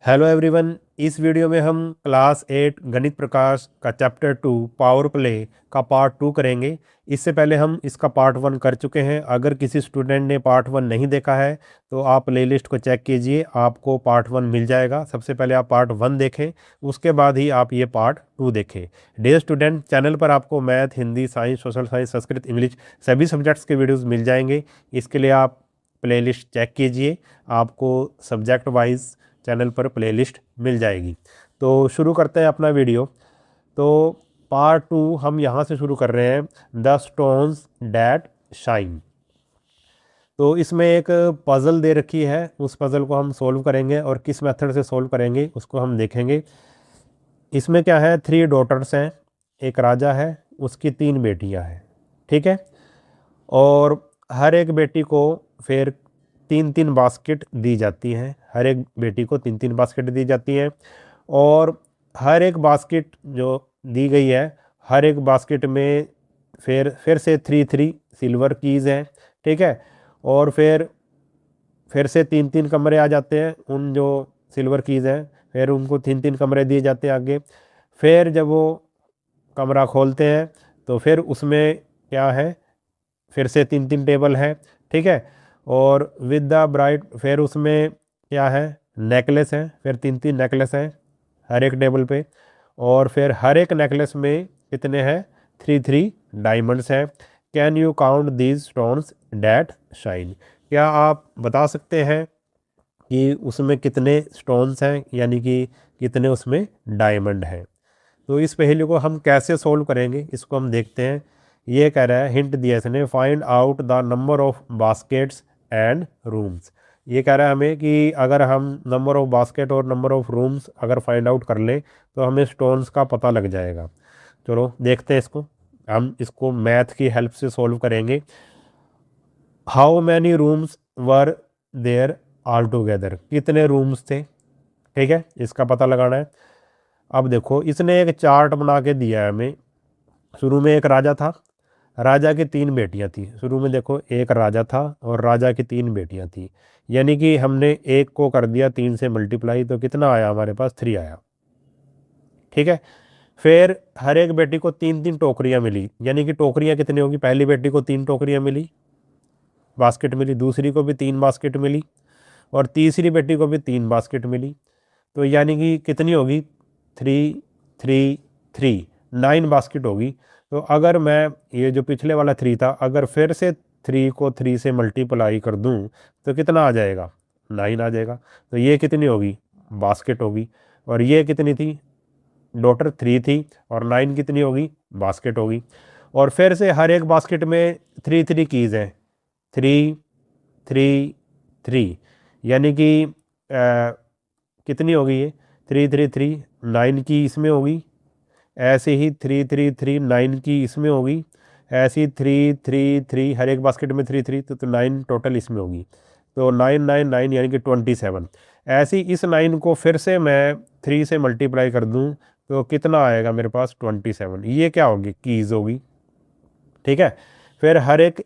Hello everyone. इस video में हम क्लास 8 गणित प्रकाश का चैप्टर 2 पावर प्ले का पार्ट 2 करेंगे। इससे पहले हम इसका पार्ट 1 कर चुके हैं। अगर किसी स्टूडेंट ने पार्ट 1 नहीं देखा है तो आप प्लेलिस्ट को चेक कीजिए, आपको पार्ट 1 मिल जाएगा। सबसे पहले आप पार्ट 1 देखें, उसके बाद ही आप ये पार्ट 2 देखें। डियर स्टूडेंट, चैनल पर आपको math, Hindi, science, social science, Sanskrit, English सभी सब्जेक्ट्स के वीडियोज़ मिल जाएंगे। इसके लिए आप प्लेलिस्ट चेक कीजिए, आपको सब्जेक्ट वाइज चैनल पर प्लेलिस्ट मिल जाएगी। तो शुरू करते हैं अपना वीडियो। तो पार्ट 2 हम यहाँ से शुरू कर रहे हैं, द स्टोन्स डैट शाइन। तो इसमें एक पज़ल दे रखी है, उस पज़ल को हम सोल्व करेंगे और किस मेथड से सोल्व करेंगे उसको हम देखेंगे। इसमें क्या है, 3 डॉटर्स हैं, एक राजा है, उसकी 3 बेटियां हैं, ठीक है। और हर एक बेटी को फिर 3-3 बास्केट दी जाती हैं, हर एक बेटी को 3-3 बास्केट दी जाती हैं। और हर एक बास्केट जो दी गई है, हर एक बास्केट में फिर से 3-3 सिल्वर कीज़ हैं, ठीक है। और फिर से 3-3 कमरे आ जाते हैं, उन जो सिल्वर कीज़ हैं फिर उनको 3-3 कमरे दिए जाते हैं आगे। फिर जब वो कमरा खोलते हैं तो फिर उसमें क्या है, फिर से 3-3 टेबल है, ठीक है। और विद द ब्राइड फिर उसमें क्या है, नेकलेस है, फिर 3-3 नेकलेस हैं हर एक टेबल पे। और फिर हर एक नेकलेस में कितने हैं, 3-3 डायमंड्स हैं। Can you count these stones that shine. क्या आप बता सकते हैं कि उसमें कितने स्टोन्स हैं, यानी कि कितने उसमें डायमंड हैं। तो इस पहेली को हम कैसे सोल्व करेंगे इसको हम देखते हैं। ये कह रहा है, हिंट दिया इसने, find out the number of baskets and rooms. ये कह रहा है हमें कि अगर हम नंबर ऑफ बास्केट और नंबर ऑफ रूम्स अगर फाइंड आउट कर लें तो हमें स्टोन्स का पता लग जाएगा। चलो देखते हैं इसको, हम इसको मैथ की हेल्प से सोल्व करेंगे। How many rooms were there all together, कितने रूम्स थे, ठीक है, इसका पता लगाना है। अब देखो, इसने एक चार्ट बना के दिया है हमें। शुरू में एक राजा था, राजा की 3 बेटियां थी। शुरू में देखो, एक राजा था और राजा की 3 बेटियां थी, यानी कि हमने एक को कर दिया 3 से मल्टीप्लाई, तो कितना आया हमारे पास, 3 आया, ठीक है। फिर हर एक बेटी को 3-3 टोकरियां मिली, यानी कि टोकरियां कितनी होगी, पहली बेटी को 3 टोकरियां मिली, बास्केट मिली, दूसरी को भी 3 बास्केट मिली और तीसरी बेटी को भी 3 बास्केट मिली। तो यानी कि कितनी होगी, 3-3-3 9 बास्केट होगी। तो अगर मैं ये जो पिछले वाला 3 था, अगर फिर से 3 को 3 से मल्टीप्लाई कर दूं तो कितना आ जाएगा, 9 आ जाएगा। तो ये कितनी होगी, बास्केट होगी। और ये कितनी थी, डॉटर 3 थी, और 9 कितनी होगी, बास्केट होगी। और फिर से हर एक बास्केट में 3-3 कीज़ हैं, 3-3-3, यानी कि कितनी होगी ये, 3-3-3 9 की इसमें होगी, ऐसे ही 3-3-3 9 की इसमें होगी, ऐसे ही 3-3-3 हर एक बास्केट में 3-3, तो 9 टोटल इसमें होगी। तो 9-9-9 यानी कि 27। ऐसे ही इस 9 को फिर से मैं 3 से मल्टीप्लाई कर दूं तो कितना आएगा मेरे पास, 27। ये क्या होगी, कीज़ होगी, ठीक है। फिर हर एक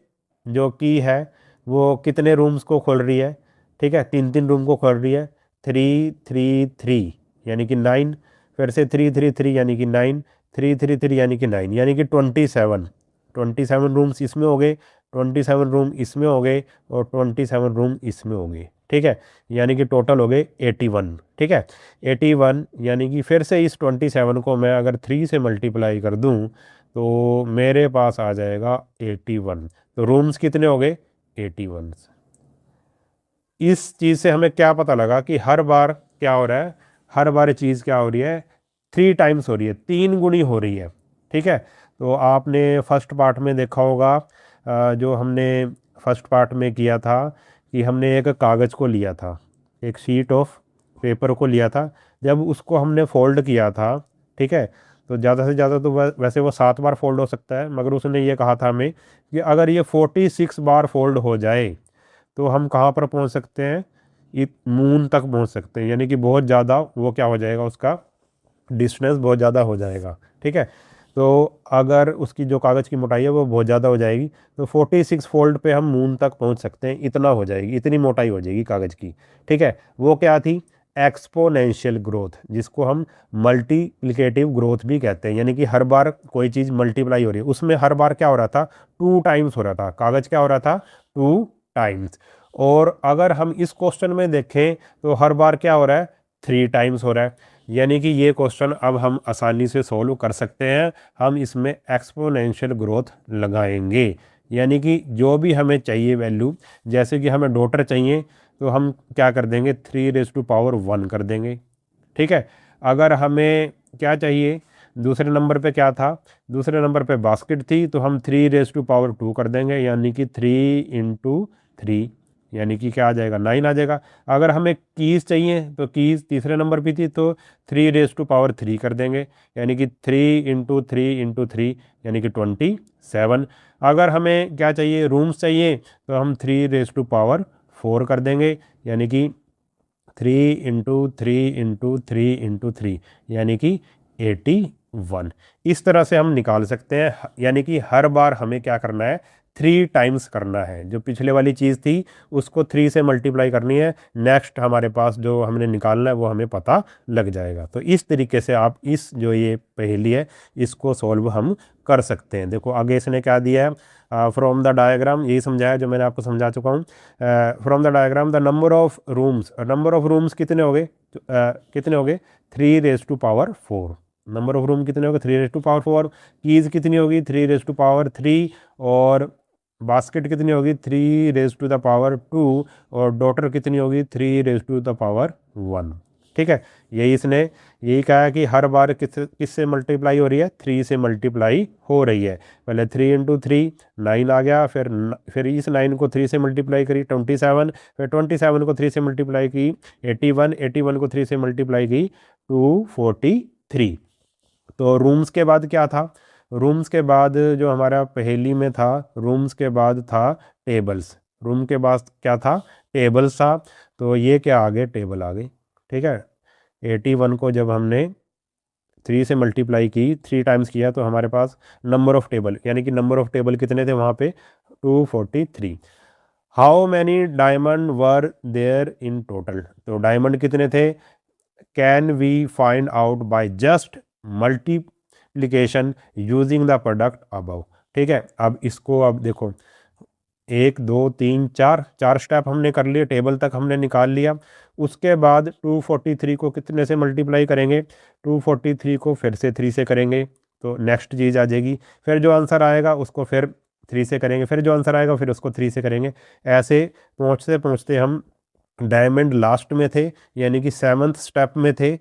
जो की है वो कितने रूम्स को खोल रही है, ठीक है, 3-3 रूम को खोल रही है। 3-3-3 यानी कि 9, फिर से 3-3-3 यानी कि 9, 3-3-3 यानी कि 9, यानी कि 27 रूम्स इसमें हो गए, 27 रूम इसमें हो गए और 27 रूम इसमें हो गए, ठीक है। यानी कि टोटल हो गए 81, ठीक है। 81 यानी कि फिर से इस 27 को मैं अगर 3 से मल्टीप्लाई कर दूं तो मेरे पास आ जाएगा 81। तो रूम्स कितने हो गए, 81। इस चीज़ से हमें क्या पता लगा कि हर बार क्या हो रहा है, हर बार ये चीज़ क्या हो रही है, 3 टाइम्स हो रही है, 3 गुनी हो रही है, ठीक है। तो आपने फर्स्ट पार्ट में देखा होगा, जो हमने फर्स्ट पार्ट में किया था कि हमने एक कागज़ को लिया था, एक शीट ऑफ पेपर को लिया था, जब उसको हमने फोल्ड किया था, ठीक है, तो ज़्यादा से ज़्यादा तो वैसे वो 7 बार फोल्ड हो सकता है, मगर उसने ये कहा था हमें कि अगर ये 46 बार फोल्ड हो जाए तो हम कहाँ पर पहुँच सकते हैं, मून तक पहुँच सकते हैं, यानी कि बहुत ज़्यादा वो क्या हो जाएगा, उसका डिस्टेंस बहुत ज़्यादा हो जाएगा, ठीक है। तो अगर उसकी जो कागज़ की मोटाई है वो बहुत ज़्यादा हो जाएगी तो 46 फोल्ड पे हम मून तक पहुंच सकते हैं, इतना हो जाएगी, इतनी मोटाई हो जाएगी कागज़ की, ठीक है। वो क्या थी, एक्सपोनेंशियल ग्रोथ, जिसको हम मल्टीप्लिकेटिव ग्रोथ भी कहते हैं, यानी कि हर बार कोई चीज़ मल्टीप्लाई हो रही है, उसमें हर बार क्या हो रहा था, 2 टाइम्स हो रहा था, कागज़ क्या हो रहा था, 2 टाइम्स। और अगर हम इस क्वेश्चन में देखें तो हर बार क्या हो रहा है, 3 टाइम्स हो रहा है। यानी कि ये क्वेश्चन अब हम आसानी से सोल्व कर सकते हैं। हम इसमें एक्सपोनेंशियल ग्रोथ लगाएंगे, यानी कि जो भी हमें चाहिए वैल्यू, जैसे कि हमें डॉटर चाहिए तो हम क्या कर देंगे, 3⁻1 कर देंगे। ठीक है। अगर हमें क्या चाहिए, दूसरे नंबर पे क्या था, दूसरे नंबर पे बास्केट थी, तो हम 3⁻2 कर देंगे, यानी कि 3 × 3, यानी कि क्या आ जाएगा, 9 आ जाएगा। अगर हमें कीज़ चाहिए तो कीज़ तीसरे नंबर पे थी, तो 3⁻3 कर देंगे, यानी कि 3 × 3 × 3 यानी कि 27। अगर हमें क्या चाहिए, रूम्स चाहिए, तो हम 3⁻4 कर देंगे, यानी कि 3 × 3 × 3 × 3 यानी कि 81। इस तरह से हम निकाल सकते हैं, यानी कि हर बार हमें क्या करना है, 3 टाइम्स करना है। जो पिछले वाली चीज़ थी उसको 3 से मल्टीप्लाई करनी है, नेक्स्ट हमारे पास जो हमने निकालना है वो हमें पता लग जाएगा। तो इस तरीके से आप इस जो ये पहेली है इसको सॉल्व हम कर सकते हैं। देखो आगे इसने क्या दिया है, फ्रॉम द डायग्राम, यही समझाया जो मैंने आपको समझा चुका हूँ। From the diagram the number of rooms, number of rooms कितने हो गए, कितने हो गए, 3⁻4। नंबर ऑफ रूम कितने हो गए, 3⁻4। कीज़ कितनी होगी, 3⁻3। और बास्केट कितनी होगी, 3⁻2। और डॉटर कितनी होगी, 3⁻1। ठीक है। यही इसने यही कहा है कि हर बार किससे मल्टीप्लाई हो रही है, 3 से मल्टीप्लाई हो रही है। पहले 3 × 3 9 आ गया, फिर इस 9 को 3 से मल्टीप्लाई करी 27, फिर 27 को 3 से मल्टीप्लाई की 81, 81 को 3 से मल्टीप्लाई की 243। तो रूम्स के बाद क्या था, रूम्स के बाद जो हमारा पहेली में था, रूम्स के बाद था टेबल्स। रूम के बाद क्या था, टेबल्स था। तो ये क्या आ गए, टेबल आ गई। ठीक है। 81 को जब हमने 3 से मल्टीप्लाई की, 3 टाइम्स किया, तो हमारे पास नंबर ऑफ टेबल, यानी कि नंबर ऑफ टेबल कितने थे वहाँ पे, 243। How many diamond were there in total, तो डायमंड कितने थे, can we find out by just multiplication using the product above. ठीक है। अब इसको अब देखो, 1 2 3 4 स्टेप हमने कर लिए, टेबल तक हमने निकाल लिया। उसके बाद 243 को कितने से मल्टीप्लाई करेंगे, 243 को फिर से 3 से करेंगे, तो नेक्स्ट चीज़ आ जाएगी। फिर जो आंसर आएगा उसको फिर 3 से करेंगे, फिर जो आंसर आएगा फिर उसको 3 से करेंगे। ऐसे पहुँचते पहुँचते हम डायमंड लास्ट में थे, यानी कि 7th स्टेप में थे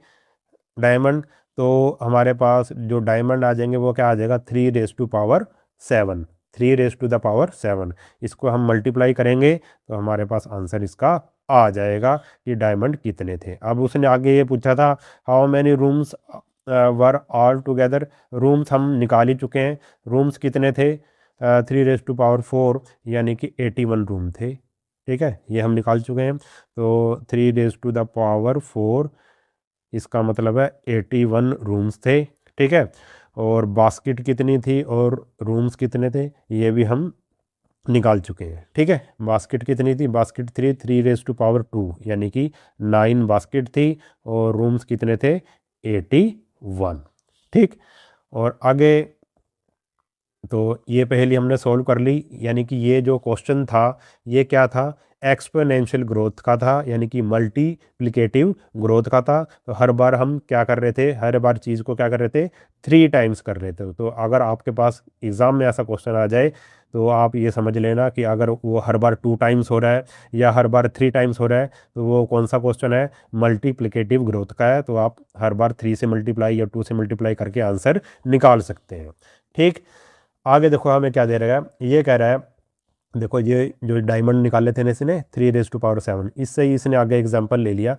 डायमंड। तो हमारे पास जो डायमंड आ जाएंगे वो क्या आ जाएगा, 3⁻7, 3⁻7। इसको हम मल्टीप्लाई करेंगे तो हमारे पास आंसर इसका आ जाएगा कि डायमंड कितने थे। अब उसने आगे ये पूछा था, how many rooms were all together. Rooms हम निकाल ही चुके हैं, रूम्स कितने थे, 3⁻4 यानी कि 81 रूम थे। ठीक है, ये हम निकाल चुके हैं। तो 3⁻4 इसका मतलब है 81 रूम्स थे। ठीक है। और बास्केट कितनी थी और रूम्स कितने थे ये भी हम निकाल चुके हैं। ठीक है। बास्केट कितनी थी, बास्केट 3⁻2 यानी कि 9 बास्केट थी, और रूम्स कितने थे, 81। ठीक। और आगे तो ये पहेली हमने सॉल्व कर ली, यानी कि ये जो क्वेश्चन था ये क्या था, एक्सपोनेंशियल ग्रोथ का था, यानी कि मल्टीप्लिकेटिव ग्रोथ का था। तो हर बार हम क्या कर रहे थे, हर बार चीज़ को क्या कर रहे थे, 3 टाइम्स कर रहे थे। तो अगर आपके पास एग्ज़ाम में ऐसा क्वेश्चन आ जाए तो आप ये समझ लेना कि अगर वो हर बार 2 टाइम्स हो रहा है या हर बार 3 टाइम्स हो रहा है तो वो कौन सा क्वेश्चन है, मल्टीप्लिकेटिव ग्रोथ का है। तो आप हर बार 3 से मल्टीप्लाई या 2 से मल्टीप्लाई करके आंसर निकाल सकते हैं। ठीक। आगे देखो हमें क्या दे रहा है, ये कह रहा है, देखो ये जो डायमंड निकाले थे ना इसने 3⁻7, इससे ही इसने आगे एग्जांपल ले लिया।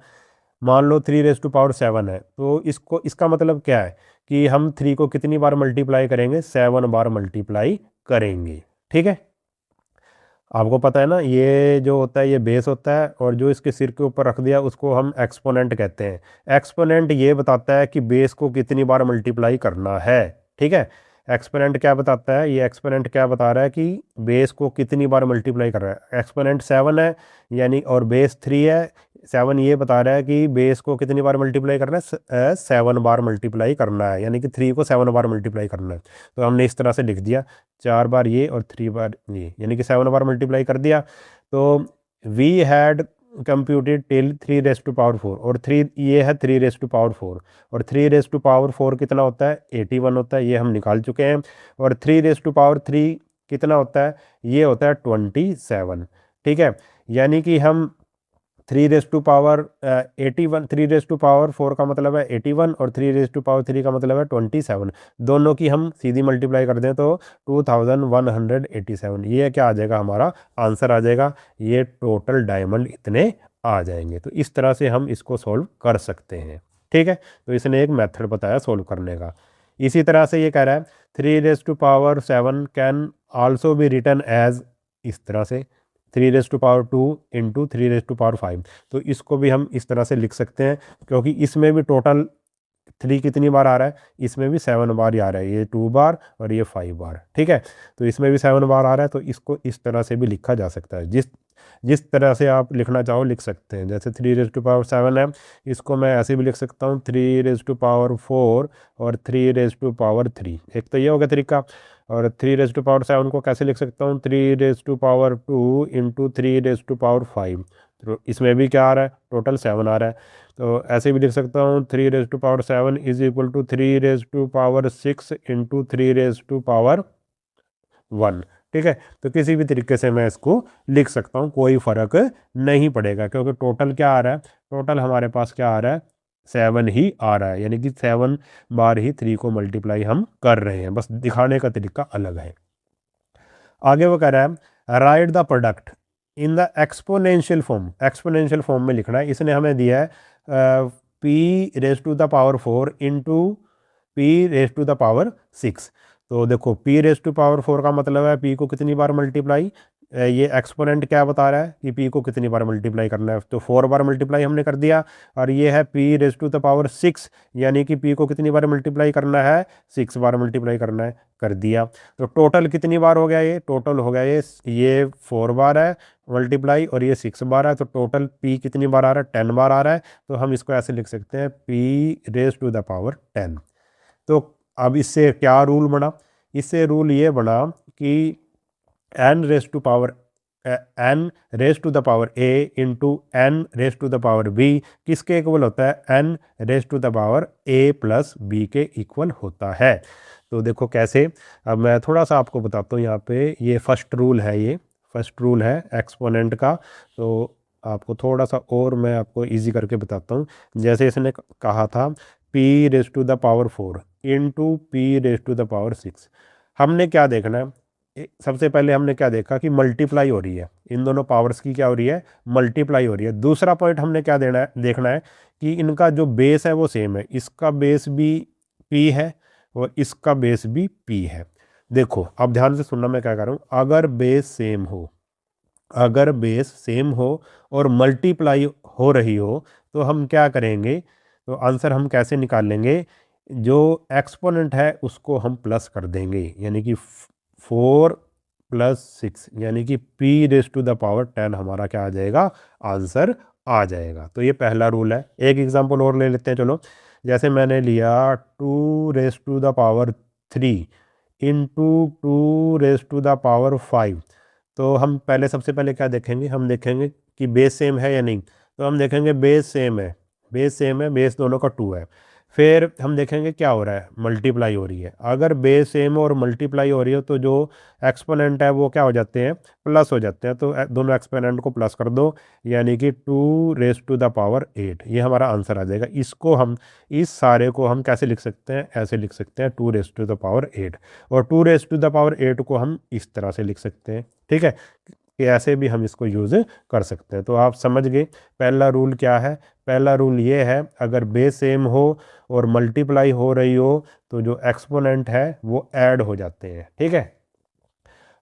मान लो 3⁻7 है, तो इसको इसका मतलब क्या है कि हम 3 को कितनी बार मल्टीप्लाई करेंगे, 7 बार मल्टीप्लाई करेंगे। ठीक है। आपको पता है ना, ये जो होता है ये बेस होता है, और जो इसके सिर के ऊपर रख दिया उसको हम एक्सपोनेंट कहते हैं। एक्सपोनेंट ये बताता है कि बेस को कितनी बार मल्टीप्लाई करना है। ठीक है। एक्सपोनेंट क्या बताता है, ये एक्सपोनेंट क्या बता रहा है कि बेस को कितनी बार मल्टीप्लाई कर रहा है। एक्सपोनेंट 7 है यानी, और बेस 3 है। 7 ये बता रहा है कि बेस को कितनी बार मल्टीप्लाई करना है, 7 बार मल्टीप्लाई करना है, यानी कि 3 को 7 बार मल्टीप्लाई करना है। तो हमने इस तरह से लिख दिया, 4 बार ये और 3 बार ये, यानी कि 7 बार मल्टीप्लाई कर दिया। तो we had computed till 3 raise to power 4, और 3 ये है 3 रेज़ टू पावर 4, और 3 रेज़ टू पावर 4 कितना होता है, 81 होता है, ये हम निकाल चुके हैं। और 3 रेज़ टू पावर 3 कितना होता है, ये होता है 27। ठीक है, यानी कि हम 3 raise to power 81, 3 raise to power 4 का मतलब है 81, और 3 रेज़ टू पावर 3 का मतलब है 27। दोनों की हम सीधी मल्टीप्लाई कर दें तो 2187, ये क्या आ जाएगा, हमारा आंसर आ जाएगा। ये टोटल डायमंड इतने आ जाएंगे। तो इस तरह से हम इसको सॉल्व कर सकते हैं। ठीक है, तो इसने एक मेथड बताया सॉल्व करने का। इसी तरह से ये कह रहा है 3 raise to power 7 can also be written as, इस तरह से 3 raise to power 2 into 3 raise to power 5। तो इसको भी हम इस तरह से लिख सकते हैं, क्योंकि इसमें भी टोटल 3 कितनी बार आ रहा है, इसमें भी 7 बार ही आ रहा है, ये 2 बार और ये 5 बार। ठीक है, तो इसमें भी 7 बार आ रहा है, तो इसको इस तरह से भी लिखा जा सकता है। जिस जिस तरह से आप लिखना चाहो लिख सकते हैं। जैसे 3 रेज़ टू पावर 7 है, इसको मैं ऐसे भी लिख सकता हूँ 3 रेज़ टू पावर 4 और 3 रेज़ टू पावर 3। एक तो ये हो गया तरीका। और 3 रेज़ टू पावर 7 को कैसे लिख सकता हूँ, 3 raise to power 2 into 3 raise to power 5। तो इसमें भी क्या आ रहा है, टोटल 7 आ रहा है। तो ऐसे भी लिख सकता हूँ 3 raise to power 7 is equal to 3 raise to power 6 into 3 raise to power 1। ठीक है, तो किसी भी तरीके से मैं इसको लिख सकता हूँ, कोई फ़र्क नहीं पड़ेगा, क्योंकि टोटल क्या आ रहा है, टोटल हमारे पास क्या आ रहा है, 7 ही आ रहा है, यानी कि 7 बार ही 3 को मल्टीप्लाई हम कर रहे हैं, बस दिखाने का तरीका अलग है। आगे वो कह रहा है right the product in the exponential form. Exponential form में लिखना है। इसने हमें दिया है p⁻⁴ इंटू p⁻⁶। तो देखो p⁻⁴ का मतलब है p को कितनी बार मल्टीप्लाई, ये एक्सपोनेंट क्या बता रहा है कि p को कितनी बार मल्टीप्लाई करना है, तो 4 बार मल्टीप्लाई हमने कर दिया। और ये है p⁻⁶, यानी कि p को कितनी बार मल्टीप्लाई करना है, 6 बार मल्टीप्लाई करना है, कर दिया। तो टोटल कितनी बार हो गया, ये टोटल हो गया ये 4 बार है मल्टीप्लाई, और ये 6 बार है। तो टोटल p कितनी बार आ रहा है, 10 बार आ रहा है। तो हम इसको ऐसे लिख सकते हैं p⁻10। तो अब इससे क्या रूल बना, इससे रूल ये बना कि n⁻⁴ इंटू n⁻⁵ किसके इक्वल होता है, n⁻⁴ प्लस b के इक्वल होता है। तो देखो कैसे, अब मैं थोड़ा सा आपको बताता हूँ। यहाँ पे ये फर्स्ट रूल है, ये फर्स्ट रूल है एक्सपोनेंट का। तो आपको थोड़ा सा और मैं आपको इजी करके बताता हूँ। जैसे इसने कहा था p⁻⁴ इंटू p⁻⁶। हमने क्या देखना है, सबसे पहले हमने क्या देखा कि मल्टीप्लाई हो रही है, इन दोनों पावर्स की क्या हो रही है, मल्टीप्लाई हो रही है। दूसरा पॉइंट हमने क्या देखना है कि इनका जो बेस है वो सेम है, इसका बेस भी p है और इसका बेस भी p है। देखो अब ध्यान से सुनना मैं क्या कर रहा हूँ, अगर बेस सेम हो, अगर बेस सेम हो और मल्टीप्लाई हो रही हो, तो हम क्या करेंगे, तो आंसर हम कैसे निकाल लेंगे, जो एक्सपोनेंट है उसको हम प्लस कर देंगे, यानी कि 4 + 6, यानी कि p⁻10 हमारा क्या आ जाएगा, आंसर आ जाएगा। तो ये पहला रूल है। एक एग्जांपल और ले लेते हैं, चलो। जैसे मैंने लिया 2⁻³ इंटू 2⁻5। तो हम पहले सबसे पहले क्या देखेंगे, हम देखेंगे कि बेस सेम है या नहीं। तो हम देखेंगे बेस सेम है, बेस सेम है, बेस दोनों का 2 है। फिर हम देखेंगे क्या हो रहा है, मल्टीप्लाई हो रही है। अगर बेस सेम और मल्टीप्लाई हो रही है तो जो एक्सपोनेंट है वो क्या हो जाते हैं, प्लस हो जाते हैं। तो दोनों एक्सपोनेंट को प्लस कर दो, यानी कि 2⁻8 ये हमारा आंसर आ जाएगा। इसको हम, इस सारे को हम कैसे लिख सकते हैं, ऐसे लिख सकते हैं 2⁻8। और 2⁻8 को हम इस तरह से लिख सकते हैं। ठीक है, कि ऐसे भी हम इसको यूज़ कर सकते हैं। तो आप समझ गए पहला रूल क्या है। पहला रूल ये है, अगर बेस सेम हो और मल्टीप्लाई हो रही हो तो जो एक्सपोनेंट है वो ऐड हो जाते हैं। ठीक है,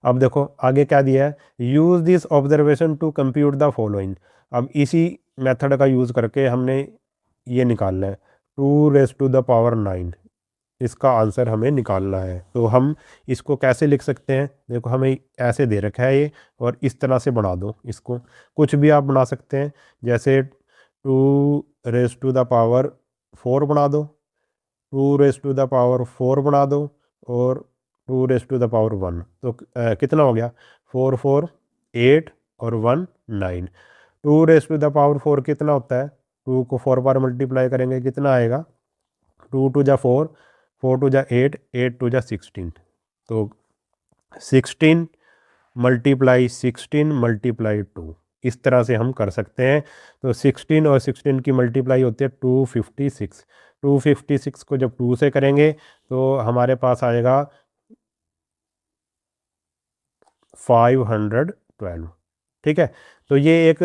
अब देखो आगे क्या दिया है, use this observation to compute the following. अब इसी मेथड का यूज़ करके हमने ये निकालना है 2⁻9। इसका आंसर हमें निकालना है। तो हम इसको कैसे लिख सकते हैं, देखो हमें ऐसे दे रखा है ये, और इस तरह से बना दो इसको, कुछ भी आप बना सकते हैं, जैसे 2 रेज़ टू द पावर 4 बना दो, 2 रेज़ टू द पावर 4 बना दो, और 2 रेज़ टू द पावर 1। तो कितना हो गया, 4 4 8 और 1 9। 2 रेज़ टू द पावर 4 कितना होता है, 2 को 4 बार मल्टीप्लाई करेंगे कितना आएगा, 2 टू जा 4, 4 टू जा 8, 8 टू जा 16। तो 16 मल्टीप्लाई 16 मल्टीप्लाई 2, इस तरह से हम कर सकते हैं। तो 16 और 16 की मल्टीप्लाई होती है 256। 256 को जब 2 से करेंगे तो हमारे पास आएगा 512। ठीक है, तो ये एक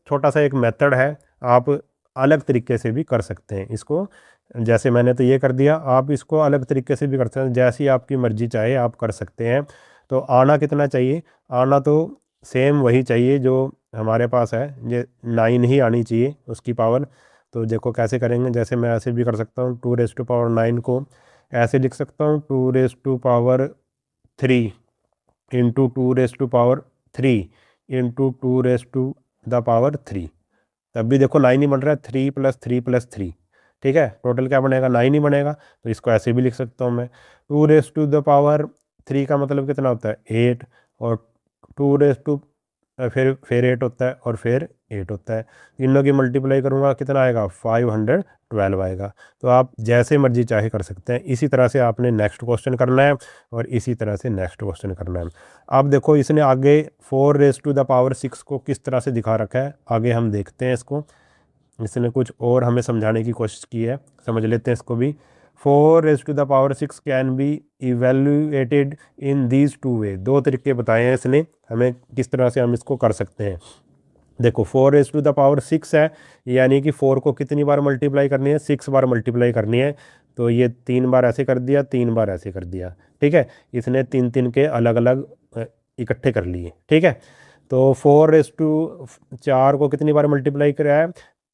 छोटा सा एक मेथड है, आप अलग तरीके से भी कर सकते हैं इसको। जैसे मैंने तो ये कर दिया, आप इसको अलग तरीके से भी कर सकते हैं, जैसी आपकी मर्जी चाहे आप कर सकते हैं। तो आना कितना चाहिए, आना तो सेम वही चाहिए जो हमारे पास है, ये 9 ही आनी चाहिए उसकी पावर। तो देखो कैसे करेंगे, जैसे मैं ऐसे भी कर सकता हूँ, 2 रेज़ टू पावर 9 को ऐसे लिख सकता हूँ, 2 raise to power 3 into 2 raise to power 3 into 2 raise to the power 3। तब भी देखो 9 ही बन रहा है, 3 + 3 + 3। ठीक है, टोटल क्या बनेगा, 9 ही बनेगा। तो इसको ऐसे भी लिख सकता हूँ मैं, 2 रेज़ टू द पावर 3 का मतलब कितना होता है 8, और 2 रेज़ टू फिर 8 होता है, और फिर 8 होता है। इन लोग की मल्टीप्लाई करूँगा कितना आएगा, 512 आएगा। तो आप जैसे मर्जी चाहे कर सकते हैं। इसी तरह से आपने नेक्स्ट क्वेश्चन करना है, और इसी तरह से नेक्स्ट क्वेश्चन करना है। अब देखो इसने आगे 4 रेज़ टू द पावर 6 को किस तरह से दिखा रखा है, आगे हम देखते हैं इसको। इसने कुछ और हमें समझाने की कोशिश की है, समझ लेते हैं इसको भी। 4 raise to the power 6 can be evaluated in these 2 way. 2 तरीके बताए हैं इसने हमें किस तरह से हम इसको कर सकते हैं। देखो 4 रेज़ टू द पावर 6 है, यानी कि 4 को कितनी बार मल्टीप्लाई करनी है, 6 बार मल्टीप्लाई करनी है। तो ये 3 बार ऐसे कर दिया, 3 बार ऐसे कर दिया। ठीक है, इसने 3 3 के अलग अलग इकट्ठे कर लिए। ठीक है, तो 4 को कितनी बार मल्टीप्लाई कराया है,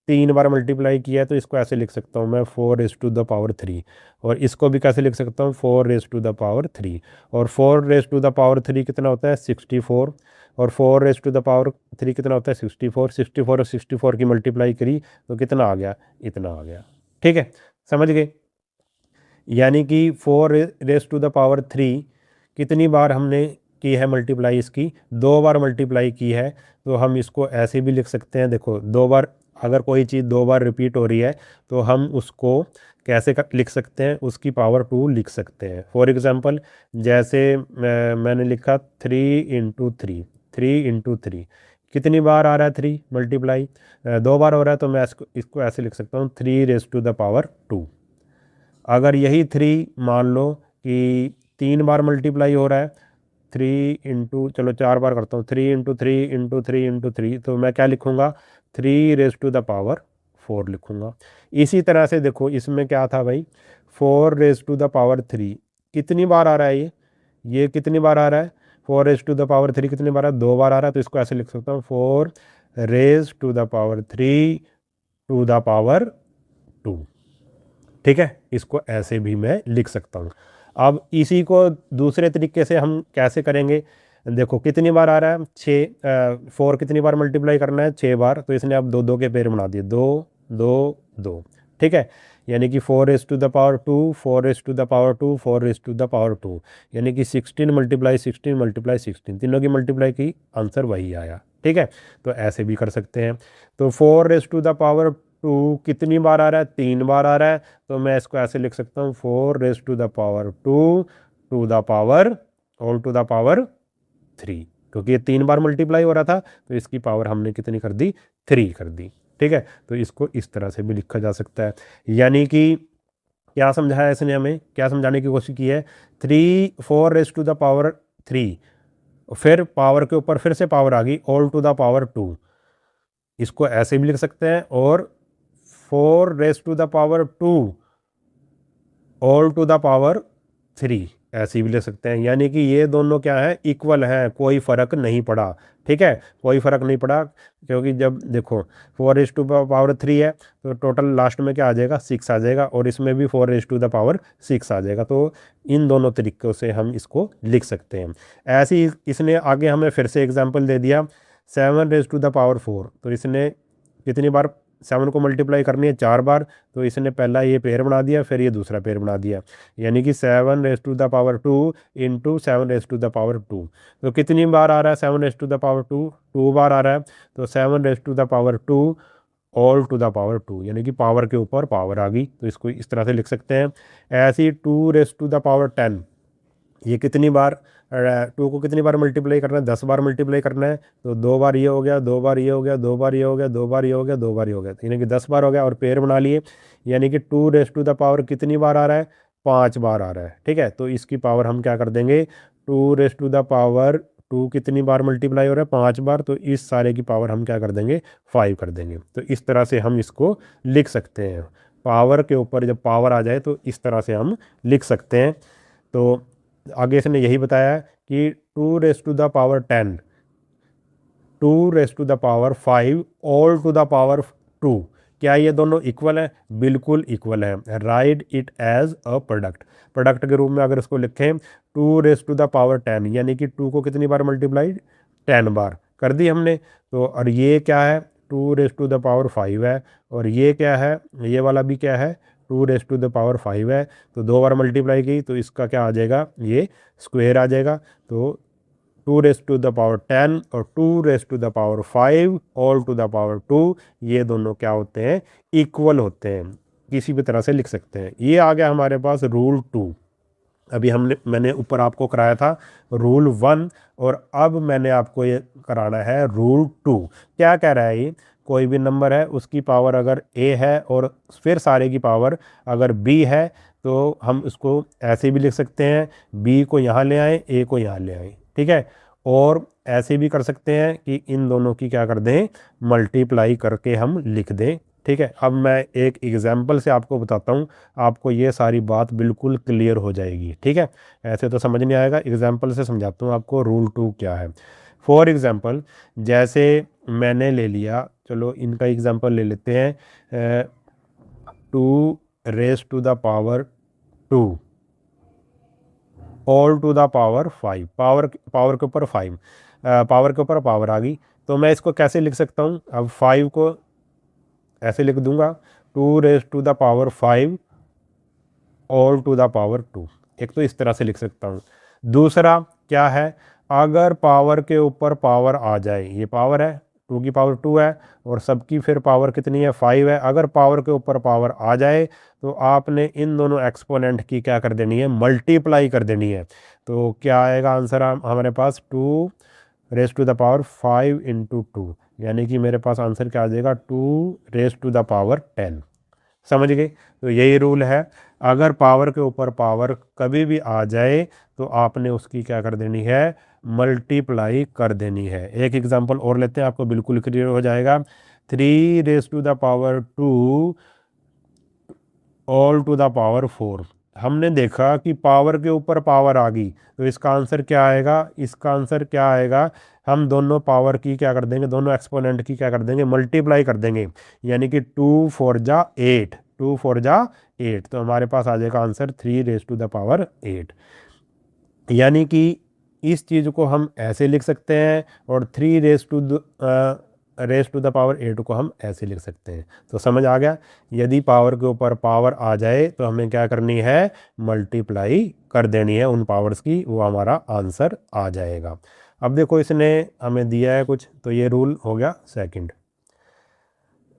3 बार मल्टीप्लाई किया है। तो इसको ऐसे लिख सकता हूँ मैं 4 रेज़ टू द पावर 3, और इसको भी कैसे लिख सकता हूँ 4 रेज़ टू द पावर 3। और 4 रेज़ टू द पावर 3 कितना होता है 64, और 4 रेज़ टू द पावर 3 कितना होता है 64। 64 और 64 की मल्टीप्लाई करी तो कितना आ गया, इतना आ गया। ठीक है, समझ गए, यानी कि 4 रेज़ टू द पावर 3 कितनी बार हमने की है मल्टीप्लाई, इसकी 2 बार मल्टीप्लाई की है। तो हम इसको ऐसे भी लिख सकते हैं, देखो 2 बार, अगर कोई चीज़ 2 बार रिपीट हो रही है तो हम उसको कैसे लिख सकते हैं, उसकी पावर 2 लिख सकते हैं। फॉर एग्ज़ाम्पल, जैसे मैंने लिखा 3 × 3 कितनी बार आ रहा है 3 मल्टीप्लाई, 2 बार हो रहा है। तो मैं इसको ऐसे लिख सकता हूँ 3 रेज़ टू द पावर 2। अगर यही 3 मान लो कि 3 बार मल्टीप्लाई हो रहा है, 3 इंटू, चलो 4 बार करता हूँ, 3 × 3 × 3 × 3, तो मैं क्या लिखूँगा 3 रेज़ टू द पावर 4 लिखूँगा। इसी तरह से देखो इसमें क्या था भाई, 4 रेज़ टू द पावर 3 कितनी बार आ रहा है, ये कितनी बार आ रहा है, 4 रेज़ टू द पावर 3 कितनी बार आ रहा है, 2 बार आ रहा है। तो इसको ऐसे लिख सकता हूँ 4 raise to the power 3 to the power 2। ठीक है, इसको ऐसे भी मैं लिख सकता हूँ। अब इसी को दूसरे तरीके से हम कैसे करेंगे, देखो कितनी बार आ रहा है 6, 4 कितनी बार मल्टीप्लाई करना है 6 बार। तो इसने अब 2 2 के पेयर बना दिए, 2 2 2। ठीक है, यानी कि 4 raise to the power 2, 4 raise to the power 2, 4 raise to the power 2, यानी कि 16 मल्टीप्लाई 16 मल्टीप्लाई 16, तीनों की मल्टीप्लाई की, आंसर वही आया। ठीक है, तो ऐसे भी कर सकते हैं। तो 4 रेज़ टू द पावर 2 कितनी बार आ रहा है, 3 बार आ रहा है। तो मैं इसको ऐसे लिख सकता हूँ 4 raise to the power 2 to the power all to the power 3, क्योंकि ये 3 बार मल्टीप्लाई हो रहा था। तो इसकी पावर हमने कितनी कर दी, 3 कर दी। ठीक है, तो इसको इस तरह से भी लिखा जा सकता है। यानी कि क्या समझाया इसने, हमें क्या समझाने की कोशिश की है, 4 रेज़ टू द पावर 3, फिर पावर के ऊपर फिर से पावर आ गई ऑल टू द पावर 2, इसको ऐसे भी लिख सकते हैं। और 4 raise to the power 2 all to the power 3, ऐसे भी ले सकते हैं, यानी कि ये दोनों क्या है, इक्वल हैं, कोई फ़र्क नहीं पड़ा। ठीक है, कोई फ़र्क नहीं पड़ा, क्योंकि जब देखो 4⁻³ है तो टोटल लास्ट में क्या आ जाएगा, 6 आ जाएगा, और इसमें भी 4⁻6 आ जाएगा। तो इन दोनों तरीक़ों से हम इसको लिख सकते हैं। ऐसे ही इसने आगे हमें फिर से एग्जाम्पल दे दिया 7⁻4। तो इसने कितनी बार 7 को मल्टीप्लाई करनी है, 4 बार। तो इसने पहला ये पेयर बना दिया, फिर ये दूसरा पेयर बना दिया, यानी कि 7⁻2 इंटू 7⁻2। तो कितनी बार आ रहा है 7⁻2? 2 बार आ रहा है। तो 7⁻2 ऑल टू द पावर 2, यानी कि पावर के ऊपर पावर आ गई, तो इसको इस तरह से लिख सकते हैं। ऐसे ही 2⁻10, ये कितनी बार 2 को कितनी बार मल्टीप्लाई करना है, 10 बार मल्टीप्लाई करना है। तो 2 बार ये हो गया, 2 बार ये हो गया, 2 बार ये हो गया, 2 बार ये हो गया, 2 बार ये हो गया, यानी कि 10 बार हो गया, और पेयर बना लिए, यानी कि 2⁻ कितनी बार आ रहा है, 5 बार आ रहा है। ठीक है, तो इसकी पावर हम क्या कर देंगे, 2⁻2 कितनी बार मल्टीप्लाई हो रहा है, 5 बार, तो इस सारे की पावर हम क्या कर देंगे, 5 कर देंगे। तो इस तरह से हम इसको लिख सकते हैं। पावर के ऊपर जब पावर आ जाए तो इस तरह से हम लिख सकते हैं। तो आगे इसने यही बताया कि 2⁻10, 2⁻5 ऑल टू द पावर 2, क्या ये दोनों इक्वल हैं? बिल्कुल इक्वल हैं। Write it as a product, product के रूप में अगर इसको लिखें 2⁻10, यानी कि 2 को कितनी बार मल्टीप्लाई, 10 बार कर दी हमने। तो और ये क्या है, 2⁻5 है, और ये क्या है, ये वाला भी क्या है, 2⁻5 है। तो 2 बार मल्टीप्लाई की तो इसका क्या आ जाएगा, ये स्क्वायर आ जाएगा। तो 2⁻10 और 2⁻5 ऑल टू द पावर 2, ये दोनों क्या होते हैं, इक्वल होते हैं। किसी भी तरह से लिख सकते हैं। ये आ गया हमारे पास रूल 2। अभी मैंने ऊपर आपको कराया था रूल 1, और अब मैंने आपको ये कराना है रूल 2। क्या कह रहा है ये, कोई भी नंबर है उसकी पावर अगर a है और फिर सारे की पावर अगर b है, तो हम उसको ऐसे भी लिख सकते हैं, b को यहाँ ले आए, a को यहाँ ले आए। ठीक है, और ऐसे भी कर सकते हैं कि इन दोनों की क्या कर दें, मल्टीप्लाई करके हम लिख दें। ठीक है, अब मैं एक एग्जाम्पल से आपको बताता हूँ, आपको ये सारी बात बिल्कुल क्लियर हो जाएगी। ठीक है, ऐसे तो समझ नहीं आएगा, एग्जाम्पल से समझाता हूँ आपको रूल 2 क्या है। फॉर एग्जाम्पल, जैसे मैंने ले लिया, चलो इनका एग्जाम्पल ले लेते हैं, 2⁻2 all to the power 5, power के ऊपर 5, पावर के ऊपर पावर आ गई। तो मैं इसको कैसे लिख सकता हूँ, अब 5 को ऐसे लिख दूंगा, 2⁻5 ऑल टू द पावर 2, एक तो इस तरह से लिख सकता हूँ। दूसरा क्या है, अगर पावर के ऊपर पावर आ जाए, ये पावर है 2 की पावर 2 है, और सबकी फिर पावर कितनी है, 5 है, अगर पावर के ऊपर पावर आ जाए तो आपने इन दोनों एक्सपोनेंट की क्या कर देनी है, मल्टीप्लाई कर देनी है। तो क्या आएगा आंसर हमारे पास, 2⁻5 इंटू 2, यानी कि मेरे पास आंसर क्या आ जाएगा, 2⁻10। समझ गए? तो यही रूल है, अगर पावर के ऊपर पावर कभी भी आ जाए तो आपने उसकी क्या कर देनी है, मल्टीप्लाई कर देनी है। एक एग्जांपल और लेते हैं, आपको बिल्कुल क्लियर हो जाएगा। 3⁻2 ऑल टू द पावर 4, हमने देखा कि पावर के ऊपर पावर आ गई, तो इसका आंसर क्या आएगा, इसका आंसर क्या आएगा, हम दोनों पावर की क्या कर देंगे, दोनों एक्सपोनेंट की क्या कर देंगे, मल्टीप्लाई कर देंगे, यानी कि 2⁻4 2⁻8, तो हमारे पास आ जाएगा आंसर 3⁻8। यानी कि इस चीज़ को हम ऐसे लिख सकते हैं, और 3⁻8 को हम ऐसे लिख सकते हैं। तो समझ आ गया, यदि पावर के ऊपर पावर आ जाए तो हमें क्या करनी है, मल्टीप्लाई कर देनी है उन पावर्स की, वो हमारा आंसर आ जाएगा। अब देखो इसने हमें दिया है कुछ, तो ये रूल हो गया सेकंड।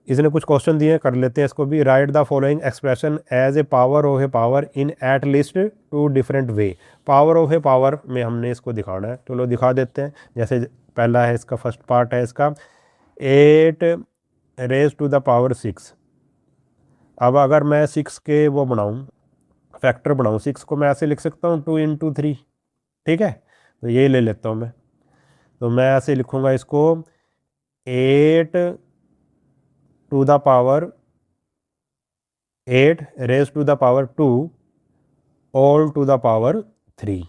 इसने कुछ क्वेश्चन दिए, कर लेते हैं इसको भी। Write the following expression as a power of a power in at least 2 different way. Power of a power में हमने इसको दिखाना है, चलो दिखा देते हैं। जैसे पहला है इसका, फर्स्ट पार्ट है इसका 8⁻6। अब अगर मैं 6 के वो बनाऊँ, फैक्टर बनाऊँ, 6 को मैं ऐसे लिख सकता हूँ 2 × 3। ठीक है, तो ये ले लेता हूँ मैं, तो मैं ऐसे लिखूँगा इसको 8 to the power 8 raise to the power 2 all to the power 3।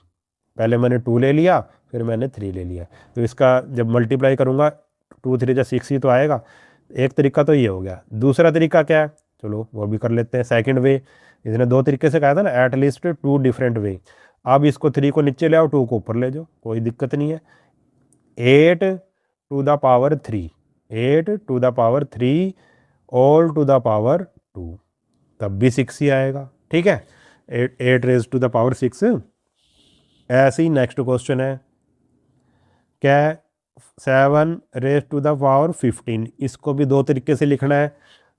पहले मैंने 2 ले लिया, फिर मैंने 3 ले लिया। तो इसका जब मल्टीप्लाई करूँगा 2 3 जा 6 ही तो आएगा। एक तरीका तो ये हो गया। दूसरा तरीका क्या है, चलो वो भी कर लेते हैं। सेकंड वे, इसने 2 तरीके से कहा था ना, एट लीस्ट 2 डिफरेंट वे। अब इसको 3 को नीचे ले आओ, 2 को ऊपर ले जाओ, कोई दिक्कत नहीं है। 8 to the power 3, 8 to the power 3 all to the power 2, तब भी 6 ही आएगा। ठीक है, 8 रेज टू द पावर 6। ऐसे ही नेक्स्ट क्वेश्चन है, क्या 7 रेज टू द पावर 15। इसको भी 2 तरीके से लिखना है।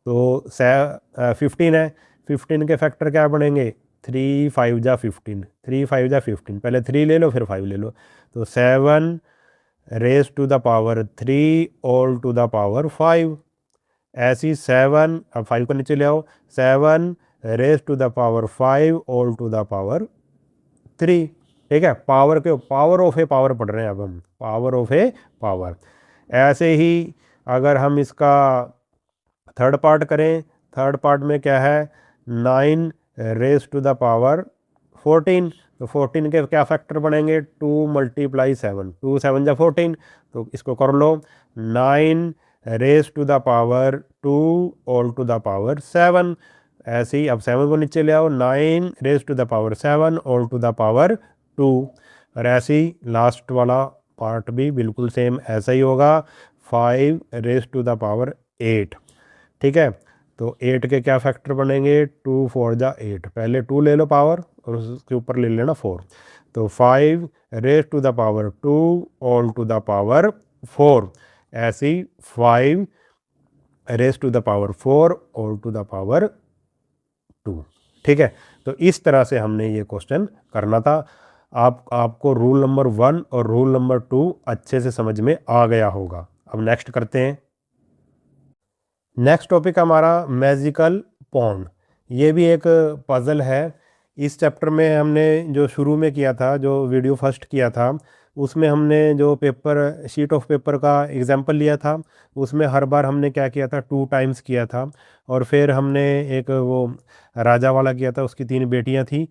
तो 15 है, 15 के फैक्टर क्या बनेंगे, 3 5 जा 15, 3 5 जा 15। पहले 3 ले लो फिर 5 ले लो। तो 7 raise to the power 3 all to the power 5। ऐसी 7, अब 5 को नीचे ले आओ, 7 raise to the power 5 all to the power 3। ठीक है, पावर के पावर ऑफ ए पावर पढ़ रहे हैं अब हम, पावर ऑफ ए पावर। ऐसे ही अगर हम इसका थर्ड पार्ट करें, थर्ड पार्ट में क्या है, 9 रेज टू द पावर 14। तो 14 के क्या फैक्टर बनेंगे, 2 × 7, 2 7 जा 14। तो इसको कर लो, 9 raise to the power 2 all to the power 7। ऐसे ही अब 7 को नीचे ले आओ, 9 raise to the power 7 all to the power 2। और ऐसे ही लास्ट वाला पार्ट भी बिल्कुल सेम ऐसा ही होगा, 5 रेज टू द पावर 8। ठीक है, तो 8 के क्या फैक्टर बनेंगे, 2 4 जा 8। पहले 2 ले लो पावर और उसके ऊपर ले लेना 4। तो 5 raise to the power 2 all to the power 4। ऐसे ही 5 raise to the power 4 all to the power 2। ठीक है, तो इस तरह से हमने ये क्वेश्चन करना था। आपको रूल नंबर 1 और रूल नंबर 2 अच्छे से समझ में आ गया होगा। अब नेक्स्ट करते हैं। नेक्स्ट टॉपिक हमारा मैजिकल पॉन्ड। ये भी एक पज़ल है। इस चैप्टर में हमने जो शुरू में किया था, जो वीडियो फर्स्ट किया था, उसमें हमने जो पेपर शीट ऑफ पेपर का एग्जांपल लिया था, उसमें हर बार हमने क्या किया था, 2 टाइम्स किया था। और फिर हमने एक वो राजा वाला किया था, उसकी 3 बेटियां थी।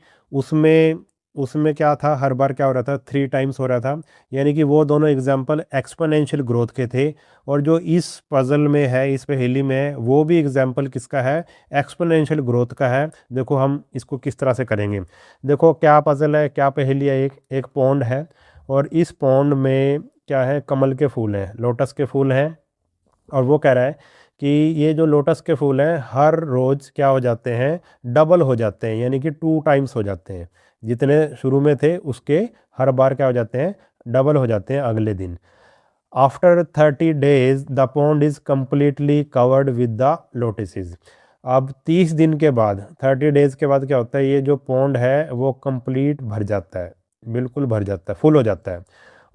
उसमें क्या था, हर बार क्या हो रहा था, 3 टाइम्स हो रहा था। यानी कि वो दोनों एग्जाम्पल एक्सपोनेंशियल ग्रोथ के थे। और जो इस पज़ल में है, इस पहेली में है, वो भी एग्जाम्पल किसका है, एक्सपोनेंशियल ग्रोथ का है। देखो हम इसको किस तरह से करेंगे। देखो क्या पज़ल है, क्या पहेली है, एक पॉन्ड है और इस पॉन्ड में क्या है, कमल के फूल हैं, लोटस के फूल हैं। और वो कह रहा है कि ये जो लोटस के फूल हैं हर रोज़ क्या हो जाते हैं, डबल हो जाते हैं, यानी कि 2 टाइम्स हो जाते हैं। जितने शुरू में थे उसके हर बार क्या हो जाते हैं, डबल हो जाते हैं अगले दिन। After 30 days the pond is completely covered with the lotuses. अब 30 दिन के बाद, 30 डेज़ के बाद क्या होता है, ये जो पॉन्ड है वो कंप्लीट भर जाता है, बिल्कुल भर जाता है, फुल हो जाता है।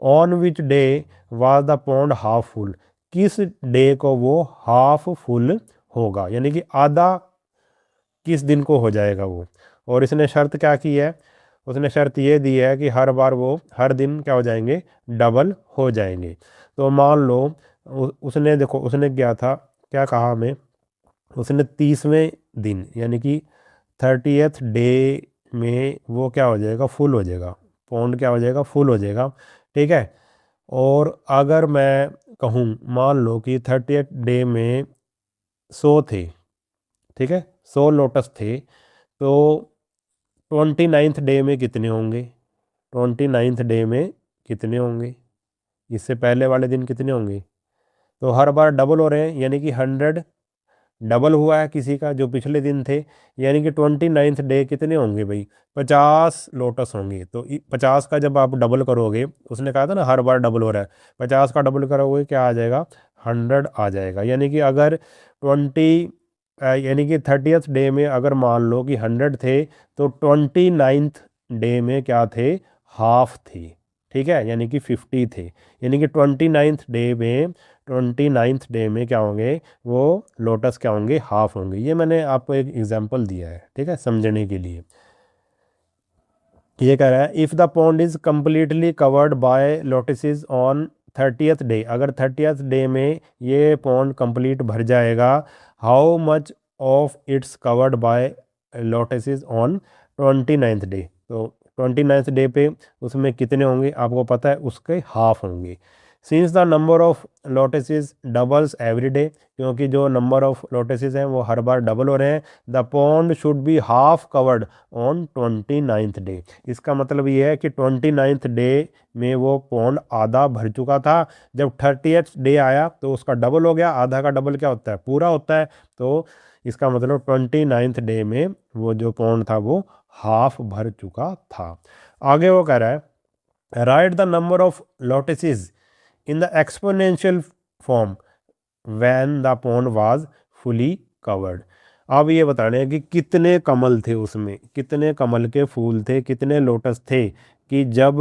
On which day was the pond half full. किस डे को वो हाफ फुल होगा, यानी कि आधा किस दिन को हो जाएगा वो। और इसने शर्त क्या की है, उसने शर्त ये दी है कि हर बार वो हर दिन क्या हो जाएंगे, डबल हो जाएंगे। तो मान लो उसने, देखो उसने क्या था, क्या कहा हमें, उसने 30वें दिन यानी कि 30th डे में वो क्या हो जाएगा, फुल हो जाएगा, पॉन्ड क्या हो जाएगा, फुल हो जाएगा। ठीक है, और अगर मैं कहूँ, मान लो कि 30th डे में 100 थे, ठीक है, 100 लोटस थे, तो 29th डे में कितने होंगे, 29th डे में कितने होंगे, इससे पहले वाले दिन कितने होंगे। तो हर बार डबल हो रहे हैं, यानी कि 100 डबल हुआ है किसी का जो पिछले दिन थे, यानी कि 29th डे कितने होंगे भाई, 50 लोटस होंगे। तो 50 का जब आप डबल करोगे, उसने कहा था ना हर बार डबल हो रहा है, 50 का डबल करोगे क्या आ जाएगा, 100 आ जाएगा। यानी कि अगर 30th डे में अगर मान लो कि 100 थे, तो 29th डे में क्या थे, हाफ थे। ठीक है, यानी कि 50 थे, यानी कि 29th डे में क्या होंगे, वो लोटस क्या होंगे, हाफ होंगे। ये मैंने आपको एक एग्जांपल दिया है, ठीक है, समझने के लिए। ये कह रहा है if the pond is completely covered by lotuses on 30th day, अगर 30th डे में ये पॉन्ड कंप्लीट भर जाएगा, how much of its covered by lotuses on 29th day. तो 29th डे पे उसमें कितने होंगे आपको पता है, उसके हाफ होंगे। Since the number of lotuses doubles every day, क्योंकि जो नंबर ऑफ लोटसेस हैं वो हर बार डबल हो रहे हैं, the pond should be half covered on 29th day. इसका मतलब ये है कि 29th डे में वो पॉन्ड आधा भर चुका था, जब 30th डे आया तो उसका डबल हो गया। आधा का डबल क्या होता है, पूरा होता है। तो इसका मतलब 29th डे में वो जो पॉन्ड था वो हाफ भर चुका था। आगे वो कह रहा है right the number of lotuses in the exponential form when the pond was fully covered. अब ये बताने हैं कि कितने कमल थे उसमें, कितने कमल के फूल थे, कितने लोटस थे कि जब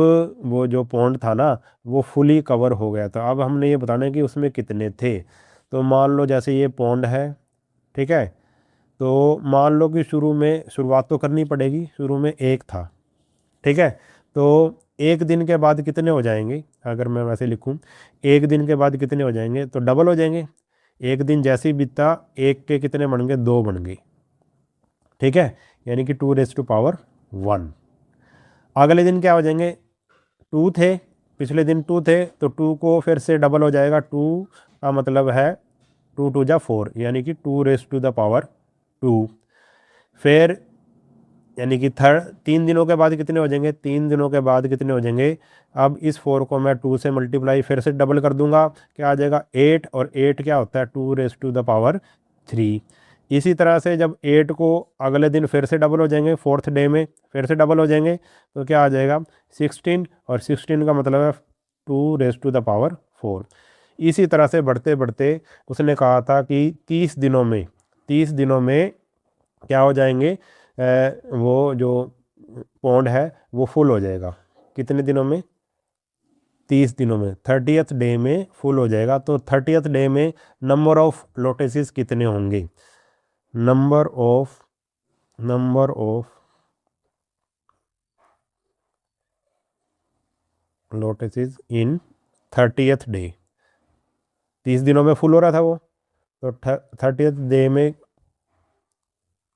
वो जो पॉन्ड था ना वो फुली कवर हो गया था। अब हमने ये बताना है कि उसमें कितने थे। तो मान लो जैसे ये पॉन्ड है, ठीक है, तो मान लो कि शुरुआत तो करनी पड़ेगी, शुरू में एक था, ठीक है। तो एक दिन के बाद कितने हो जाएंगे, अगर मैं वैसे लिखूं, एक दिन के बाद कितने हो जाएंगे, तो डबल हो जाएंगे। एक दिन जैसे ही बीता एक के कितने बन गए, 2 बन गए, ठीक है, यानी कि 2⁻1। अगले दिन क्या हो जाएंगे, 2 थे, पिछले दिन 2 थे, तो 2 को फिर से डबल हो जाएगा। 2 का मतलब है 2 2 जा 4, यानी कि 2⁻²। फिर यानी कि 3 दिनों के बाद कितने हो जाएंगे, 3 दिनों के बाद कितने हो जाएंगे। अब इस 4 को मैं 2 से मल्टीप्लाई फिर से डबल कर दूंगा, क्या आ जाएगा 8, और 8 क्या होता है 2⁻3। इसी तरह से जब 8 को अगले दिन फिर से डबल हो जाएंगे, 4th डे में फिर से डबल हो जाएंगे, तो क्या आ जाएगा 16, और 16 का मतलब है 2⁻4। इसी तरह से बढ़ते बढ़ते उसने कहा था कि 30 दिनों में क्या हो जाएंगे, वो जो पॉन्ड है वो फुल हो जाएगा। कितने दिनों में, 30 दिनों में, 30th डे में फुल हो जाएगा। तो 30th डे में नंबर ऑफ लोटसेस कितने होंगे, number of lotuses in 30th day. 30 दिनों में फुल हो रहा था वो, तो 30th डे में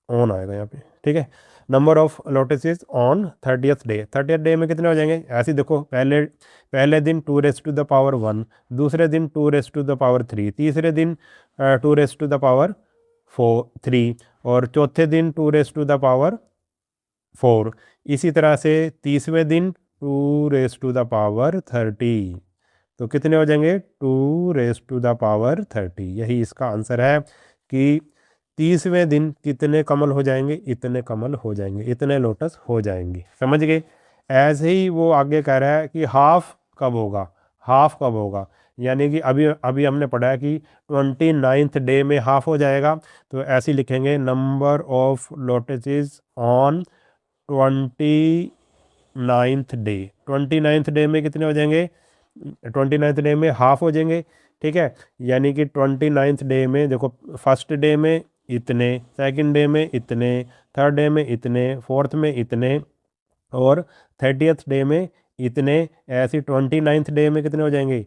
ऑन आएगा यहाँ पे, ठीक है। Number of lotuses on 30th day, 30th day में कितने हो जाएंगे, ऐसे देखो, पहले दिन 2⁻1, दूसरे दिन 2⁻3, तीसरे दिन 2⁻4, और चौथे दिन 2⁻4। इसी तरह से 30वें दिन 2⁻30। तो कितने हो जाएंगे 2⁻30। यही इसका आंसर है कि 30वें दिन कितने कमल हो जाएंगे, इतने कमल हो जाएंगे, इतने लोटस हो जाएंगे। समझ गए। ऐसे ही वो आगे कह रहा है कि हाफ कब होगा, हाफ कब होगा, यानी कि अभी अभी हमने पढ़ा है कि 29th डे में हाफ हो जाएगा। तो ऐसे ही लिखेंगे number of lotuses on 29th day. 29th day में कितने हो जाएंगे, 29th डे में हाफ हो जाएंगे, ठीक है। यानी कि 29th डे में देखो, फर्स्ट डे में इतने, सेकंड डे में इतने, थर्ड डे में इतने, फोर्थ में इतने, और 30th डे में इतने। ऐसे 29th डे में कितने हो जाएंगे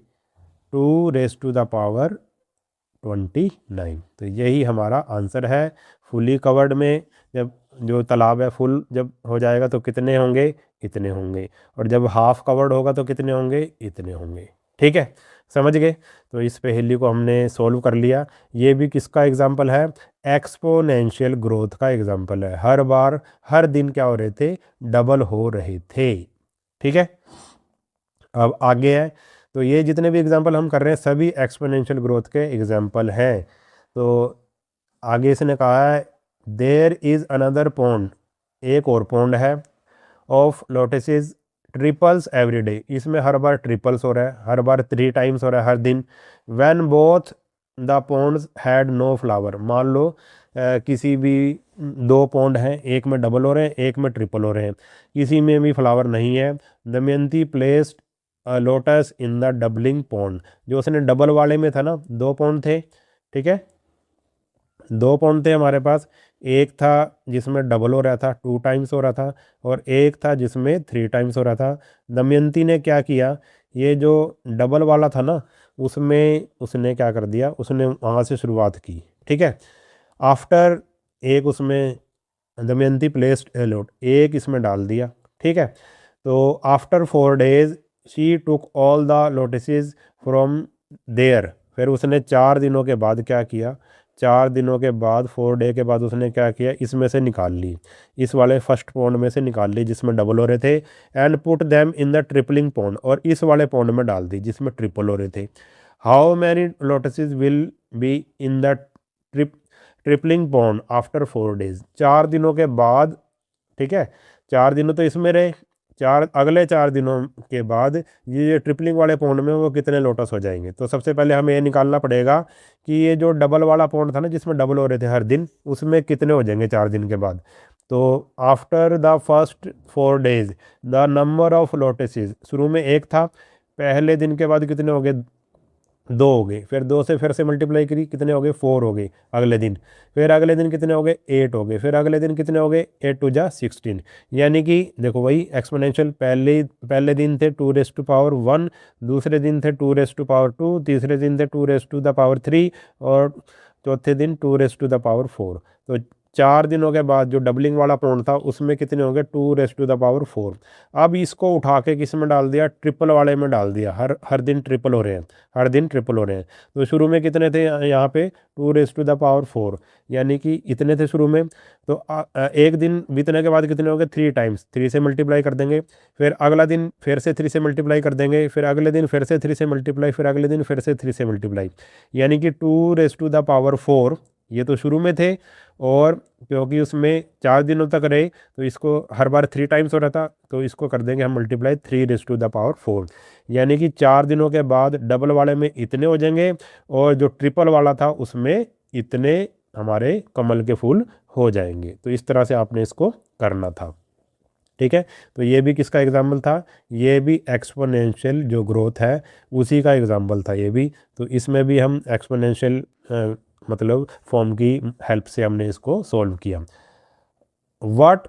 2⁻29। तो यही हमारा आंसर है। फुली कवर्ड में जब जो तालाब है फुल जब हो जाएगा तो कितने होंगे, इतने होंगे, और जब हाफ कवर्ड होगा तो कितने होंगे, इतने होंगे, ठीक है। समझ गए। तो इस पहेली को हमने सॉल्व कर लिया। ये भी किसका एग्जाम्पल है, एक्सपोनेंशियल ग्रोथ का एग्जाम्पल है। हर बार हर दिन क्या हो रहे थे, डबल हो रहे थे, ठीक है। अब आगे है, तो ये जितने भी एग्जाम्पल हम कर रहे हैं सभी एक्सपोनेंशियल ग्रोथ के एग्जाम्पल हैं। तो आगे इसने कहा है देयर इज़ अनदर पॉन्ड, एक और पॉन्ड है, of lotuses triples every day. इसमें हर बार ट्रिपल्स हो रहा है, हर बार 3 टाइम्स हो रहा है हर दिन। When both the ponds had no flower. मान लो किसी भी 2 पॉन्ड हैं, एक में डबल हो रहे हैं, एक में ट्रिपल हो रहे हैं, किसी में भी फ्लावर नहीं है। Damayanti placed lotus in the doubling pond. जो उसने डबल वाले में था ना, 2 पॉन्ड थे, ठीक है, 2 पॉन्ड थे हमारे पास। एक था जिसमें डबल हो रहा था, 2 टाइम्स हो रहा था, और एक था जिसमें 3 टाइम्स हो रहा था। दमयंती ने क्या किया, ये जो डबल वाला था ना उसमें उसने क्या कर दिया, उसने वहाँ से शुरुआत की, ठीक है। आफ्टर एक उसमें दमयंती प्लेस्ड ए लोट, एक इसमें डाल दिया, ठीक है। तो after 4 days she took all the lotuses from there, फिर उसने 4 दिनों के बाद क्या किया, 4 दिनों के बाद 4 डे के बाद उसने क्या किया, इसमें से निकाल ली, इस वाले फर्स्ट पॉन्ड में से निकाल ली जिसमें डबल हो रहे थे, and put them in the tripling pond, और इस वाले पॉन्ड में डाल दी जिसमें ट्रिपल हो रहे थे। How many lotuses will be in the tripling pond after 4 days, 4 दिनों के बाद, ठीक है, 4 दिनों तो इसमें रहे, अगले 4 दिनों के बाद ये ट्रिपलिंग वाले पॉन्ड में वो कितने लोटस हो जाएंगे। तो सबसे पहले हमें ये निकालना पड़ेगा कि ये जो डबल वाला पॉन्ड था ना जिसमें डबल हो रहे थे हर दिन, उसमें कितने हो जाएंगे 4 दिन के बाद। तो after the first 4 days the number of lotuses, शुरू में 1 था, पहले दिन के बाद कितने हो गए, 2 हो गए, फिर 2 से फिर से मल्टीप्लाई करी, कितने हो गए, 4 हो गए अगले दिन, फिर अगले दिन कितने हो गए, 8 हो गए, फिर अगले दिन कितने हो गए, 8 टू जा 16। यानी कि देखो वही एक्सपोनेंशियल, पहले दिन थे 2⁻1, दूसरे दिन थे 2⁻2, तीसरे दिन थे 2⁻3 और चौथे दिन 2⁻4। तो 4 दिनों के बाद जो डबलिंग वाला पॉइंट था उसमें कितने हो गए, 2⁻4। अब इसको उठा के किस में डाल दिया, ट्रिपल वाले में डाल दिया, हर दिन ट्रिपल हो रहे हैं, हर दिन ट्रिपल हो रहे हैं। तो शुरू में कितने थे यहाँ पे 2⁻4, यानी कि इतने थे शुरू में। तो एक दिन बीतने के बाद कितने हो गए, 3 टाइम्स, 3 से मल्टीप्लाई कर देंगे, फिर अगला दिन फिर से 3 से मल्टीप्लाई कर देंगे, फिर अगले दिन फिर से 3 से मल्टीप्लाई, फिर अगले दिन फिर से 3 से मल्टीप्लाई, यानी कि 2⁻4 ये तो शुरू में थे। और क्योंकि उसमें 4 दिनों तक रहे तो इसको हर बार 3 टाइम्स हो रहा था, तो इसको कर देंगे हम मल्टीप्लाई 3⁻4, यानी कि 4 दिनों के बाद डबल वाले में इतने हो जाएंगे और जो ट्रिपल वाला था उसमें इतने हमारे कमल के फूल हो जाएंगे। तो इस तरह से आपने इसको करना था, ठीक है। तो ये भी किसका एग्जाम्पल था, ये भी एक्सपोनेंशियल जो ग्रोथ है उसी का एग्जाम्पल था ये भी। तो इसमें भी हम एक्सपोनेंशियल मतलब फॉर्म की हेल्प से हमने इसको सॉल्व किया। What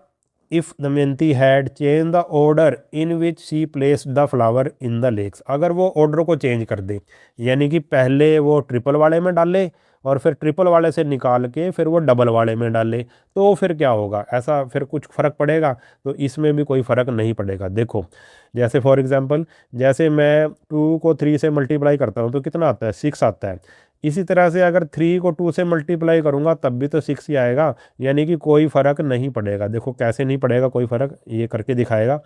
if Damayanti had change the order in which she placed the flower in the lakes, अगर वो ऑर्डर को चेंज कर दे, यानी कि पहले वो ट्रिपल वाले में डाले और फिर ट्रिपल वाले से निकाल के फिर वो डबल वाले में डाले, तो फिर क्या होगा, ऐसा फिर कुछ फ़र्क पड़ेगा। तो इसमें भी कोई फ़र्क नहीं पड़ेगा। देखो जैसे फॉर एग्जांपल, जैसे मैं 2 को 3 से मल्टीप्लाई करता हूँ तो कितना आता है, 6 आता है। इसी तरह से अगर 3 को 2 से मल्टीप्लाई करूँगा तब भी तो 6 ही आएगा, यानी कि कोई फ़र्क नहीं पड़ेगा। देखो कैसे नहीं पड़ेगा कोई फ़र्क, ये करके दिखाएगा।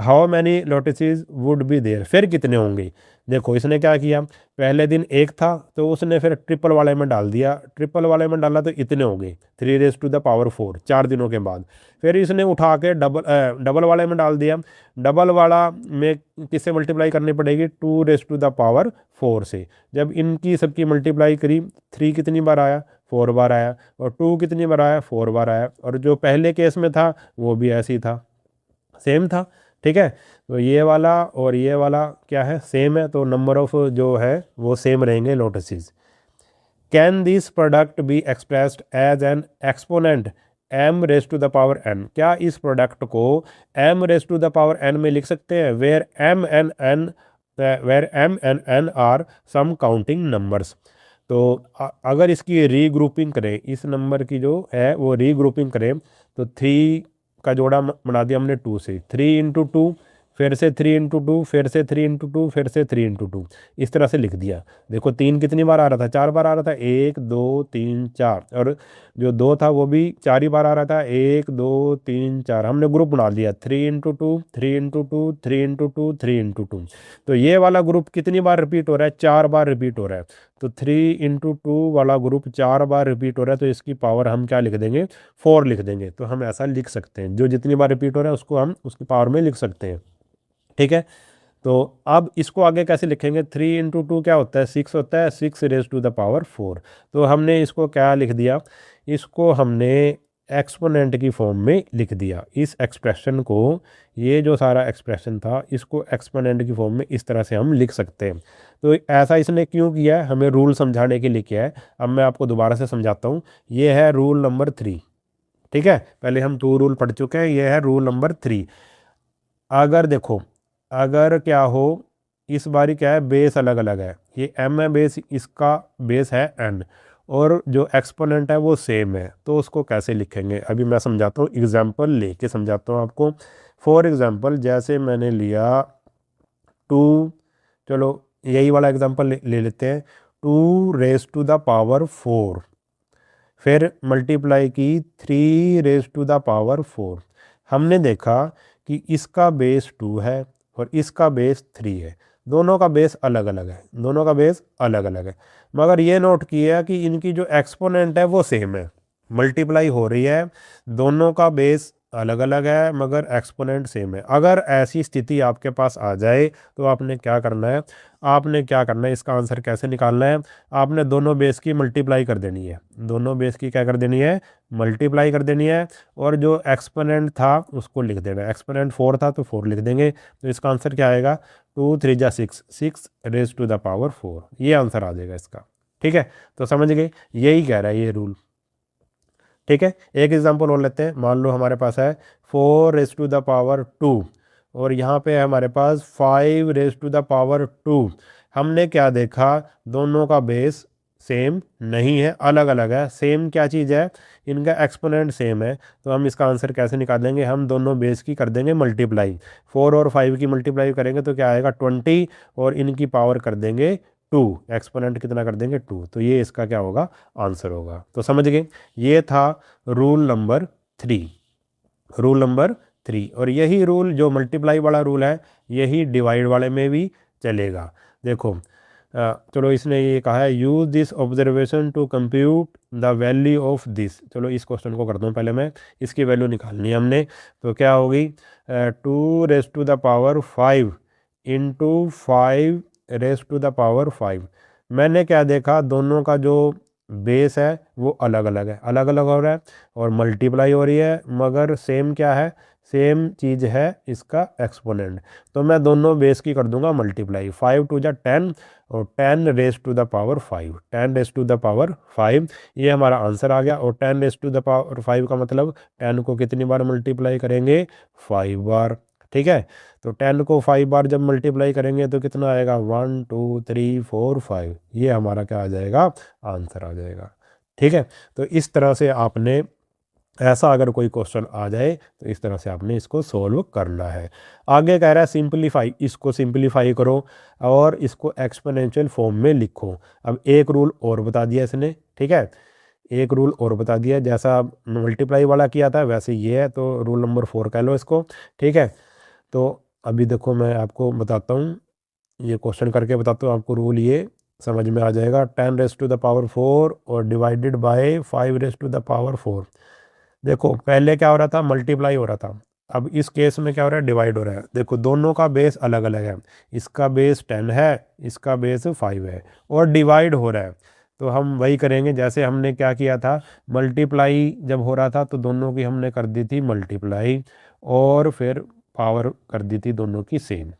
How many lotuses would be there, फिर कितने होंगे। देखो इसने क्या किया, पहले दिन 1 था तो उसने फिर ट्रिपल वाले में डाल दिया, ट्रिपल वाले में डाला तो इतने हो गए 3⁻4 4 दिनों के बाद। फिर इसने उठा के डबल वाले में डाल दिया, डबल वाला में किससे मल्टीप्लाई करनी पड़ेगी, 2⁻4 से। जब इनकी सबकी मल्टीप्लाई करी, 3 कितनी बार आया, 4 बार आया, और 2 कितनी बार आया, 4 बार आया, और जो पहले केस में था वो भी ऐसे ही था, सेम था, ठीक है। तो ये वाला और ये वाला क्या है, सेम है, तो नंबर ऑफ जो है वो सेम रहेंगे lotuses. Can this product be expressed as an exponent m⁻n, क्या इस प्रोडक्ट को m⁻n में लिख सकते हैं, where m and n are some counting numbers. तो अगर इसकी रीग्रुपिंग करें, इस नंबर की जो है वो रीग्रुपिंग करें, तो 3 का जोड़ा बना दिया हमने 2 से, 3 × 2, फिर से 3 × 2, फिर से 3 × 2, फिर से 3 × 2, इस तरह से लिख दिया। देखो 3 कितनी बार आ रहा था, 4 बार आ रहा था, 1 2 3 4, और जो 2 था वो भी 4 ही बार आ रहा था, 1 2 3 4। हमने ग्रुप बना लिया 3 × 2, 3 × 2, 3 × 2, 3 × 2। तो ये वाला ग्रुप कितनी बार रिपीट हो रहा है, 4 बार रिपीट हो रहा है। तो 3 × 2 वाला ग्रुप 4 बार रिपीट हो रहा है, तो इसकी पावर हम क्या लिख देंगे, 4 लिख देंगे। तो हम ऐसा लिख सकते हैं, जो जितनी बार रिपीट हो रहा है उसको हम उसकी पावर में लिख सकते हैं, ठीक है। तो अब इसको आगे कैसे लिखेंगे, 3 × 2 क्या होता है, 6 होता है, 6⁻4। तो हमने इसको क्या लिख दिया, इसको हमने एक्सपोनेंट की फॉर्म में लिख दिया। इस एक्सप्रेशन को, ये जो सारा एक्सप्रेशन था इसको एक्सपोनेंट की फॉर्म में इस तरह से हम लिख सकते हैं। तो ऐसा इसने क्यों किया है, हमें रूल समझाने के लिए किया है। अब मैं आपको दोबारा से समझाता हूँ। ये है रूल नंबर 3, ठीक है। पहले हम 2 रूल पढ़ चुके हैं, ये है रूल नंबर 3। अगर देखो, अगर क्या हो, इस बारी क्या है, बेस अलग अलग है, ये m है बेस, इसका बेस है n, और जो एक्सपोनेंट है वो सेम है, तो उसको कैसे लिखेंगे अभी मैं समझाता हूँ, एग्जाम्पल लेके समझाता हूँ आपको। फॉर एग्जाम्पल जैसे मैंने लिया 2, चलो यही वाला एग्जाम्पल ले लेते हैं, 2 raised to the power 4, फिर मल्टीप्लाई की 3 raised to the power 4। हमने देखा कि इसका बेस 2 है और इसका बेस 3 है, दोनों का बेस अलग अलग है, दोनों का बेस अलग अलग है, मगर ये नोट किया कि इनकी जो एक्सपोनेंट है वो सेम है, मल्टीप्लाई हो रही है, दोनों का बेस अलग अलग है मगर एक्सपोनेंट सेम है। अगर ऐसी स्थिति आपके पास आ जाए तो आपने क्या करना है, इसका आंसर कैसे निकालना है, आपने दोनों बेस की मल्टीप्लाई कर देनी है, दोनों बेस की क्या कर देनी है, मल्टीप्लाई कर देनी है, और जो एक्सपोनेंट था उसको लिख देना है, एक्सपोनेंट 4 था तो 4 लिख देंगे, तो इसका आंसर क्या आएगा, 2 3 जा 6, 6 raised to the power 4, ये आंसर आ जाएगा इसका। ठीक है, तो समझ गए, यही कह रहा है ये रूल। ठीक है, एक एग्जांपल और लेते हैं, मान लो हमारे पास है 4 raised to the power 2 और यहाँ पे है हमारे पास 5 raised to the power 2। हमने क्या देखा, दोनों का बेस सेम नहीं है, अलग अलग है। सेम क्या चीज़ है, इनका एक्सपोनेंट सेम है, तो हम इसका आंसर कैसे निकालेंगे, हम दोनों बेस की कर देंगे मल्टीप्लाई, 4 और 5 की मल्टीप्लाई करेंगे तो क्या आएगा 20, और इनकी पावर कर देंगे 2, एक्सपोनेंट कितना कर देंगे 2, तो ये इसका क्या होगा, आंसर होगा। तो समझ गए, ये था रूल नंबर 3, रूल नंबर 3। और यही रूल जो मल्टीप्लाई वाला रूल है यही डिवाइड वाले में भी चलेगा। देखो चलो इसने ये कहा है, use this observation to compute the value of this. चलो इस क्वेश्चन को करता हूँ, पहले मैं इसकी वैल्यू निकालनी है हमने, तो क्या होगी 2 raised to the power 5 into 5 raised to the power 5। मैंने क्या देखा, दोनों का जो बेस है वो अलग अलग है, अलग अलग हो रहा है और मल्टीप्लाई हो रही है, मगर सेम क्या है, सेम चीज़ है इसका एक्सपोनेंट। तो मैं दोनों बेस की कर दूंगा मल्टीप्लाई, 5 2 जा 10 और 10 raised to the power 5, 10 raised to the power 5, ये हमारा आंसर आ गया। और 10 raised to the power 5 का मतलब 10 को कितनी बार मल्टीप्लाई करेंगे, 5 बार। ठीक है, तो 10 को 5 बार जब मल्टीप्लाई करेंगे तो कितना आएगा, 1 2 3 4 5, ये हमारा क्या आ जाएगा, आंसर आ जाएगा। ठीक है, तो इस तरह से आपने, ऐसा अगर कोई क्वेश्चन आ जाए तो इस तरह से आपने इसको सोल्व करना है। आगे कह रहा है सिंपलीफाई, इसको सिंपलीफाई करो और इसको एक्सपोनेंशियल फॉर्म में लिखो। अब एक रूल और बता दिया इसने, ठीक है, एक रूल और बता दिया, जैसा मल्टीप्लाई वाला किया था वैसे ये है, तो रूल नंबर 4 कह लो इसको। ठीक है, तो अभी देखो मैं आपको बताता हूँ, ये क्वेश्चन करके बताता हूँ आपको, रूल ये समझ में आ जाएगा। 10 raised to the power 4 और divided by 5 raised to the power 4। देखो पहले क्या हो रहा था, मल्टीप्लाई हो रहा था, अब इस केस में क्या हो रहा है, डिवाइड हो रहा है। देखो दोनों का बेस अलग अलग है, इसका बेस 10 है, इसका बेस 5 है, और डिवाइड हो रहा है, तो हम वही करेंगे जैसे हमने क्या किया था, मल्टीप्लाई जब हो रहा था तो दोनों की हमने कर दी थी मल्टीप्लाई, और फिर पावर कर दी थी दोनों की सेम।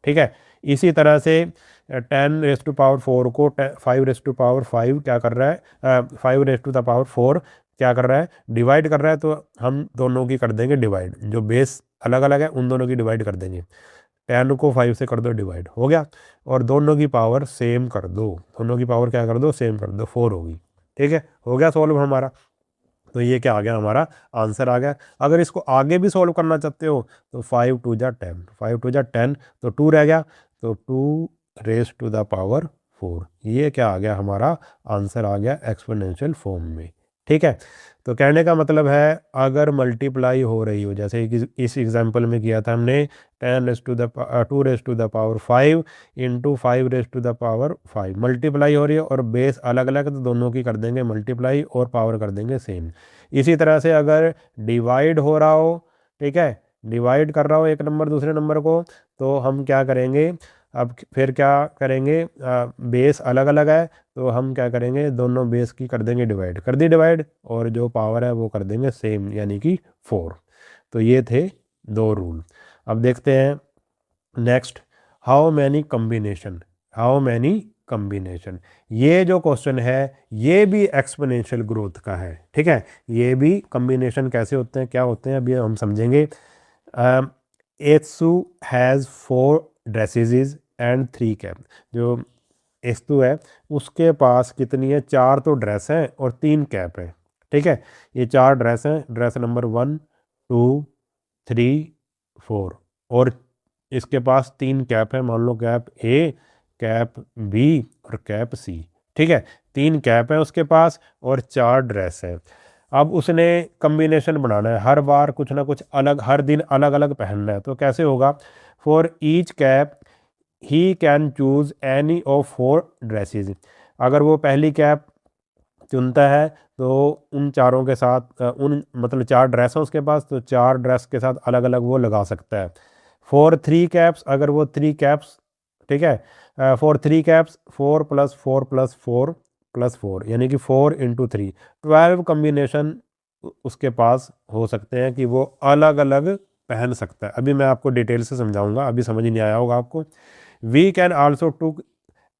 ठीक है, इसी तरह से 10 raised to the power 4 को 5 raised to the power 5 क्या कर रहा है, 5 raised to the power 4 क्या कर रहा है, डिवाइड कर रहा है, तो हम दोनों की कर देंगे डिवाइड, जो बेस अलग अलग है उन दोनों की डिवाइड कर देंगे। 10 को 5 से कर दो डिवाइड, हो गया, और दोनों की पावर सेम कर दो, दोनों की पावर क्या कर दो, सेम कर दो, 4 होगी। ठीक है, हो गया सॉल्व हमारा, तो ये क्या आ गया, हमारा आंसर आ गया। अगर इसको आगे भी सॉल्व करना चाहते हो तो 5 2 जा 10, 5 2 जा 10, तो 2 रह गया, तो 2 raised to the power 4, ये क्या आ गया, हमारा आंसर आ गया एक्सपोनेंशियल फॉर्म में। ठीक है, तो कहने का मतलब है अगर मल्टीप्लाई हो रही हो, जैसे कि इस एग्जांपल में किया था हमने, 2 raised to the power 5 into 5 raised to the power 5, multiply हो रही है और बेस अलग अलग है, तो दोनों की कर देंगे मल्टीप्लाई और पावर कर देंगे सेम। इसी तरह से अगर डिवाइड हो रहा हो, ठीक है, डिवाइड कर रहा हो एक नंबर दूसरे नंबर को, तो हम क्या करेंगे, अब फिर क्या करेंगे, बेस अलग अलग है, तो हम क्या करेंगे, दोनों बेस की कर देंगे डिवाइड, कर दी डिवाइड, और जो पावर है वो कर देंगे सेम, यानी कि 4। तो ये थे 2 रूल। अब देखते हैं next, how many combination, how many combination. ये जो क्वेश्चन है ये भी एक्सपोनेंशियल ग्रोथ का है। ठीक है, ये भी कम्बिनेशन कैसे होते हैं, क्या होते हैं, अभी हम समझेंगे। एत्सु हैज़ 4 ड्रेसेस एंड 3 कैप। जो एस्तु है, उसके पास कितनी है, 4 तो ड्रेस हैं और 3 कैप है। ठीक है, ये 4 ड्रेस हैं, ड्रेस नंबर 1 2 3 4, और इसके पास 3 कैप है, मान लो कैप ए, कैप बी और कैप सी। ठीक है, 3 कैप है उसके पास और 4 ड्रेस है। अब उसने कम्बिनेशन बनाना है, हर बार कुछ ना कुछ अलग, हर दिन अलग अलग पहनना है। तो कैसे होगा, for each cap he can choose any of 4 dresses. अगर वो पहली कैप चुनता है तो उन चारों के साथ उन मतलब 4 ड्रेस हैं उसके पास, तो 4 ड्रेस के साथ अलग अलग वो लगा सकता है। फॉर 3 कैप्स, अगर वो 3 कैप्स, ठीक है, फॉर 3 कैप्स 4 + 4 + 4 + 4 यानी कि 4 × 3, 12 कम्बिनेशन उसके पास हो सकते हैं कि वो अलग अलग पहन सकता है। अभी मैं आपको डिटेल से समझाऊंगा, अभी समझ नहीं आया होगा आपको। We can also to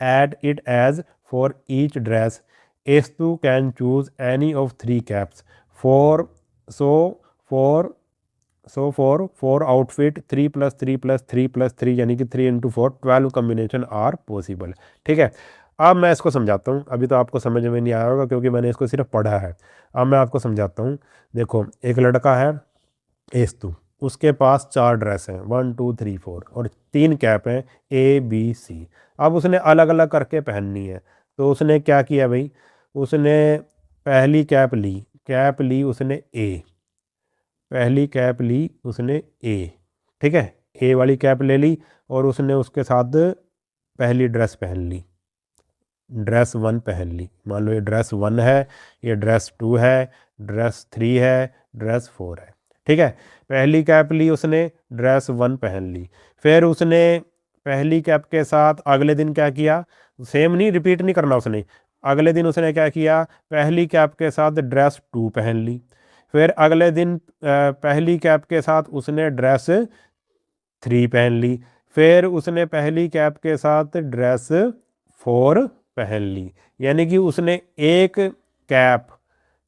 add it as for each dress. Estu can choose any of 3 caps. For so for for outfit 3 + 3 + 3 + 3 यानी कि 3 × 4, 12 combination are possible। ठीक है, अब मैं इसको समझाता हूँ। अभी तो आपको समझ में नहीं आया होगा क्योंकि मैंने इसको सिर्फ पढ़ा है। अब मैं आपको समझाता हूँ। देखो, एक लड़का है एस्तु, उसके पास 4 ड्रेस हैं 1 2 3 4 और 3 कैप हैं ए बी सी। अब उसने अलग अलग करके पहननी है। तो उसने क्या किया भाई, उसने पहली कैप ली उसने ए, पहली कैप ली उसने ए। ठीक है, ए वाली कैप ले ली और उसने उसके साथ पहली ड्रेस पहन ली, ड्रेस 1 पहन ली। मान लो ये ड्रेस 1 है, ये ड्रेस 2 है, ड्रेस 3 है, ड्रेस 4 है। ठीक है, पहली कैप ली उसने, ड्रेस 1 पहन ली। फिर उसने पहली कैप के साथ अगले दिन क्या किया, सेम नहीं, रिपीट नहीं करना उसने। अगले दिन उसने क्या किया, पहली कैप के साथ ड्रेस 2 पहन ली। फिर अगले दिन पहली कैप के साथ उसने ड्रेस 3 पहन ली। फिर उसने पहली कैप के साथ ड्रेस 4 पहन ली। यानी कि उसने एक कैप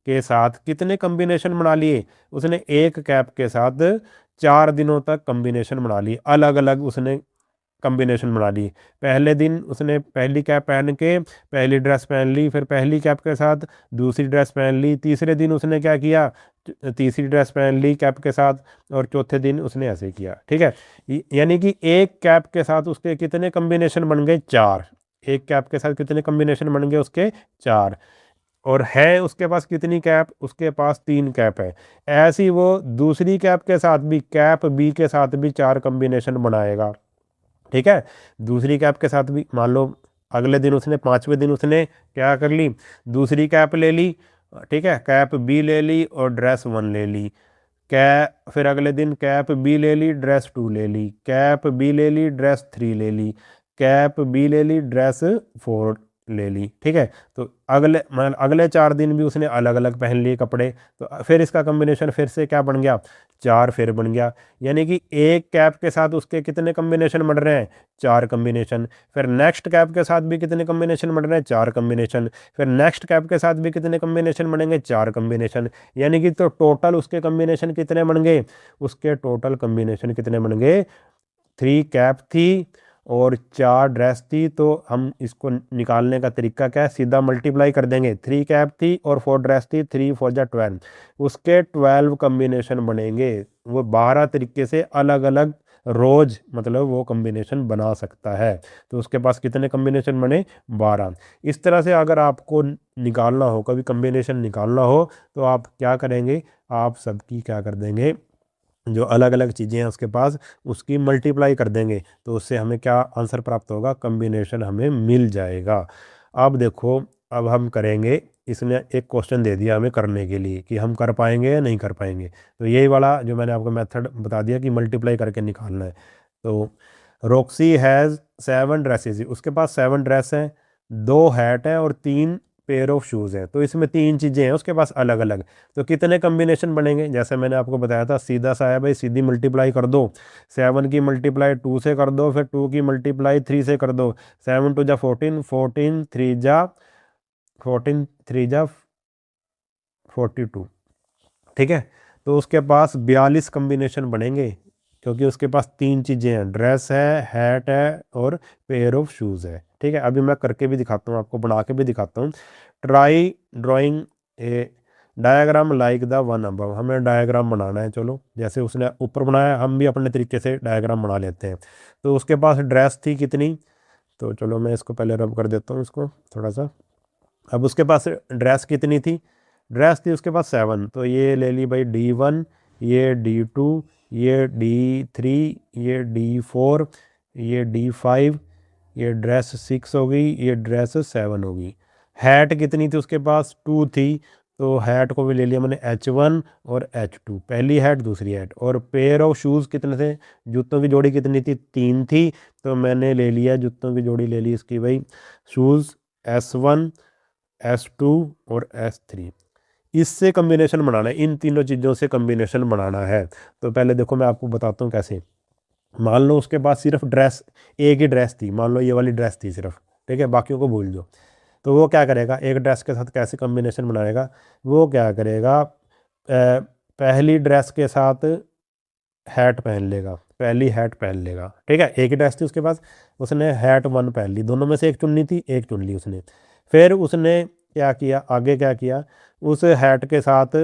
के साथ कितने कम्बिनेशन बना लिए, उसने एक कैप के साथ 4 दिनों तक कम्बिनेशन बना लिए, अलग अलग उसने कम्बिनेशन बना ली। पहले दिन उसने पहली कैप पहन के पहली ड्रेस पहन ली, फिर पहली कैप के साथ दूसरी ड्रेस पहन ली। तीसरे दिन उसने क्या किया, तीसरी ड्रेस पहन ली कैप के साथ, और चौथे दिन उसने ऐसे किया। ठीक है, यानी कि एक कैप के साथ उसके कितने कम्बिनेशन बन गए, 4। एक कैप के साथ कितने कम्बिनेशन बन गए उसके, 4। और है उसके पास कितनी कैप, उसके पास 3 कैप है। ऐसी वो दूसरी कैप के साथ भी, कैप बी के साथ भी 4 कम्बिनेशन बनाएगा। ठीक है, दूसरी कैप के साथ भी मान लो अगले दिन उसने, 5वें दिन उसने क्या कर ली, दूसरी कैप ले ली। ठीक है, कैप बी ले ली और ड्रेस 1 ले ली। फिर अगले दिन कैप बी ले ली, ड्रेस 2 ले ली, कैप बी ले ली, ड्रेस 3 ले ली, कैप बी ले ली, ड्रेस 4 ले ली। ठीक है, तो अगले 4 दिन भी उसने अलग अलग पहन लिए कपड़े। तो फिर इसका कम्बिनेशन फिर से क्या बन गया, 4 फिर बन गया। यानी कि एक कैप के साथ उसके कितने कम्बिनेशन बन रहे हैं, 4 कम्बिनेशन। फिर नेक्स्ट कैप के साथ भी कितने कम्बिनेशन बन रहे हैं, 4 कम्बिनेशन। फिर नेक्स्ट कैप के साथ भी कितने कम्बिनेशन बनेंगे, 4 कम्बिनेशन। यानी कि तो टोटल उसके कम्बिनेशन कितने बन गए, उसके टोटल कम्बिनेशन कितने बन गए, 3 कैप थी और 4 ड्रेस थी। तो हम इसको निकालने का तरीका क्या है, सीधा मल्टीप्लाई कर देंगे। 3 कैप थी और 4 ड्रेस थी, 3 4 जा 12, उसके 12 कम्बिनेशन बनेंगे। वो 12 तरीके से अलग अलग रोज मतलब वो कम्बिनेशन बना सकता है। तो उसके पास कितने कम्बिनेशन बने, 12। इस तरह से अगर आपको निकालना हो, कभी कम्बिनेशन निकालना हो, तो आप क्या करेंगे, आप सबकी क्या कर देंगे, जो अलग अलग चीज़ें हैं उसके पास, उसकी मल्टीप्लाई कर देंगे। तो उससे हमें क्या आंसर प्राप्त होगा, कम्बिनेशन हमें मिल जाएगा। अब देखो, अब हम करेंगे, इसने एक क्वेश्चन दे दिया हमें करने के लिए कि हम कर पाएंगे या नहीं कर पाएंगे। तो यही वाला जो मैंने आपको मेथड बता दिया कि मल्टीप्लाई करके निकालना है। तो रॉक्सी हैज़ 7 ड्रेसेस, उसके पास 7 ड्रेस हैं, 2 हैट हैं और 3 पेयर ऑफ शूज़ हैं। तो इसमें 3 चीज़ें हैं उसके पास अलग अलग। तो कितने कम्बिनेशन बनेंगे, जैसे मैंने आपको बताया था, सीधा सा है भाई, सीधी मल्टीप्लाई कर दो। 7 की मल्टीप्लाई 2 से कर दो, फिर 2 की मल्टीप्लाई 3 से कर दो। 7 2 जा 14, 14 3 जा 14 3 जा 42। ठीक है, तो उसके पास 42 कम्बिनेशन बनेंगे, क्योंकि उसके पास 3 चीज़ें हैं, ड्रेस है, हैट है और पेयर ऑफ शूज़ है। ठीक है, अभी मैं करके भी दिखाता हूँ आपको, बना के भी दिखाता हूँ। Try drawing A diagram like the one above, हमें डायग्राम बनाना है। चलो जैसे उसने ऊपर बनाया हम भी अपने तरीके से डायग्राम बना लेते हैं। तो उसके पास ड्रेस थी कितनी, तो चलो मैं इसको पहले रब कर देता हूँ इसको थोड़ा सा। अब उसके पास ड्रेस कितनी थी, ड्रेस थी उसके पास 7, तो ये ले ली भाई D1, ये D2, ये D3, ये D4, ये D5, ये ड्रेस 6 हो गई, ये ड्रेस 7 होगी। हैट कितनी थी उसके पास, 2 थी, तो हैट को भी ले लिया मैंने H1 और H2, पहली हैट दूसरी हैट। और पेयर ऑफ शूज़ कितने थे, जूतों की जोड़ी कितनी थी, 3 थी, तो मैंने ले लिया जूतों की जोड़ी ले ली इसकी भाई शूज़ S1, S2 और S3। इससे कम्बिनेशन बनाना है, इन तीनों चीज़ों से कम्बिनेशन बनाना है। तो पहले देखो मैं आपको बताता हूँ कैसे। मान लो उसके पास सिर्फ ड्रेस, एक ही ड्रेस थी, मान लो ये वाली ड्रेस थी सिर्फ, ठीक है, बाकियों को भूल दो। तो वो क्या करेगा, एक ड्रेस के साथ कैसे कम्बिनेशन बनाएगा, वो क्या करेगा, पहली ड्रेस के साथ हैट पहन लेगा, पहली हैट पहन लेगा, ठीक है, एक ही ड्रेस थी उसके पास, उसने हैट 1 पहन ली, दोनों में से एक चुननी थी, एक चुन ली उसने। फिर उसने क्या किया, आगे क्या किया, उस हैट के साथ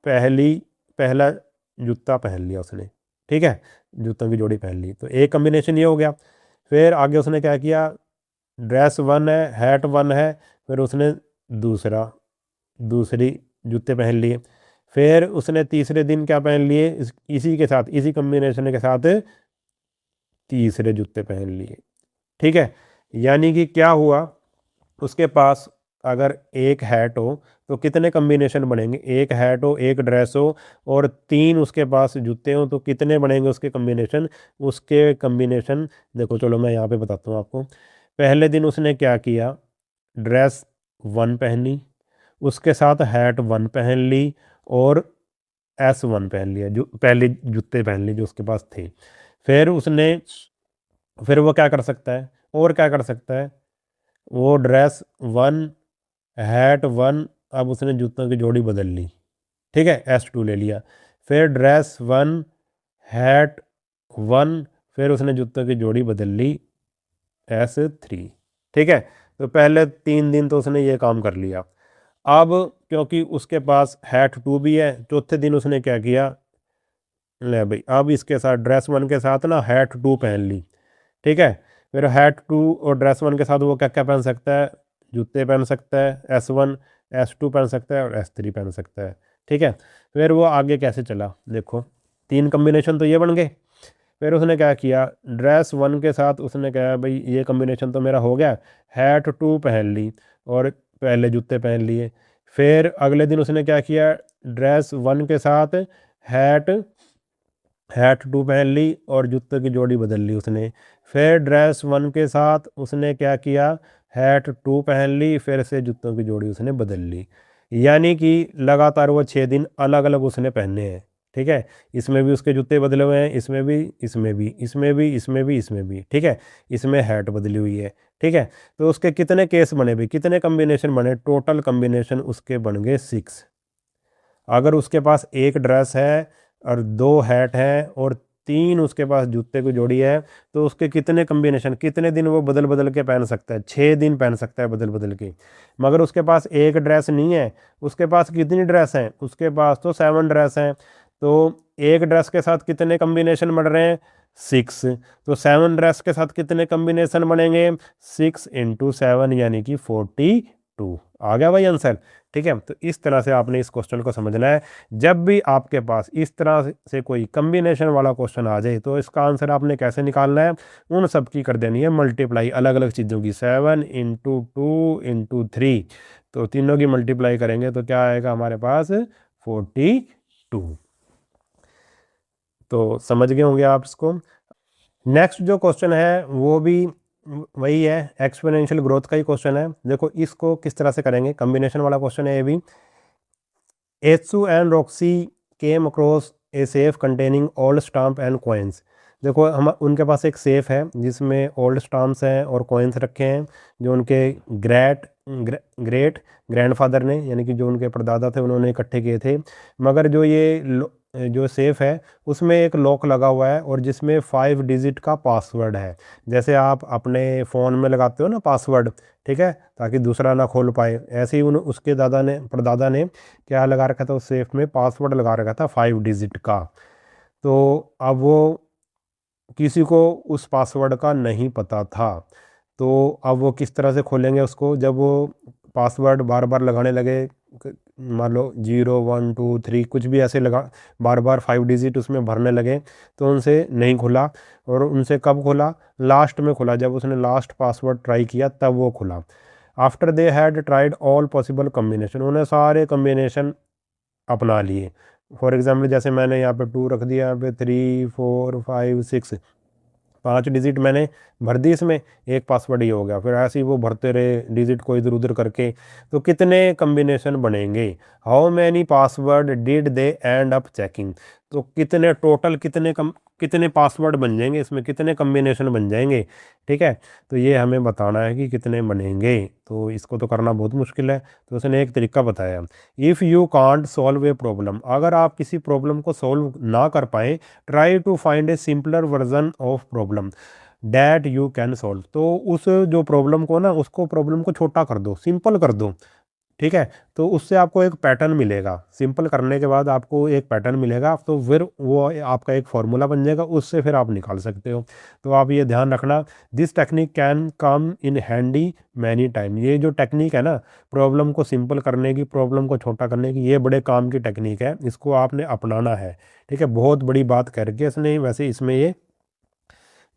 पहला जूता पहन लिया उसने, ठीक है, जूतों की जोड़ी पहन ली, तो एक कम्बिनेशन ये हो गया। फिर आगे उसने क्या किया, ड्रेस 1 है, हैट 1 है, फिर उसने दूसरी जूते पहन लिए। फिर उसने तीसरे दिन क्या पहन लिए, इसी के साथ, इसी कम्बिनेशन के साथ तीसरे जूते पहन लिए, ठीक है। यानी कि क्या हुआ, उसके पास अगर एक हैट हो तो कितने कम्बिनेशन बनेंगे, एक हैट हो, एक ड्रेस हो और 3 उसके पास जूते हो, तो कितने बनेंगे उसके कम्बिनेशन, उसके कम्बिनेशन देखो, चलो मैं यहाँ पे बताता हूँ आपको। पहले दिन उसने क्या किया, ड्रेस 1 पहनी, उसके साथ हैट 1 पहन ली और S1 पहन लिया, जो पहले जूते पहन ली जो उसके पास थे। फिर उसने, फिर वो क्या कर सकता है, और क्या कर सकता है, वो ड्रेस 1, हैट 1, अब उसने जूतों की जोड़ी बदल ली, ठीक है, S2 ले लिया। फिर ड्रेस 1, हैट 1, फिर उसने जूतों की जोड़ी बदल ली S3, ठीक है। तो पहले 3 दिन तो उसने ये काम कर लिया। अब क्योंकि उसके पास हैट 2 भी है, चौथे दिन उसने क्या किया, ले भाई अब इसके साथ ड्रेस 1 के साथ ना हैट 2 पहन ली, ठीक है। फिर हैट 2 और ड्रेस 1 के साथ वो क्या क्या पहन सकता है, जूते पहन सकता है, S1, S2 पहन सकता है और S3 पहन सकता है, ठीक है। फिर वो आगे कैसे चला, देखो 3 कम्बिनेशन तो ये बन गए। फिर उसने क्या किया, ड्रेस 1 के साथ उसने कहा भाई ये कम्बिनेशन तो मेरा हो गया, हैट 2 पहन ली और पहले जूते पहन लिए। फिर अगले दिन उसने क्या किया, ड्रेस 1 के साथ हैट हैट 2 पहन ली और जूते की जोड़ी बदल ली उसने। फिर ड्रेस 1 के साथ उसने क्या किया, हैट 2 पहन ली, फिर से जूतों की जोड़ी उसने बदल ली। यानी कि लगातार वो 6 दिन अलग अलग उसने पहने हैं, ठीक है। इसमें भी उसके जूते बदले हुए हैं, इसमें भी, इसमें भी, इसमें भी, इसमें भी, इसमें भी, ठीक है। इसमें हैट बदली हुई है, ठीक है। तो उसके कितने केस बने भी, कितने कम्बिनेशन बने, टोटल कम्बिनेशन उसके बन गए 6। अगर उसके पास एक ड्रेस है और 2 हैट हैं और 3 उसके पास जूते की जोड़ी है, तो उसके कितने कम्बिनेशन, कितने दिन वो बदल बदल के पहन सकता है, 6 दिन पहन सकता है बदल बदल के। मगर उसके पास एक ड्रेस नहीं है, उसके पास कितनी ड्रेस हैं, उसके पास तो 7 ड्रेस हैं। तो एक ड्रेस के साथ कितने कम्बिनेशन बन रहे हैं, 6। तो 7 ड्रेस के साथ कितने कम्बिनेशन बनेंगे, 6 × 7 यानी कि 42। आ गया भाई आंसर, ठीक है। तो इस तरह से आपने इस क्वेश्चन को समझना है। जब भी आपके पास इस तरह से कोई कम्बिनेशन वाला क्वेश्चन आ जाए तो इसका आंसर आपने कैसे निकालना है, उन सब की कर देनी है मल्टीप्लाई, अलग अलग चीज़ों की, 7 × 2 × 3, तो तीनों की मल्टीप्लाई करेंगे तो क्या आएगा हमारे पास, 42। तो समझ गए होंगे आप इसको। नेक्स्ट जो क्वेश्चन है वो भी वही है, एक्सपोनेंशियल ग्रोथ का ही क्वेश्चन है। देखो इसको किस तरह से करेंगे, कम्बिनेशन वाला क्वेश्चन है ये भी। एचू and Roxy came across a safe containing old stamp and coins. देखो हम उनके पास एक सेफ है जिसमें ओल्ड स्टाम्प्स हैं और कॉइन्स रखे हैं जो उनके ग्रेट ग्रैंडफादर ने, यानी कि जो उनके परदादा थे, उन्होंने इकट्ठे किए थे। मगर जो ये जो सेफ है उसमें एक लॉक लगा हुआ है और जिसमें 5 डिजिट का पासवर्ड है। जैसे आप अपने फ़ोन में लगाते हो ना पासवर्ड, ठीक है, ताकि दूसरा ना खोल पाए, ऐसे ही उन उसके दादा ने परदादा ने क्या लगा रखा था, उस सेफ में पासवर्ड लगा रखा था 5 डिजिट का। तो अब वो किसी को उस पासवर्ड का नहीं पता था। तो अब वो किस तरह से खोलेंगे उसको, जब वो पासवर्ड बार बार लगाने लगे, मान लो 0 1 2 3 कुछ भी ऐसे लगा, बार बार 5 डिजिट उसमें भरने लगे, तो उनसे नहीं खुला। और उनसे कब खुला, लास्ट में खुला, जब उसने लास्ट पासवर्ड ट्राई किया तब वो खुला। After they had tried all possible combination, उन्हें सारे कम्बिनेशन अपना लिए। फॉर एग्जाम्पल जैसे मैंने यहाँ पे 2 रख दिया, यहाँ पे 3 4 5 6, 5 डिजिट मैंने भर दी इसमें, एक पासवर्ड ही हो गया। फिर ऐसे ही वो भरते रहे डिजिट को इधर उधर करके, तो कितने कम्बिनेशन बनेंगे। How many password did they and up checking, तो कितने टोटल कितने पासवर्ड बन जाएंगे इसमें, कितने कम्बिनेशन बन जाएंगे, ठीक है। तो ये हमें बताना है कि कितने बनेंगे। तो इसको तो करना बहुत मुश्किल है। तो उसने एक तरीका बताया, if you can't solve a problem, अगर आप किसी प्रॉब्लम को सॉल्व ना कर पाए, try to find a simpler version of problem that you can solve, तो उस जो प्रॉब्लम को ना, उसको प्रॉब्लम को छोटा कर दो, सिंपल कर दो, ठीक है। तो उससे आपको एक पैटर्न मिलेगा, सिंपल करने के बाद आपको एक पैटर्न मिलेगा, तो फिर वो आपका एक फार्मूला बन जाएगा, उससे फिर आप निकाल सकते हो। तो आप ये ध्यान रखना, this technique can come in handy many time, ये जो टेक्निक है ना, प्रॉब्लम को सिंपल करने की, प्रॉब्लम को छोटा करने की, ये बड़े काम की टेक्निक है, इसको आपने अपनाना है, ठीक है। बहुत बड़ी बात करके इसने, वैसे इसमें ये,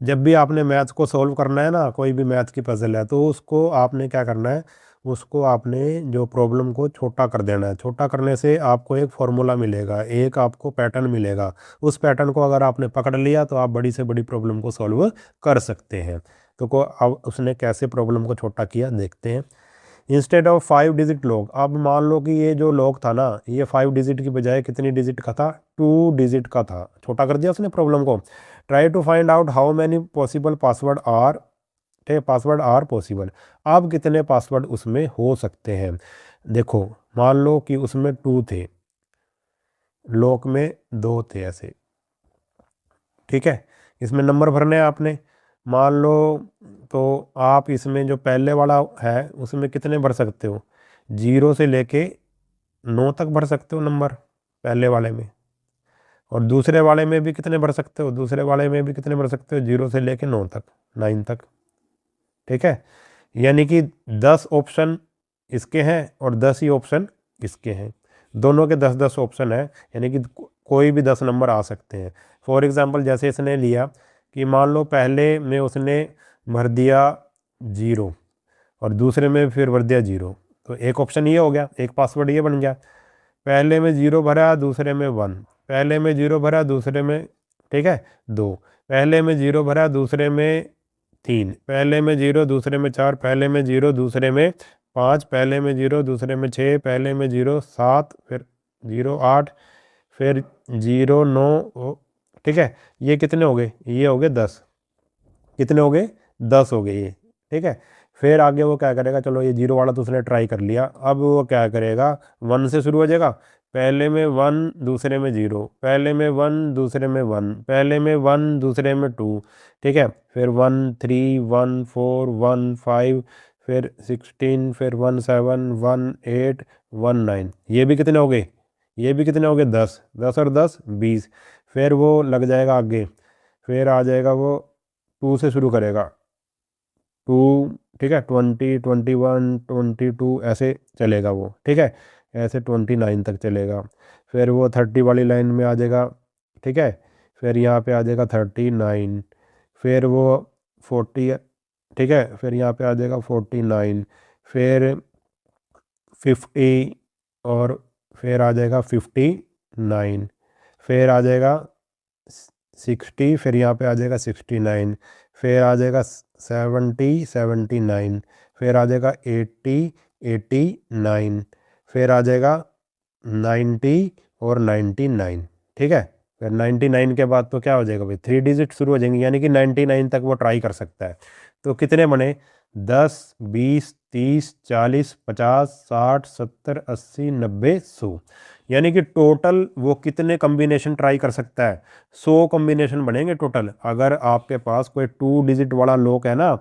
जब भी आपने मैथ्स को सॉल्व करना है ना, कोई भी मैथ की पजल है, तो उसको आपने क्या करना है, उसको आपने जो प्रॉब्लम को छोटा कर देना है। छोटा करने से आपको एक फार्मूला मिलेगा, एक आपको पैटर्न मिलेगा। उस पैटर्न को अगर आपने पकड़ लिया तो आप बड़ी से बड़ी प्रॉब्लम को सॉल्व कर सकते हैं। तो अब उसने कैसे प्रॉब्लम को छोटा किया देखते हैं। इंस्टेड ऑफ 5 डिजिट लॉग, अब मान लो कि ये जो लॉग था ना, ये 5 डिजिट की बजाय कितनी डिजिट का था, 2 डिजिट का था, छोटा कर दिया उसने प्रॉब्लम को। Try to find out how many possible password are, ठीक, पासवर्ड आर पॉसिबल, अब कितने पासवर्ड उसमें हो सकते हैं। देखो मान लो कि उसमें 2 थे, लॉक में 2 थे ऐसे, ठीक है। इसमें नंबर भरने हैं आपने, मान लो, तो आप इसमें जो पहले वाला है उसमें कितने भर सकते हो, 0 से लेके 9 तक भर सकते हो नंबर पहले वाले में। और दूसरे वाले में भी कितने भर सकते हो, दूसरे वाले में भी कितने भर सकते हो, 0 से लेके 9 तक, 9 तक, ठीक है। यानी कि 10 ऑप्शन इसके हैं और 10 ही ऑप्शन इसके हैं, दोनों के 10 10 ऑप्शन है, यानी कि कोई भी 10 नंबर आ सकते हैं। फॉर एग्ज़ाम्पल जैसे इसने लिया कि मान लो पहले में उसने भर दिया 0 और दूसरे में फिर भर दिया 0, तो एक ऑप्शन ये हो गया, एक पासवर्ड ये बन गया। पहले में 0 भरा, दूसरे में 1, पहले में 0 भरा, दूसरे में, ठीक है, 2, पहले में 0 भरा, दूसरे में 3, पहले में 0, दूसरे में 4, पहले में 0, दूसरे में 5, पहले में 0, दूसरे में 6, पहले में 0 7, फिर 0 8, फिर 0 9, ठीक है। ये कितने हो गए, ये हो गए 10, कितने हो गए, 10 हो गए ये, ठीक है। फिर आगे वो क्या करेगा, चलो ये 0 वाला तो उसने ट्राई कर लिया, अब वो क्या करेगा, 1 से शुरू हो जाएगा, पहले में 1, दूसरे में 0, पहले में 1, दूसरे में 1, पहले में 1, दूसरे में 2, ठीक है। फिर 1 3 1 4 1 5, फिर 16, फिर 1 7 1 8 1 9, ये भी कितने हो गए, ये भी कितने हो गए, 10 10 और 10 20। फिर वो लग जाएगा आगे, फिर आ जाएगा वो 2 से शुरू करेगा, 2, ठीक है, 20 21 22 ऐसे चलेगा वो, ठीक है, ऐसे 29 तक चलेगा। फिर वो 30 वाली लाइन में आ जाएगा, ठीक है, फिर यहाँ पे आ जाएगा 39, फिर वो 40, ठीक है, फिर यहाँ पे आ जाएगा 49, फिर 50, और फिर आ जाएगा 59, फिर आ जाएगा 60, फिर यहाँ पे आ जाएगा 69, फिर आ जाएगा 70 79, फिर आ जाएगा 80 89, फिर आ जाएगा 90 और 99, ठीक है। फिर 99 के बाद तो क्या हो जाएगा भाई, 3 डिजिट शुरू हो जाएंगे, यानी कि 99 तक वो ट्राई कर सकता है। तो कितने बने, 10 20 30 40 50 60 70 80 90 100, यानी कि टोटल वो कितने कम्बिनेशन ट्राई कर सकता है? 100 कम्बिनेशन बनेंगे टोटल। अगर आपके पास कोई 2 डिजिट वाला लॉक है ना,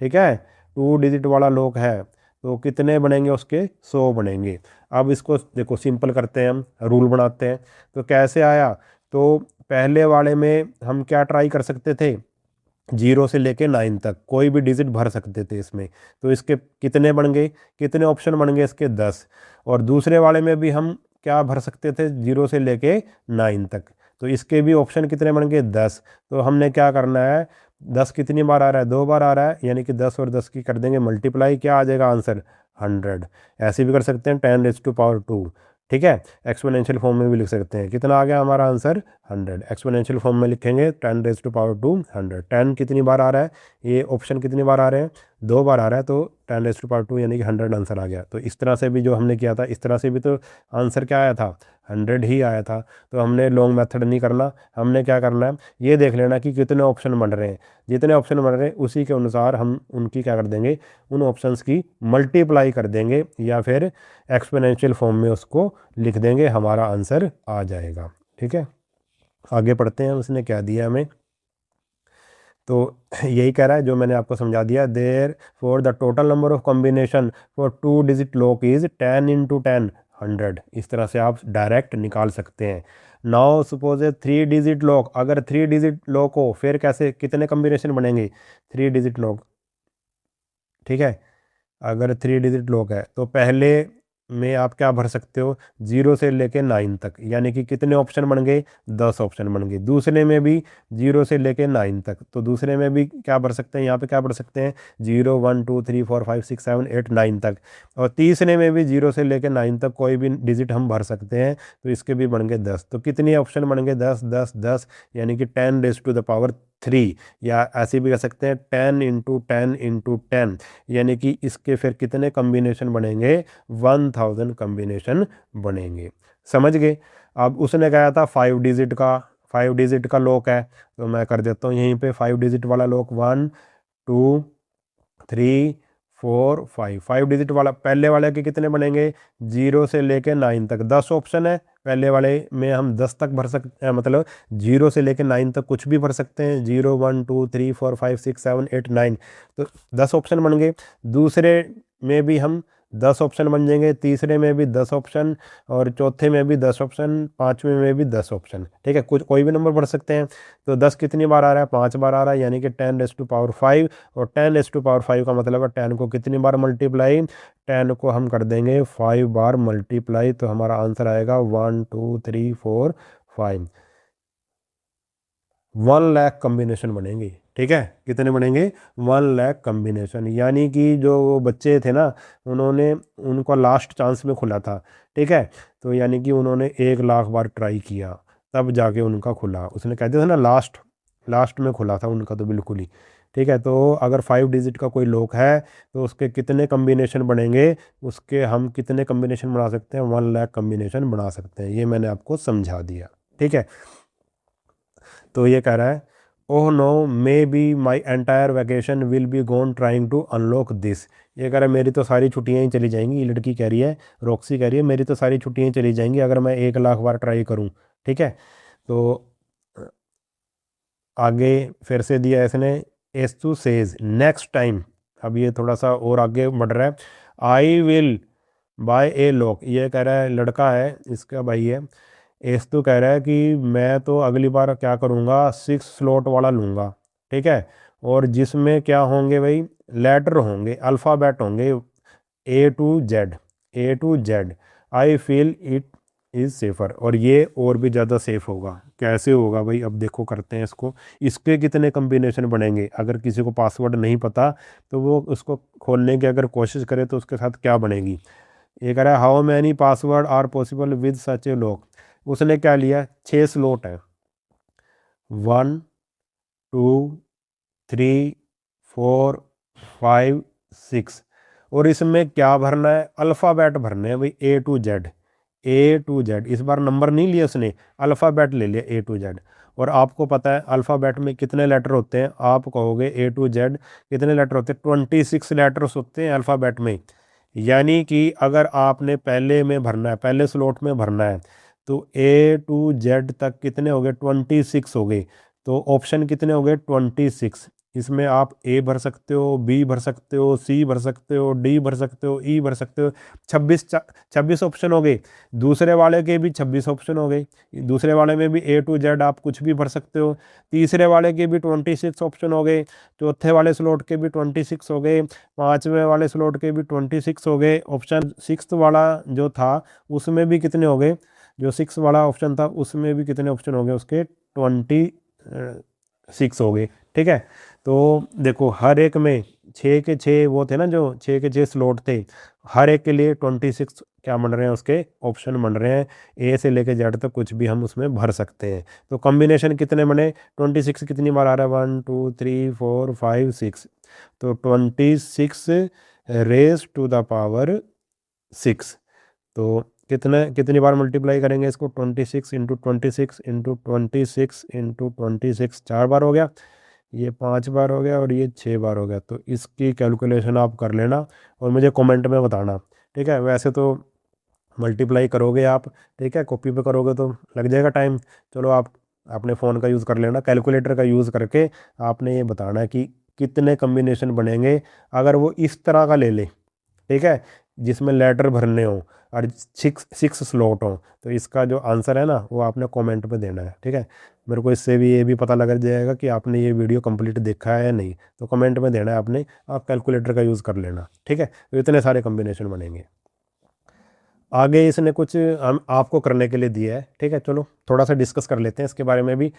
ठीक है, 2 डिजिट वाला लॉक है, तो कितने बनेंगे उसके? 100 बनेंगे। अब इसको देखो सिंपल करते हैं, हम रूल बनाते हैं। तो कैसे आया? तो पहले वाले में हम क्या ट्राई कर सकते थे? 0 से लेके 9 तक कोई भी डिजिट भर सकते थे इसमें। तो इसके कितने बन गए? कितने ऑप्शन बन गए इसके? 10। और दूसरे वाले में भी हम क्या भर सकते थे? 0 से लेके 9 तक। तो इसके भी ऑप्शन कितने बन गए? 10। तो हमने क्या करना है? 10 कितनी बार आ रहा है? 2 बार आ रहा है, यानी कि 10 और 10 की कर देंगे मल्टीप्लाई। क्या आ जाएगा आंसर? 100। ऐसे भी कर सकते हैं 10⁻²। ठीक है, एक्सपोनेंशियल फॉर्म में भी लिख सकते हैं। कितना आ गया हमारा आंसर? 100। एक्सपोनेंशियल फॉर्म में लिखेंगे 10⁻², 100। 10 कितनी बार आ रहा है? ये ऑप्शन कितनी बार आ रहे हैं? 2 बार आ रहा है, तो 10⁻², यानी कि 100 आंसर आ गया। तो इस तरह से भी जो हमने किया था, इस तरह से भी तो आंसर क्या आया था? 100 ही आया था। तो हमने लॉन्ग मेथड नहीं करना, हमने क्या करना है, ये देख लेना कि कितने ऑप्शन बन रहे हैं। जितने ऑप्शन बन रहे हैं उसी के अनुसार हम उनकी क्या कर देंगे? उन ऑप्शंस की मल्टीप्लाई कर देंगे, या फिर एक्सपोनेंशियल फॉर्म में उसको लिख देंगे, हमारा आंसर आ जाएगा। ठीक है, आगे पढ़ते हैं उसने क्या दिया हमें। तो यही कह रहा है जो मैंने आपको समझा दिया। There for the total number of combination for 2 digit lock is 10 × 10 100। इस तरह से आप डायरेक्ट निकाल सकते हैं। नाउ सपोज ए 3 डिजिट लॉक, अगर 3 डिजिट लॉक हो फिर कैसे, कितने कॉम्बिनेशन बनेंगे? 3 डिजिट लॉक, ठीक है, अगर 3 डिजिट लॉक है तो पहले में आप क्या भर सकते हो? 0 से लेके 9 तक, यानी कि कितने ऑप्शन बन गए? 10 ऑप्शन बन गए। दूसरे में भी 0 से लेके 9 तक, तो दूसरे में भी क्या भर सकते हैं? यहाँ पे क्या भर सकते हैं? 0 1 2 3 4 5 6 7 8 9 तक। और तीसरे में भी 0 से लेके 9 तक कोई भी डिजिट हम भर सकते हैं, तो इसके भी बन गए 10। तो कितने ऑप्शन बन गए? 10 10 10, यानी कि 10⁻3, या ऐसे भी कह सकते हैं 10 × 10 × 10, यानी कि इसके फिर कितने कम्बिनेशन बनेंगे? 1000 कम्बिनेशन बनेंगे। समझ गए? अब उसने कहा था 5 डिजिट का, 5 डिजिट का लॉक है, तो मैं कर देता हूँ यहीं पे 5 डिजिट वाला लॉक। 1 2 3 4 5, 5 डिजिट वाला। पहले वाले के कितने बनेंगे? 0 से लेके 9 तक 10 ऑप्शन है। पहले वाले में हम 10 तक भर सकते हैं, मतलब 0 से लेके 9 तक कुछ भी भर सकते हैं। 0 1 2 3 4 5 6 7 8 9, तो 10 ऑप्शन बन गए। दूसरे में भी हम 10 ऑप्शन बन जाएंगे, तीसरे में भी 10 ऑप्शन, और चौथे में भी 10 ऑप्शन, पाँचवें में भी 10 ऑप्शन। ठीक है, कुछ कोई भी नंबर भर सकते हैं। तो 10 कितनी बार आ रहा है? 5 बार आ रहा है, यानी कि 10⁻5। और 10⁻5 का मतलब है 10 को कितनी बार मल्टीप्लाई? 10 को हम कर देंगे 5 बार मल्टीप्लाई, तो हमारा आंसर आएगा 1 2 3 4 5। 1 लाख कम्बिनेशन बनेंगे। ठीक है, कितने बनेंगे? 1 लाख कम्बिनेशन, यानी कि जो वो बच्चे थे ना, उन्होंने, उनका लास्ट चांस में खुला था। ठीक है, तो यानी कि उन्होंने 1 लाख बार ट्राई किया, तब जाके उनका खुला। उसने कहते थे ना लास्ट, लास्ट में खुला था उनका तो बिल्कुल ही। ठीक है, तो अगर 5 डिजिट का कोई लॉक है तो उसके कितने कम्बिनेशन बनेंगे? उसके हम कितने कम्बिनेशन बना सकते हैं? 1 लाख कम्बिनेशन बना सकते हैं। ये मैंने आपको समझा दिया। ठीक है, तो ये कह रहा है, oh no, maybe my entire vacation will be gone trying to unlock this. ये कह रहा है मेरी तो सारी छुट्टियां ही चली जाएंगी। ये लड़की कह रही है, रॉक्सी कह रही है, मेरी तो सारी छुट्टियां ही चली जाएंगी अगर मैं 1 लाख बार ट्राई करूं। ठीक है, तो आगे फिर से दिया इसने, एस्तु सेज नेक्स्ट टाइम। अब ये थोड़ा सा और आगे बढ़ रहा है। I will buy A lock, ये कह रहा है, लड़का है, इसका भाई है। एस्तु कह रहा है कि मैं तो अगली बार क्या करूँगा, 6 स्लॉट वाला लूँगा। ठीक है, और जिसमें क्या होंगे भाई? लेटर होंगे, अल्फ़ाबेट होंगे, A to Z, A to Z। I feel it is safer, और ये और भी ज़्यादा सेफ़ होगा। कैसे होगा भाई? अब देखो करते हैं इसको। इसके कितने कम्बिनेशन बनेंगे? अगर किसी को पासवर्ड नहीं पता तो वो उसको खोलने की अगर कोशिश करे तो उसके साथ क्या बनेगी? ये कह रहा है how many password are possible with such a lock. उसने क्या लिया? 6 स्लॉट है, 1 2 3 4 5 6, और इसमें क्या भरना है? अल्फ़ाबेट भरने हैं भाई, A to Z। A to Z, इस बार नंबर नहीं लिया उसने, अल्फ़ाबेट ले लिया A to Z। और आपको पता है अल्फ़ाबेट में कितने लेटर होते हैं, आप कहोगे A to Z कितने लेटर होते हैं, 26 लेटर्स होते हैं अल्फ़ाबेट में। यानी कि अगर आपने पहले में भरना है, पहले स्लॉट में भरना है, तो A to Z तक कितने हो गए, 26 हो गए। तो ऑप्शन कितने हो गए, 26। इसमें आप ए भर सकते हो, बी भर सकते हो, सी भर सकते हो, डी भर सकते हो, ई भर सकते हो। 26 ऑप्शन हो गए। दूसरे वाले के भी 26 ऑप्शन हो गए। दूसरे वाले में भी A to Z आप कुछ भी भर सकते हो। तीसरे वाले के भी 26 ऑप्शन हो गए। चौथे वाले स्लॉट के भी 26 हो गए। पाँचवें वाले स्लॉट के भी 26 हो गए। ऑप्शन सिक्स वाला जो था उसमें भी कितने हो गए, जो सिक्स वाला ऑप्शन था उसमें भी कितने ऑप्शन हो गए, उसके 26 हो गए। ठीक है, तो देखो हर एक में 6 के 6 वो थे ना, जो 6 के 6 स्लॉट थे, हर एक के लिए 26 क्या बन रहे हैं, उसके ऑप्शन बन रहे हैं। ए से लेके जेड तक कुछ भी हम उसमें भर सकते हैं। तो कॉम्बिनेशन कितने बने, 26 कितनी बार आ रहा है, 1 2 3 4 5 6, तो 26 रेज टू द पावर 6। तो कितनी बार मल्टीप्लाई करेंगे इसको, 26 इंटू 26 इंटू 26 इंटू 26, 4 बार हो गया, ये 5 बार हो गया और ये 6 बार हो गया। तो इसकी कैलकुलेशन आप कर लेना और मुझे कमेंट में बताना। ठीक है, वैसे तो मल्टीप्लाई करोगे आप, ठीक है, कॉपी पे करोगे तो लग जाएगा टाइम। चलो आप अपने फ़ोन का यूज़ कर लेना, कैलकुलेटर का यूज़ करके आपने ये बताना है कि कितने कम्बिनेशन बनेंगे अगर वो इस तरह का ले ले। ठीक है, जिसमें लेटर भरने हो और सिक्स स्लॉट हो, तो इसका जो आंसर है ना वो आपने कमेंट पे देना है। ठीक है, मेरे को इससे भी ये भी पता लग जाएगा कि आपने ये वीडियो कंप्लीट देखा है या नहीं, तो कमेंट में देना है आपने, आप कैलकुलेटर का यूज़ कर लेना। ठीक है, तो इतने सारे कम्बिनेशन बनेंगे। आगे इसने कुछ हम आपको करने के लिए दिया है। ठीक है, चलो थोड़ा सा डिस्कस कर लेते हैं इसके बारे में भी।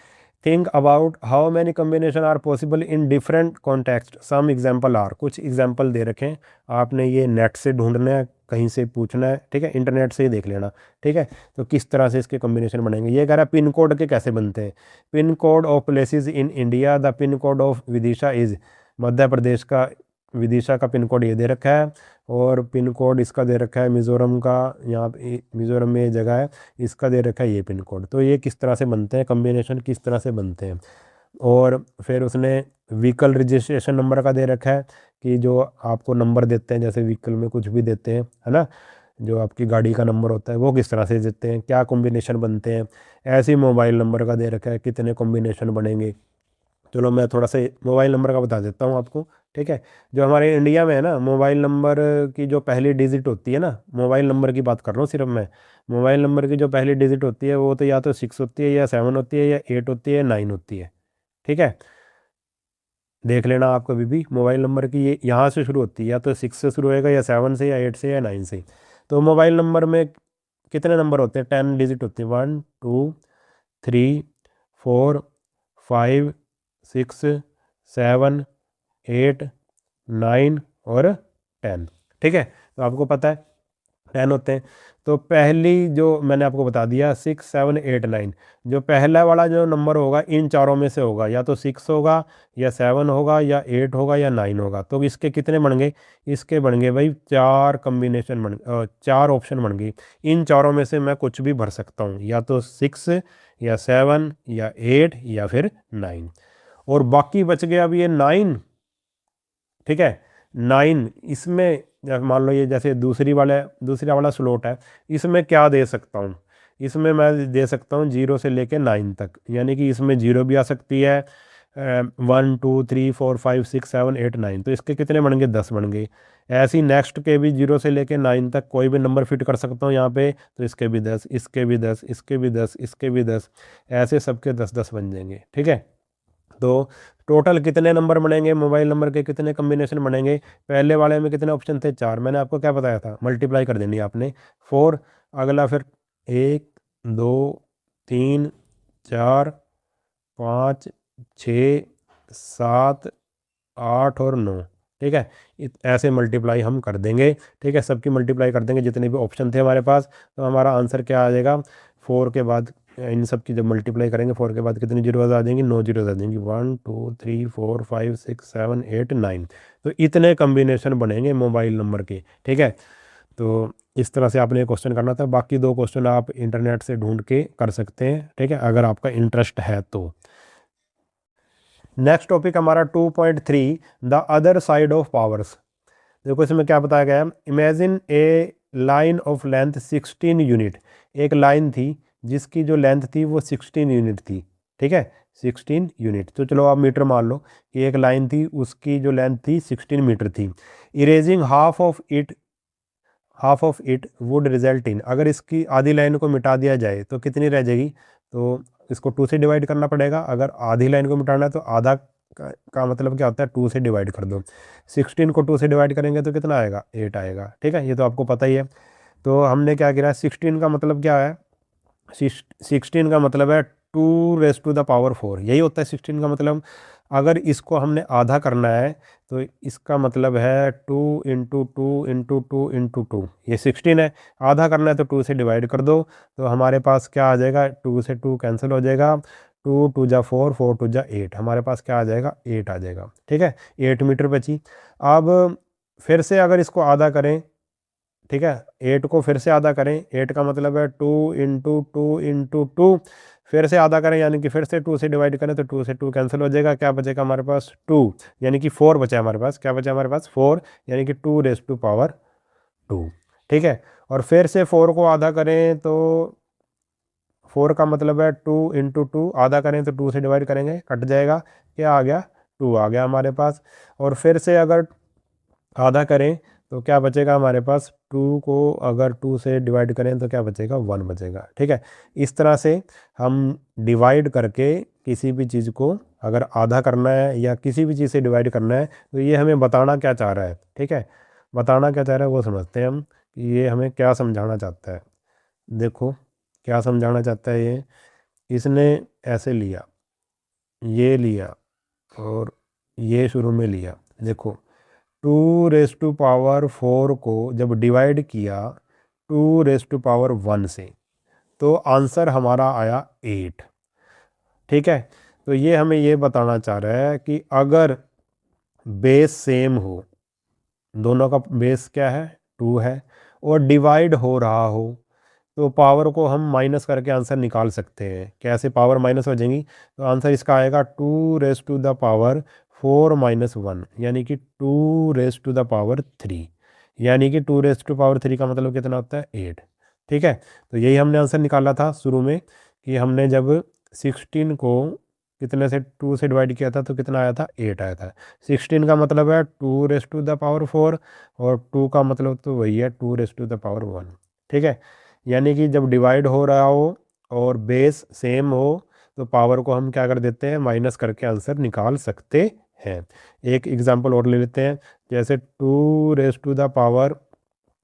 Think about how many combination are possible in different context, some example are, कुछ एग्जाम्पल दे रखे हैं, आपने ये नेट से ढूंढना है, कहीं से पूछना है। ठीक है, इंटरनेट से ही देख लेना। ठीक है, तो किस तरह से इसके कॉम्बिनेशन बनेंगे, ये कह रहा है पिन कोड के कैसे बनते हैं। Pin code of places in India, the pin code of Vidisha is, Madhya Pradesh का विदिशा का पिन कोड ये दे रखा है, और पिन कोड इसका दे रखा है मिज़ोरम का, यहाँ पे मिज़ोरम में ये जगह है, इसका दे रखा है ये पिन कोड। तो ये किस तरह से बनते हैं, कम्बिनेशन किस तरह से बनते हैं। और फिर उसने व्हीकल रजिस्ट्रेशन नंबर का दे रखा है, कि जो आपको नंबर देते हैं, जैसे व्हीकल में कुछ भी देते हैं, है ना, जो आपकी गाड़ी का नंबर होता है वो किस तरह से देते हैं, क्या कॉम्बिनेशन बनते हैं। ऐसे ही मोबाइल नंबर का दे रखा है, कितने कॉम्बिनेशन बनेंगे। चलो मैं थोड़ा सा मोबाइल नंबर का बता देता हूँ आपको। ठीक है, जो हमारे इंडिया में है ना, मोबाइल नंबर की जो पहली डिजिट होती है ना, मोबाइल नंबर की बात कर रहा हूँ सिर्फ मैं, मोबाइल नंबर की जो पहली डिजिट होती है वो तो या तो 6 होती है, या 7 होती है, या 8 होती है, या 9 होती है। ठीक है, देख लेना आप कभी भी, मोबाइल नंबर की ये यहाँ से शुरू होती है, या तो 6 से शुरू होएगा, या 7 से, या 8 से, या 9 से। तो मोबाइल नंबर में कितने नंबर होते हैं, 10 डिजिट होती है, 1 2 3 4 5 6 7 8 9 और 10। ठीक है, तो आपको पता है 10 होते हैं। तो पहली जो मैंने आपको बता दिया 6 7 8 9, जो पहला वाला जो नंबर होगा इन चारों में से होगा, या तो 6 होगा, या 7 होगा, या 8 होगा, या 9 होगा। तो इसके कितने बन गए, इसके बन गए भाई 4 कम्बिनेशन 4 ऑप्शन बन गए। इन चारों में से मैं कुछ भी भर सकता हूँ, या तो 6, या 7, या 8, या फिर 9। और बाकी बच गया अब ये 9। ठीक है, 9 इसमें मान लो ये जैसे दूसरा वाला स्लॉट है, इसमें क्या दे सकता हूँ, इसमें मैं दे सकता हूँ 0 से लेके 9 तक, यानी कि इसमें 0 भी आ सकती है, 1 2 3 4 5 6 7 8 9, तो इसके कितने बन गए, 10 बन गए। ऐसे ही नेक्स्ट के भी 0 से लेके 9 तक कोई भी नंबर फिट कर सकता हूँ यहाँ पे, तो इसके भी 10, इसके भी 10, इसके भी 10, इसके भी 10, ऐसे सबके 10 10 बन जाएंगे। ठीक है, तो टोटल कितने नंबर बनेंगे, मोबाइल नंबर के कितने कम्बिनेशन बनेंगे। पहले वाले में कितने ऑप्शन थे, 4, मैंने आपको क्या बताया था, मल्टीप्लाई कर देनी है आपने 4। अगला फिर 1 2 3 4 5 6 7 8 और 9। ठीक है, ऐसे मल्टीप्लाई हम कर देंगे। ठीक है, सबकी मल्टीप्लाई कर देंगे जितने भी ऑप्शन थे हमारे पास, तो हमारा आंसर क्या आ जाएगा, 4 के बाद इन सब की जब मल्टीप्लाई करेंगे 4 के बाद कितनी जीरोज आ जाएंगी, 9 जीरोज आ जाएंगी, 1 2 3 4 5 6 7 8 9। तो इतने कम्बिनेशन बनेंगे मोबाइल नंबर के। ठीक है, तो इस तरह से आपने क्वेश्चन करना था। बाकी 2 क्वेश्चन आप इंटरनेट से ढूंढ के कर सकते हैं, ठीक है, अगर आपका इंटरेस्ट है तो। नेक्स्ट टॉपिक हमारा 2.3 the other side of powers. देखो इसमें क्या बताया गया है, imagine A line of length 16 unit. एक लाइन थी जिसकी जो लेंथ थी वो 16 यूनिट थी, ठीक है, 16 यूनिट। तो चलो आप मीटर मान लो कि एक लाइन थी, उसकी जो लेंथ थी 16 मीटर थी। Erasing half of it would result in, अगर इसकी आधी लाइन को मिटा दिया जाए तो कितनी रह जाएगी, तो इसको 2 से डिवाइड करना पड़ेगा। अगर आधी लाइन को मिटाना है तो आधा का मतलब क्या होता है, 2 से डिवाइड कर दो। 16 को 2 से डिवाइड करेंगे तो कितना आएगा, 8 आएगा, ठीक है, ये तो आपको पता ही है। तो हमने क्या किया, 16 का मतलब क्या है, 16 का मतलब है 2⁴ यही होता है 16 का मतलब। अगर इसको हमने आधा करना है तो इसका मतलब है 2 इंटू 2 इंटू 2 इंटू 2, ये 16 है। आधा करना है तो 2 से डिवाइड कर दो, तो हमारे पास क्या आ जाएगा, 2 से 2 कैंसिल हो जाएगा, 2 2 जा 4, 4 2 जा 8, हमारे पास क्या आ जाएगा, 8 आ जाएगा, ठीक है, 8 मीटर बची। अब फिर से अगर इसको आधा करें, ठीक है, 8 को फिर से आधा करें, 8 का मतलब है 2 इंटू 2 इंटू 2, फिर से आधा करें यानी कि फिर से 2 से डिवाइड करें तो 2 से 2 कैंसिल हो जाएगा, क्या बचेगा हमारे पास 2, यानी कि 4 बचा हमारे पास, क्या बचा हमारे पास 4, यानी कि 2⁻², ठीक है। और फिर से 4 को आधा करें तो 4 का मतलब है 2 इंटू 2, आधा करें तो 2 से डिवाइड करेंगे, कट जाएगा, क्या आ गया, 2 आ गया हमारे पास। और फिर से अगर आधा करें तो क्या बचेगा हमारे पास, 2 को अगर 2 से डिवाइड करें तो क्या बचेगा, 1 बचेगा, ठीक है। इस तरह से हम डिवाइड करके किसी भी चीज़ को अगर आधा करना है या किसी भी चीज़ से डिवाइड करना है तो ये हमें बताना क्या चाह रहा है, ठीक है, बताना क्या चाह रहा है वो समझते हैं हम कि ये हमें क्या समझाना चाहता है। देखो क्या समझाना चाहता है ये, इसने ऐसे लिया, ये लिया और ये शुरू में लिया। देखो 2⁻⁴ को जब डिवाइड किया 2⁻1 से तो आंसर हमारा आया 8, ठीक है। तो ये हमें ये बताना चाह रहा है कि अगर बेस सेम हो, दोनों का बेस क्या है, 2 है, और डिवाइड हो रहा हो तो पावर को हम माइनस करके आंसर निकाल सकते हैं। कैसे पावर माइनस हो जाएंगी, तो आंसर इसका आएगा 2⁻⁴ यानी कि 2⁻3, यानी कि 2⁻3 का मतलब कितना होता है, 8, ठीक है। तो यही हमने आंसर निकाला था शुरू में कि हमने जब 16 को कितने से 2 से डिवाइड किया था तो कितना आया था, 8 आया था। 16 का मतलब है 2⁻⁴ और 2 का मतलब तो वही है 2⁻1, ठीक है। यानी कि जब डिवाइड हो रहा हो और बेस सेम हो तो पावर को हम क्या कर देते हैं, माइनस करके आंसर निकाल सकते हैं। एक एग्जांपल और ले लेते हैं, जैसे 2⁻,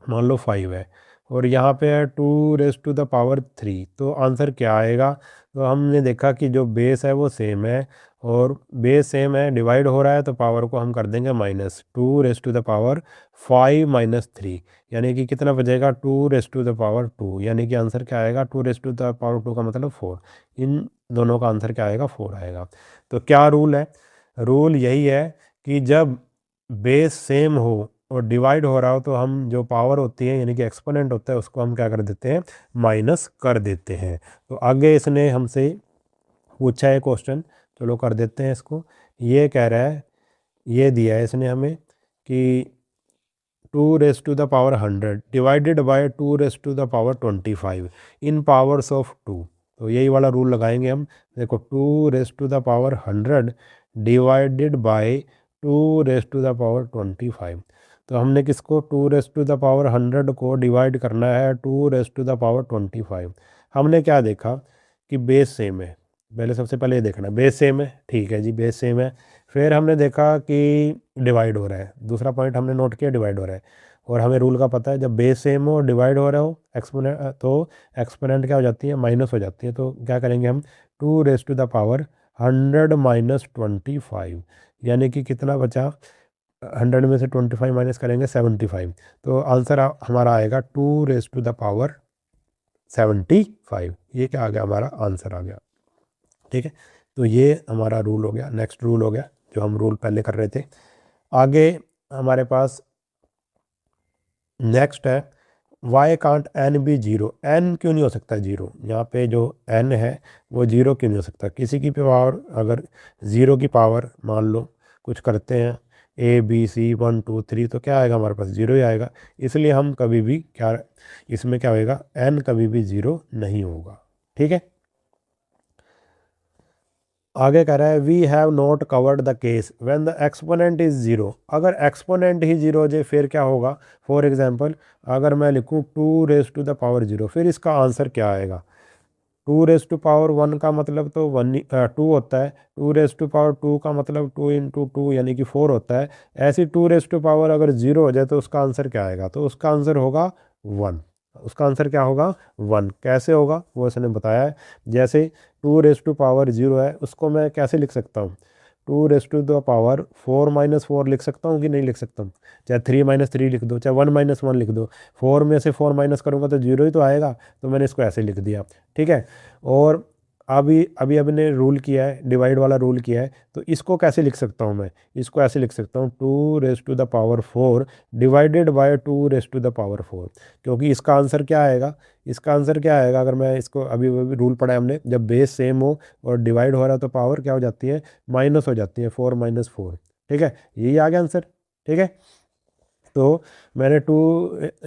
मान लो 5 है और यहाँ पे है 2⁻3, तो आंसर क्या आएगा, तो हमने देखा कि जो बेस है वो सेम है और बेस सेम है, डिवाइड हो रहा है तो पावर को हम कर देंगे माइनस, 2⁻5 - 3, यानी कि कितना बचेगा, 2⁻2, यानी कि आंसर क्या आएगा, 2⁻2 का मतलब 4, इन दोनों का आंसर क्या आएगा, 4 आएगा। तो क्या रूल है, रूल यही है कि जब बेस सेम हो और डिवाइड हो रहा हो तो हम जो पावर होती है यानी कि एक्सपोनेंट होता है उसको हम क्या कर देते हैं, माइनस कर देते हैं। तो आगे इसने हमसे पूछा है क्वेश्चन, चलो कर देते हैं इसको। ये कह रहा है, ये दिया है इसने हमें कि 2⁻100 divided by 2⁻25 in powers of 2। तो यही वाला रूल लगाएंगे हम। देखो 2⁻100 डिवाइडेड बाय 2⁻25, तो हमने किसको 2⁻100 को डिवाइड करना है 2⁻25। हमने क्या देखा कि बेस सेम है, पहले सबसे पहले ये देखना बेस सेम है, ठीक है जी, बेस सेम है। फिर हमने देखा कि डिवाइड हो रहा है, दूसरा पॉइंट हमने नोट किया डिवाइड हो रहा है, और हमें रूल का पता है जब बेस सेम हो और डिवाइड हो रहा हो एक्सपोनेंट, तो एक्सपोनेंट क्या हो जाती है, माइनस हो जाती है। तो क्या करेंगे हम, 2⁻100 - 25, यानी कि कितना बचा, 100 में से 25 माइनस करेंगे 75, तो आंसर हमारा आएगा 2⁻75। ये क्या आ गया, हमारा आंसर आ गया, ठीक है। तो ये हमारा रूल हो गया, नेक्स्ट रूल हो गया जो हम रूल पहले कर रहे थे। आगे हमारे पास नेक्स्ट है why can't n be zero, n क्यों नहीं हो सकता जीरो? यहाँ पे जो एन है वो जीरो क्यों नहीं हो सकता? किसी की पावर अगर ज़ीरो की पावर मान लो कुछ करते हैं ए बी सी 1 2 3 तो क्या आएगा हमारे पास? ज़ीरो ही आएगा। इसलिए हम कभी भी क्या इसमें क्या होएगा, एन कभी भी ज़ीरो नहीं होगा। ठीक है, आगे कह रहा है we have not covered the case when the exponent is zero. अगर एक्सपोनेंट ही ज़ीरो हो जाए फिर क्या होगा? फॉर एग्जांपल अगर मैं लिखूँ 2 raised to the power 0, फिर इसका आंसर क्या आएगा? 2 raised to the power 1 का मतलब तो 2 होता है, 2 raised to the power 2 का मतलब 2 × 2 यानी कि 4 होता है। ऐसी 2 raised to the power अगर ज़ीरो हो जाए तो उसका आंसर क्या आएगा? तो उसका आंसर होगा 1। उसका आंसर क्या होगा? 1। कैसे होगा वो इसने बताया है। जैसे 2 raised to the power 0 है, उसको मैं कैसे लिख सकता हूँ? 2 raised to the power 4 - 4 लिख सकता हूँ कि नहीं लिख सकता हूँ? चाहे 3 - 3 लिख दो, चाहे 1 - 1 लिख दो, 4 में से 4 माइनस करूँगा तो जीरो ही तो आएगा। तो मैंने इसको ऐसे लिख दिया। ठीक है, और अभी अभी अभी ने रूल किया है, डिवाइड वाला रूल किया है, तो इसको कैसे लिख सकता हूँ मैं? इसको ऐसे लिख सकता हूँ 2 raised to the power 4 divided by 2 raised to the power 4, क्योंकि इसका आंसर क्या आएगा? इसका आंसर क्या आएगा? अगर मैं इसको अभी अभी रूल पढ़ा है हमने, जब बेस सेम हो और डिवाइड हो रहा है तो पावर क्या हो जाती है? माइनस हो जाती है, 4 - 4। ठीक है, यही आ गया आंसर। ठीक है, तो मैंने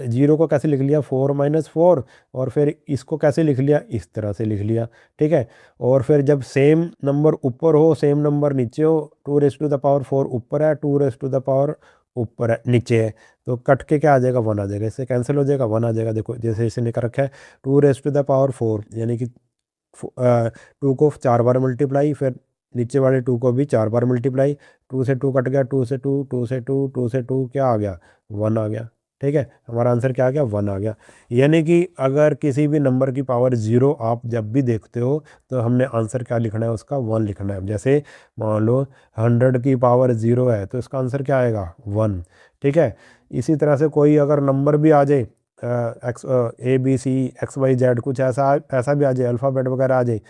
जीरो को कैसे लिख लिया? 4 - 4, और फिर इसको कैसे लिख लिया? इस तरह से लिख लिया। ठीक है, और फिर जब सेम नंबर ऊपर हो सेम नंबर नीचे हो, 2 raised to the power 4 ऊपर है, 2 raised to the power ऊपर है नीचे है, तो कट के क्या आ जाएगा? 1 आ जाएगा। इससे कैंसिल हो जाएगा, 1 आ जाएगा। देखो जैसे इसने कर रखा है 2 raised to the power 4 यानी कि 2 को 4 बार मल्टीप्लाई, फिर नीचे वाले 2 को भी 4 बार मल्टीप्लाई, 2 से 2 कट गया, 2 से 2, 2 से 2, 2 से 2 क्या आ गया? 1 आ गया। ठीक है, हमारा आंसर क्या आ गया? 1 आ गया। यानी कि अगर किसी भी नंबर की पावर 0 आप जब भी देखते हो तो हमने आंसर क्या लिखना है? उसका 1 लिखना है। जैसे मान लो 100 की पावर 0 है तो इसका आंसर क्या आएगा? 1। ठीक है, इसी तरह से कोई अगर नंबर भी आ जाए, x a b c x y z कुछ ऐसा ऐसा भी आ जाए, अल्फ़ाबेट वगैरह आ जाए,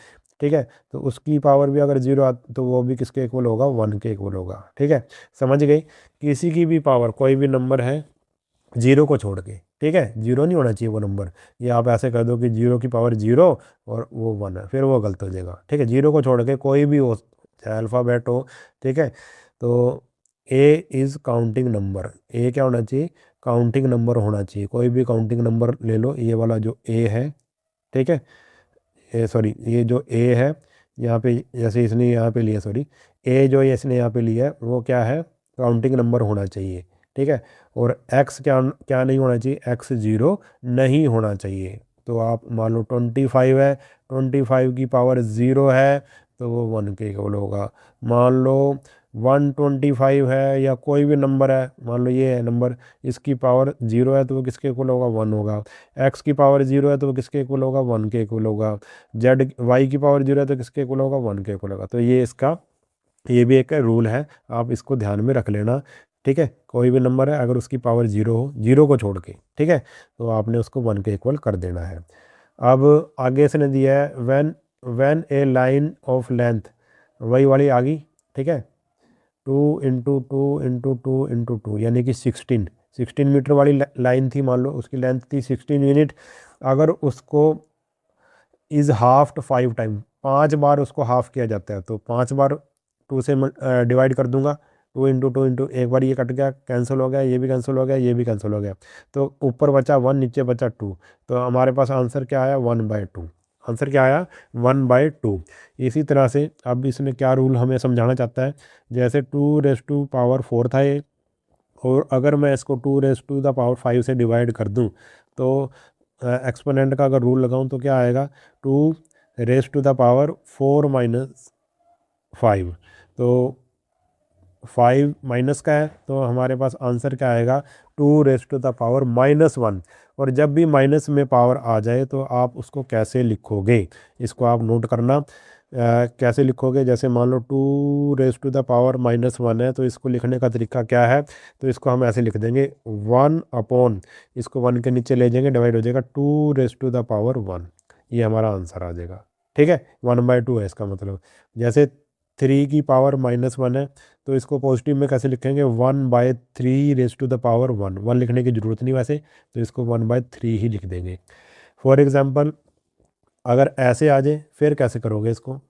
ठीक है, तो उसकी पावर भी अगर 0 आ तो वो भी किसके इक्वल होगा? 1 के इक्वल होगा। ठीक है, समझ गई? किसी की भी पावर कोई भी नंबर है 0 को छोड़ के, ठीक है, 0 नहीं होना चाहिए वो नंबर। ये आप ऐसे कर दो कि 0 की पावर 0 और वो 1 है, फिर वो गलत हो जाएगा। ठीक है, 0 को छोड़ के कोई भी हो, चाहे अल्फ़ाबेट हो। ठीक है, तो ए इज़ काउंटिंग नंबर। ए क्या होना चाहिए? काउंटिंग नंबर होना चाहिए। कोई भी काउंटिंग नंबर ले लो, ये वाला जो ए है, ठीक है, ए सॉरी ये जो ए है यहाँ पे, जैसे इसने यहाँ पे लिया, सॉरी ए जो ये इसने यहाँ पे लिया है वो क्या है? काउंटिंग नंबर होना चाहिए। ठीक है, और एक्स क्या क्या नहीं होना चाहिए? एक्स 0 नहीं होना चाहिए। तो आप मान लो 25 है, 25 की पावर 0 है तो वो 1 के इक्वल होगा। मान लो 125 है या कोई भी नंबर है, मान लो ये है नंबर, इसकी पावर 0 है तो वो किसके इक्वल होगा? 1 होगा। एक्स की पावर 0 है तो वो किसके इक्वल होगा? 1 के इक्वल होगा। जेड वाई की पावर 0 है तो किसके इक्वल होगा? 1 के इक्वल होगा। तो ये इसका ये भी एक रूल है, आप इसको ध्यान में रख लेना। ठीक है, कोई भी नंबर है अगर उसकी पावर 0 हो, 0 को छोड़ के, ठीक है, तो आपने उसको 1 के इक्वल कर देना है। अब आगे इसने दिया है when when A line of length, वही वाली आ गई। ठीक है, 2 × 2 × 2 × 2 यानी कि 16 मीटर वाली लाइन थी, मान लो उसकी लेंथ थी 16 यूनिट। अगर उसको इज़ हाफ्ड 5 टाइम, 5 बार उसको हाफ किया जाता है, तो 5 बार 2 से डिवाइड कर दूंगा। 2 × 2 × एक बार ये कट गया, कैंसिल हो गया, ये भी कैंसिल हो गया, ये भी कैंसिल हो गया, तो ऊपर बचा 1, नीचे बचा 2। तो हमारे पास आंसर क्या आया? 1/2। आंसर क्या आया? 1/2। इसी तरह से अब इसने क्या रूल हमें समझाना चाहता है? जैसे 2 raised to the power 4 था ये, और अगर मैं इसको 2 raised to the power 5 से डिवाइड कर दूं तो एक्सपोनेंट का अगर रूल लगाऊं तो क्या आएगा? 2 raised to the power 4 - 5। तो 5 माइनस का है तो हमारे पास आंसर क्या आएगा? 2 raised to the power -1। और जब भी माइनस में पावर आ जाए तो आप उसको कैसे लिखोगे? इसको आप नोट करना। कैसे लिखोगे? जैसे मान लो 2 raised to the power -1 है तो इसको लिखने का तरीका क्या है? तो इसको हम ऐसे लिख देंगे 1/, इसको 1 के नीचे ले जाएंगे, डिवाइड हो जाएगा 2 raised to the power 1। ये हमारा आंसर आ जाएगा। ठीक है, 1/2 है इसका मतलब। जैसे 3 की पावर -1 है, तो इसको पॉजिटिव में कैसे लिखेंगे, 1/3 रेज टू द पावर 1। 1 लिखने की ज़रूरत नहीं वैसे, तो इसको 1/3 ही लिख देंगे। फॉर एग्ज़ाम्पल अगर ऐसे आ जाए फिर कैसे करोगे इसको,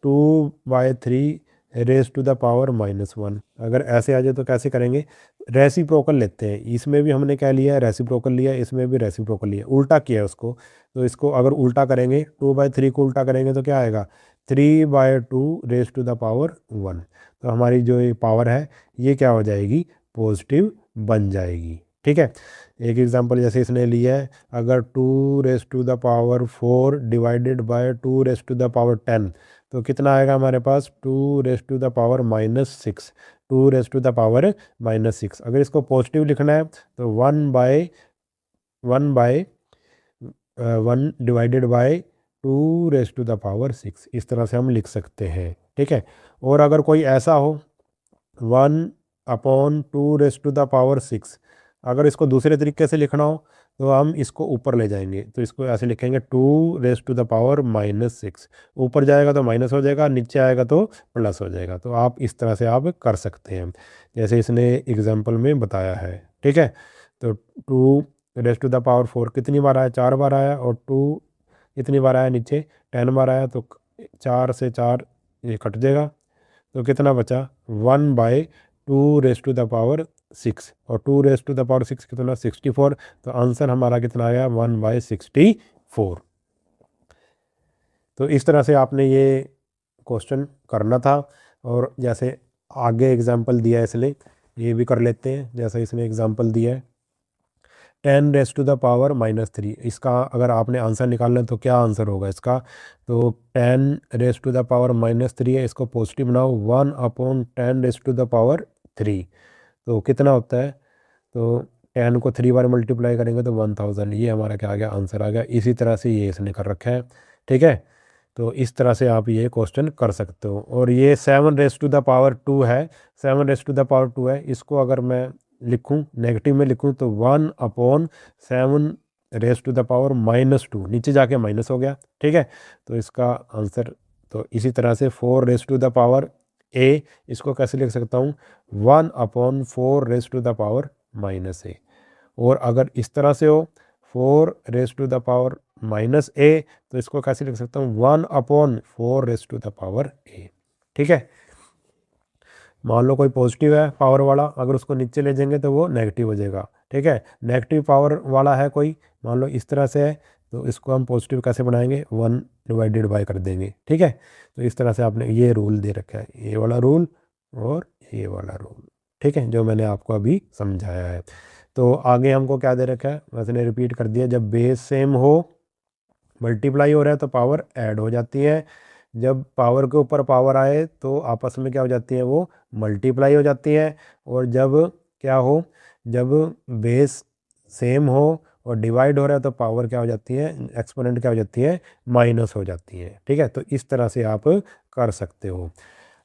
2/3 रेज टू द पावर -1। अगर ऐसे आ जाए तो कैसे करेंगे, रेसिप्रोकल लेते हैं। इसमें भी हमने क्या लिया है, रेसिप्रोकल लिया, इसमें भी रेसिप्रोकल लिया, उल्टा किया है उसको। तो इसको अगर उल्टा करेंगे, 2/3 को उल्टा करेंगे तो क्या आएगा, 3/2 रेज टू द पावर 1। तो हमारी जो ये पावर है ये क्या हो जाएगी, पॉजिटिव बन जाएगी। ठीक है, एक एग्जांपल जैसे इसने लिया है, अगर 2 raise to the power 4 divided by 2 raise to the power 10, तो कितना आएगा हमारे पास, 2 raise to the power -6। 2 raise to the power -6। अगर इसको पॉजिटिव लिखना है तो 1 divided by 2 raise to the power 6, इस तरह से हम लिख सकते हैं। ठीक है, और अगर कोई ऐसा हो 1/2 रेज टू द पावर 6, अगर इसको दूसरे तरीके से लिखना हो तो हम इसको ऊपर ले जाएंगे, तो इसको ऐसे लिखेंगे 2 रेज टू द पावर -6। ऊपर जाएगा तो माइनस हो जाएगा, नीचे आएगा तो प्लस हो जाएगा। तो आप इस तरह से आप कर सकते हैं जैसे इसने एग्जाम्पल में बताया है। ठीक है, तो 2 रेज टू द पावर 4 कितनी बार आया, 4 बार आया, और 2 कितनी बार आया, नीचे 10 बार आया, तो 4 से 4 ये कट जाएगा, तो कितना बचा, 1/2 रेज टू द पावर 6, और 2 रेज टू द पावर 6 कितना, 64। तो आंसर हमारा कितना आ गया, 1/64। तो इस तरह से आपने ये क्वेश्चन करना था। और जैसे आगे एग्जांपल दिया है इसने, ये भी कर लेते हैं। जैसे इसने एग्जांपल दिया है 10 रेज टू द पावर -3, इसका अगर आपने आंसर निकालना है तो क्या आंसर होगा इसका, तो 10 रेज टू द पावर -3 है, इसको पॉजिटिव बनाओ, 1/10 रेज टू द पावर 3, तो कितना होता है, तो 10 को 3 बार मल्टीप्लाई करेंगे तो 1000। ये हमारा क्या आ गया, आंसर आ गया। इसी तरह से ये इसने कर रखा है। ठीक है, तो इस तरह से आप ये क्वेश्चन कर सकते हो। और ये 7 रेज टू द पावर 2 है, 7 रेज टू द पावर 2 है, इसको अगर मैं लिखूं, नेगेटिव में लिखूं, तो 1/7 रेज टू द पावर -2, नीचे जाके माइनस हो गया। ठीक है, तो इसका आंसर, तो इसी तरह से 4 raise to the power a, इसको कैसे लिख सकता हूँ, 1/4 raise to the power -a। और अगर इस तरह से हो 4 raise to the power -a, तो इसको कैसे लिख सकता हूँ, 1/4 raise to the power a। ठीक है, मान लो कोई पॉजिटिव है पावर वाला, अगर उसको नीचे ले जाएंगे तो वो नेगेटिव हो जाएगा। ठीक है, नेगेटिव पावर वाला है कोई, मान लो इस तरह से है, तो इसको हम पॉजिटिव कैसे बनाएंगे, 1 डिवाइडेड बाय कर देंगे। ठीक है, तो इस तरह से आपने ये रूल दे रखा है, ये वाला रूल और ये वाला रूल। ठीक है, जो मैंने आपको अभी समझाया है। तो आगे हमको क्या दे रखा है, वैसे ने रिपीट कर दिया, जब बेस सेम हो, मल्टीप्लाई हो रहा है तो पावर ऐड हो जाती है, जब पावर के ऊपर पावर आए तो आपस में क्या हो जाती है, वो मल्टीप्लाई हो जाती है। और जब क्या हो, जब बेस सेम हो और डिवाइड हो रहा है तो पावर क्या हो जाती है, एक्सपोनेंट क्या हो जाती है, माइनस हो जाती है। ठीक है, तो इस तरह से आप कर सकते हो।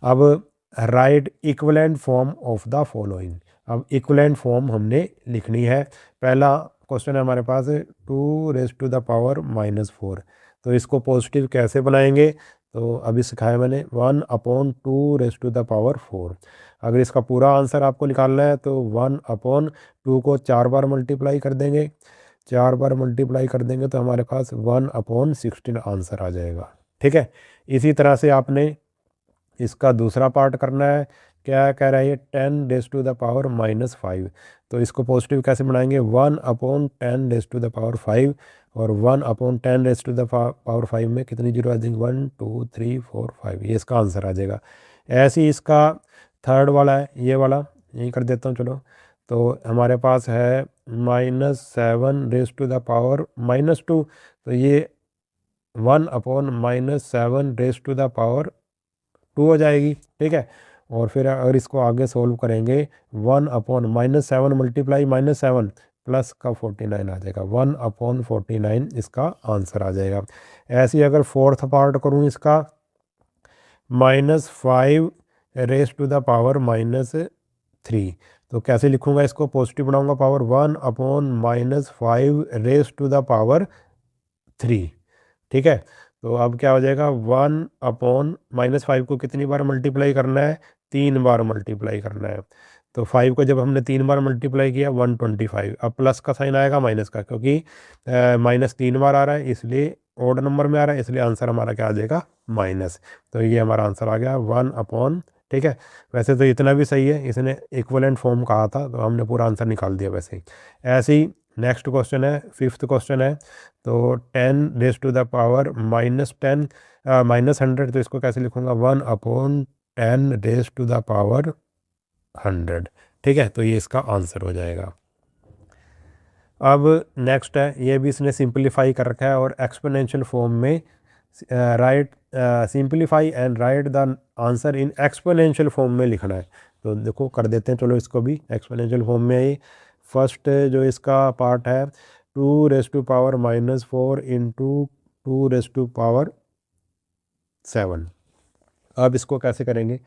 अब right equivalent form of the following, अब इक्विवेलेंट फॉर्म हमने लिखनी है। पहला क्वेश्चन है हमारे पास 2 रेज टू द पावर -4, तो इसको पॉजिटिव कैसे बनाएंगे, तो अभी सिखाया मैंने, 1/2 रेज टू द पावर 4। अगर इसका पूरा आंसर आपको निकालना है तो 1/2 को 4 बार मल्टीप्लाई कर देंगे, 4 बार मल्टीप्लाई कर देंगे तो हमारे पास 1/16 आंसर आ जाएगा। ठीक है, इसी तरह से आपने इसका दूसरा पार्ट करना है। क्या कह रहा है ये, 10 रेज टू द पावर -5, तो इसको पॉजिटिव कैसे बनाएंगे, 1/10 रेज टू द पावर 5, और 1/10 रेज टू द पावर 5 में कितनी जीरो आ जाएंगे, 1 2 3 4 5, ये इसका आंसर आ जाएगा। ऐसे ही इसका थर्ड वाला है, ये वाला यही कर देता हूँ चलो। तो हमारे पास है -7 रेज टू द पावर -2, तो ये 1/-7 रेज टू द पावर 2 हो जाएगी। ठीक है, और फिर अगर इसको आगे सोल्व करेंगे, 1/-7 मल्टीप्लाई -7 प्लस का 49 आ जाएगा, 1/49 इसका आंसर आ जाएगा। ऐसे ही अगर फोर्थ पार्ट करूँ इसका, -5 रेज टू द पावर -3, तो कैसे लिखूंगा इसको, पॉजिटिव बनाऊंगा power, 1/-5 raise to the power 3। ठीक है, तो अब क्या हो जाएगा, 1/-5 को कितनी बार मल्टीप्लाई करना है, 3 बार मल्टीप्लाई करना है। तो 5 को जब हमने 3 बार मल्टीप्लाई किया 125, अब प्लस का साइन आएगा माइनस का, क्योंकि माइनस 3 बार आ रहा है इसलिए ओड नंबर में आ रहा है, इसलिए आंसर हमारा क्या आ जाएगा, माइनस। तो ये हमारा आंसर आ गया 1/। ठीक है, वैसे तो इतना भी सही है, इसने इक्विवेलेंट फॉर्म कहा था तो हमने पूरा आंसर निकाल दिया वैसे ही। ऐसे ही नेक्स्ट क्वेश्चन है, 5th क्वेश्चन है। तो 10 raised to the power -10 -100, तो इसको कैसे लिखूंगा, 1/10 raised to the power 100। ठीक है, तो ये इसका आंसर हो जाएगा। अब नेक्स्ट है, ये भी इसने सिंपलीफाई कर रखा है और एक्सपोनेंशियल फॉर्म में right, simplify and right the answer in exponential form में लिखना है। तो देखो कर देते हैं, चलो इसको भी एक्सपोनेंशियल फॉर्म में ही। फर्स्ट जो इसका पार्ट है, 2 raised to power -4 into 2 raised to power 7। अब इसको कैसे करेंगे,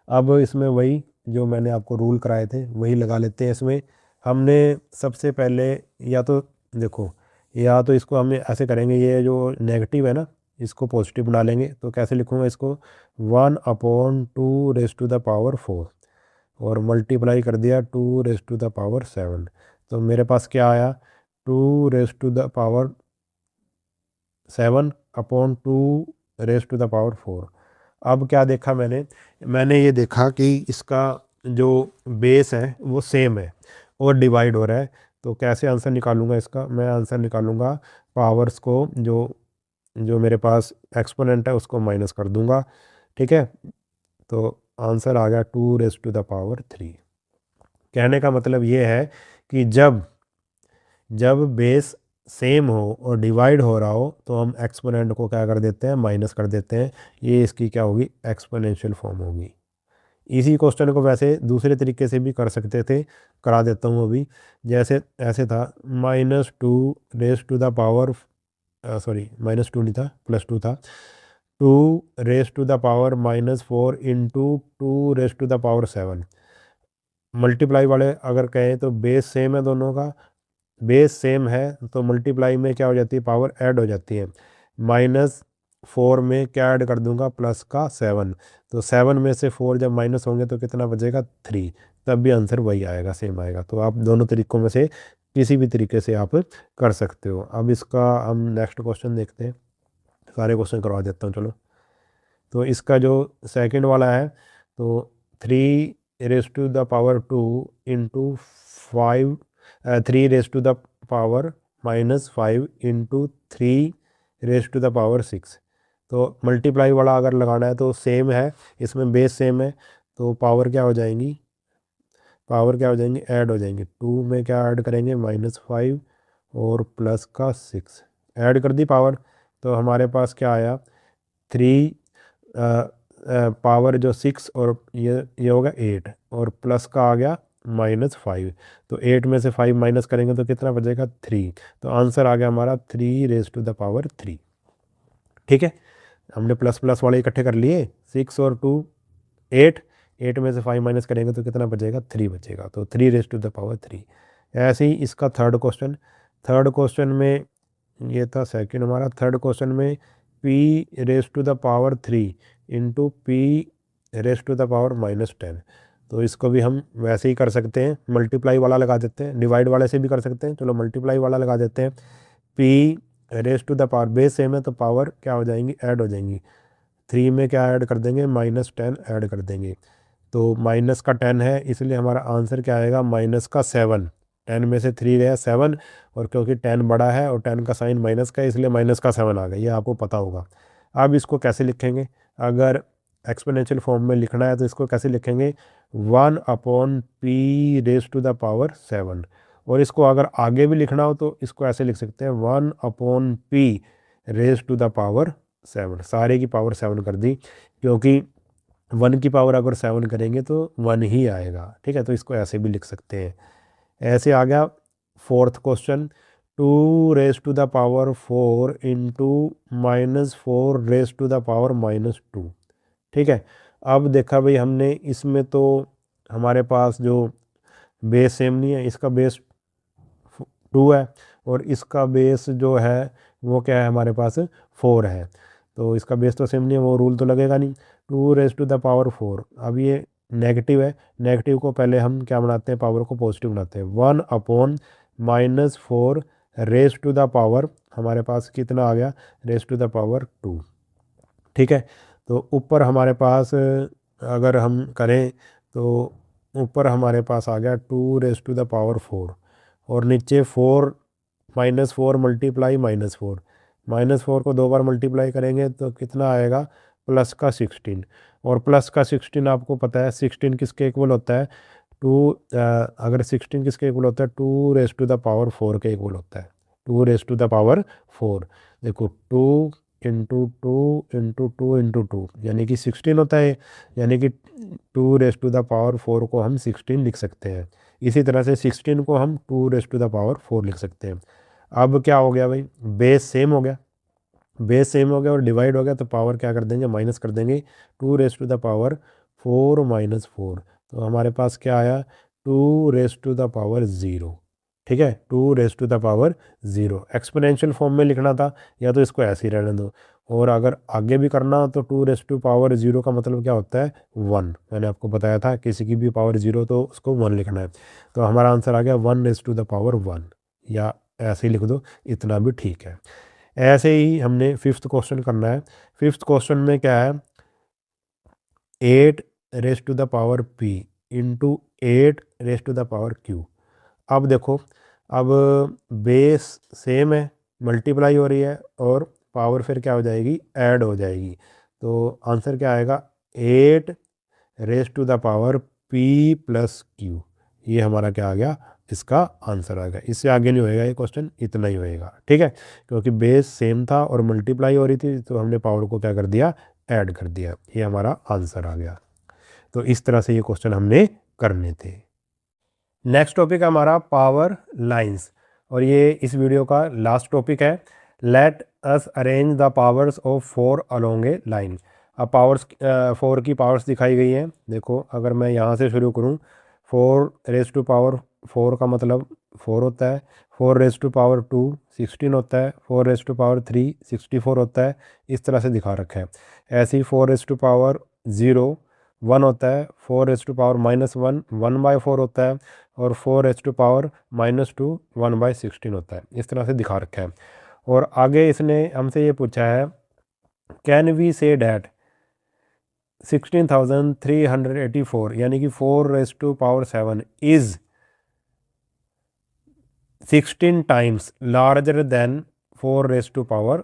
अब इसमें वही जो मैंने आपको रूल कराए थे वही लगा लेते हैं। इसमें हमने सबसे पहले, या तो देखो, या तो इसको हम ऐसे करेंगे, ये जो नेगेटिव है ना इसको पॉजिटिव बना लेंगे। तो कैसे लिखूँगा इसको, 1/2 raised to the power 4 और मल्टीप्लाई कर दिया 2 raised to the power 7। तो मेरे पास क्या आया, 2 raised to the power 7/2 raised to the power 4। अब क्या देखा मैंने ये देखा कि इसका जो बेस है वो सेम है और डिवाइड हो रहा है। तो कैसे आंसर निकालूंगा इसका, मैं आंसर निकालूंगा पावर्स को, जो जो मेरे पास एक्सपोनेंट है उसको माइनस कर दूंगा। ठीक है, तो आंसर आ गया 2 raised to the power 3। कहने का मतलब ये है कि जब जब बेस सेम हो और डिवाइड हो रहा हो तो हम एक्सपोनेंट को क्या कर देते हैं, माइनस कर देते हैं। ये इसकी क्या होगी, एक्सपोनेंशियल फॉर्म होगी। इसी क्वेश्चन को वैसे दूसरे तरीके से भी कर सकते थे, करा देता हूँ अभी। जैसे ऐसे था, -2 raised to the power, sorry -2 नहीं था, +2 था, 2 raised to the power -4 into 2 raised to the power 7। Multiply वाले अगर कहें तो बेस सेम है दोनों का, बेस सेम है तो मल्टीप्लाई में क्या हो जाती है, पावर ऐड हो जाती है। -4 में क्या ऐड कर दूंगा, प्लस का 7। तो 7 में से 4 जब माइनस होंगे तो कितना बचेगा, 3। तब भी आंसर वही आएगा, सेम आएगा। तो आप दोनों तरीकों में से किसी भी तरीके से आप कर सकते हो। अब इसका हम नेक्स्ट क्वेश्चन देखते हैं, सारे क्वेश्चन करवा देता हूँ चलो। तो इसका जो सेकंड वाला है, तो 3 raised to the power 2 into 5, 3 raised to the power -5 into 3 raised to the power 6। तो मल्टीप्लाई वाला अगर लगाना है तो सेम है, इसमें बेस सेम है, तो पावर क्या हो जाएंगी, पावर क्या हो जाएंगी, ऐड हो जाएंगे। 2 में क्या ऐड करेंगे, -5 और प्लस का 6 ऐड कर दी पावर। तो हमारे पास क्या आया, 3 पावर जो 6 और ये होगा 8 और प्लस का आ गया -5। तो 8 में से 5 माइनस करेंगे तो कितना बचेगा, 3। तो आंसर आ गया हमारा 3 raised to the power 3। ठीक है, हमने प्लस प्लस वाले इकट्ठे कर लिए, 6 और 2 8, 8 में से 5 माइनस करेंगे तो कितना बचेगा, 3 बचेगा। तो 3 raised to the power 3। ऐसे ही इसका थर्ड क्वेश्चन में, ये था सेकंड हमारा, थर्ड क्वेश्चन में p raised to the power 3 into p raised to the power -10। तो इसको भी हम वैसे ही कर सकते हैं, मल्टीप्लाई वाला लगा देते हैं, डिवाइड वाले से भी कर सकते हैं। चलो मल्टीप्लाई वाला लगा देते हैं। p raised to the power, base same है तो पावर क्या हो जाएंगी, ऐड हो जाएंगी। 3 में क्या ऐड कर देंगे, -10 ऐड कर देंगे। तो माइनस का 10 है, इसलिए हमारा आंसर क्या आएगा, माइनस का 7। 10 में से 3 गया 7, और क्योंकि 10 बड़ा है और 10 का साइन माइनस का है इसलिए माइनस का 7 आ गया, ये आपको पता होगा। अब इसको कैसे लिखेंगे, अगर एक्सपोनेंशियल फॉर्म में लिखना है तो इसको कैसे लिखेंगे, 1/p raised to the power 7। और इसको अगर आगे भी लिखना हो तो इसको ऐसे लिख सकते हैं, 1/p raised to the power 7। सारे की पावर 7 कर दी, क्योंकि 1 की पावर अगर 7 करेंगे तो 1 ही आएगा। ठीक है, तो इसको ऐसे भी लिख सकते हैं। ऐसे आ गया fourth question, 2 raised to the power 4 into -4 raised to the power -2। ठीक है, अब देखा भाई हमने, इसमें तो हमारे पास जो बेस सेम नहीं है, इसका बेस 2 है और इसका बेस जो है वो क्या है, हमारे पास 4 है। तो इसका बेस तो सेम नहीं है, वो रूल तो लगेगा नहीं। 2 raised to the power 4, अब ये नेगेटिव है, नेगेटिव को पहले हम क्या बनाते हैं, पावर को पॉजिटिव बनाते हैं। 1/-4 रेज टू द पावर, हमारे पास कितना आ गया, रेज टू द पावर 2। ठीक है, तो ऊपर हमारे पास अगर हम करें तो ऊपर हमारे पास आ गया 2 raised to the power 4, और नीचे 4 -4 मल्टीप्लाई -4, -4 को 2 बार मल्टीप्लाई करेंगे तो कितना आएगा, प्लस का 16। और प्लस का 16 आपको पता है 16 किसके इक्वल होता है, अगर 16 किसके इक्वल होता है, 2 raised to the power 4 के इक्वल होता है। 2 raised to the power 4, देखो 2 इंटू 2 यानी कि 16 होता है, यानी कि 2 raised to the power 4 को हम 16 लिख सकते हैं। इसी तरह से 16 को हम 2 raised to the power 4 लिख सकते हैं। अब क्या हो गया भाई, बेस सेम हो गया, बेस सेम हो गया और डिवाइड हो गया, तो पावर क्या कर देंगे, माइनस कर देंगे। 2 raised to the power 4 -4, तो हमारे पास क्या आया, 2 raised to the power 0। ठीक है, 2 raised to the power 0 exponential form में लिखना था, या तो इसको ऐसे ही रहने दो, और अगर आगे भी करना हो तो 2 raised to the power 0 का मतलब क्या होता है, 1। मैंने आपको बताया था किसी की भी पावर 0 तो उसको 1 लिखना है, तो हमारा आंसर आ गया 1 raised to the power 1, या ऐसे ही लिख दो, इतना भी ठीक है। ऐसे ही हमने फिफ्थ क्वेश्चन करना है। फिफ्थ क्वेश्चन में क्या है, 8 raised to the power p into 8 raised to the power q। अब देखो, अब बेस सेम है, मल्टीप्लाई हो रही है, और पावर फिर क्या हो जाएगी, ऐड हो जाएगी, तो आंसर क्या आएगा, 8 raised to the power p + q। ये हमारा क्या आ गया, इसका आंसर आ गया। इससे आगे नहीं होएगा ये क्वेश्चन, इतना ही होएगा। ठीक है, क्योंकि बेस सेम था और मल्टीप्लाई हो रही थी, तो हमने पावर को क्या कर दिया, ऐड कर दिया। ये हमारा आंसर आ गया। तो इस तरह से ये क्वेश्चन हमने करने थे। नेक्स्ट टॉपिक है हमारा पावर लाइंस, और ये इस वीडियो का लास्ट टॉपिक है। Let us arrange the powers of 4 along A line. अब पावर्स 4 की पावर्स दिखाई गई हैं। देखो, अगर मैं यहाँ से शुरू करूँ, 4 raised to power 4 का मतलब 4 होता है, 4 raised to power 2 16 होता है, 4 raised to power 3 64 होता है। इस तरह से दिखा रखा है। ऐसे ही 4 raised to power 0 1 होता है, 4 raised to power -1 1/4 होता है, और 4 raised to power-2 1/16 होता है। इस तरह से दिखा रखा है। और आगे इसने हमसे ये पूछा है, कैन वी से डैट 16,384 यानी कि 4 raised to power 7 is 16 times larger than 4 raised to power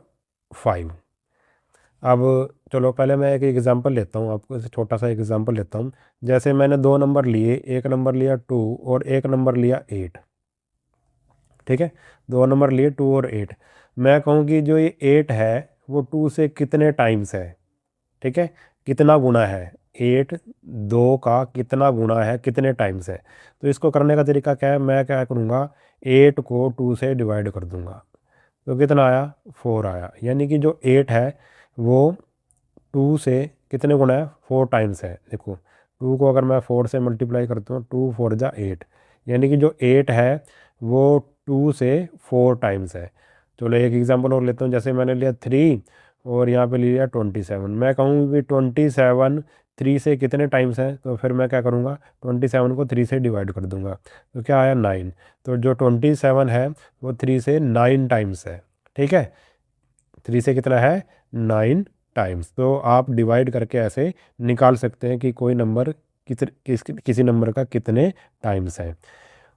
5। अब चलो पहले मैं एक एग्जांपल लेता हूँ, आपको छोटा सा एग्जांपल लेता हूँ। जैसे मैंने 2 नंबर लिए, एक नंबर लिया 2 और एक नंबर लिया 8। ठीक है, 2 नंबर लिए 2 और 8। मैं कहूँ कि जो ये 8 है वो 2 से कितने टाइम्स है। ठीक है, कितना गुना है, 8 2 का कितना गुना है, कितने टाइम्स है। तो इसको करने का तरीका क्या है, मैं क्या करूँगा, 8 को 2 से डिवाइड कर दूँगा, तो कितना आया, 4 आया। यानी कि जो 8 है वो 2 से कितने गुना है, 4 टाइम्स है। देखो, 2 को अगर मैं 4 से मल्टीप्लाई करता हूँ, 2 4 जा 8, यानी कि जो 8 है वो 2 से 4 टाइम्स है। चलो एक एग्जांपल और लेता हूँ। जैसे मैंने लिया 3 और यहाँ पे लिया 27। मैं कहूँ कि 27 3 से कितने टाइम्स है, तो फिर मैं क्या करूँगा, 27 को 3 से डिवाइड कर दूँगा, तो क्या आया, 9। तो जो 27 है वो 3 से 9 टाइम्स है। ठीक है, 3 से कितना है, 9 टाइम्स। तो आप डिवाइड करके ऐसे निकाल सकते हैं कि कोई नंबर किसी नंबर का कितने टाइम्स है।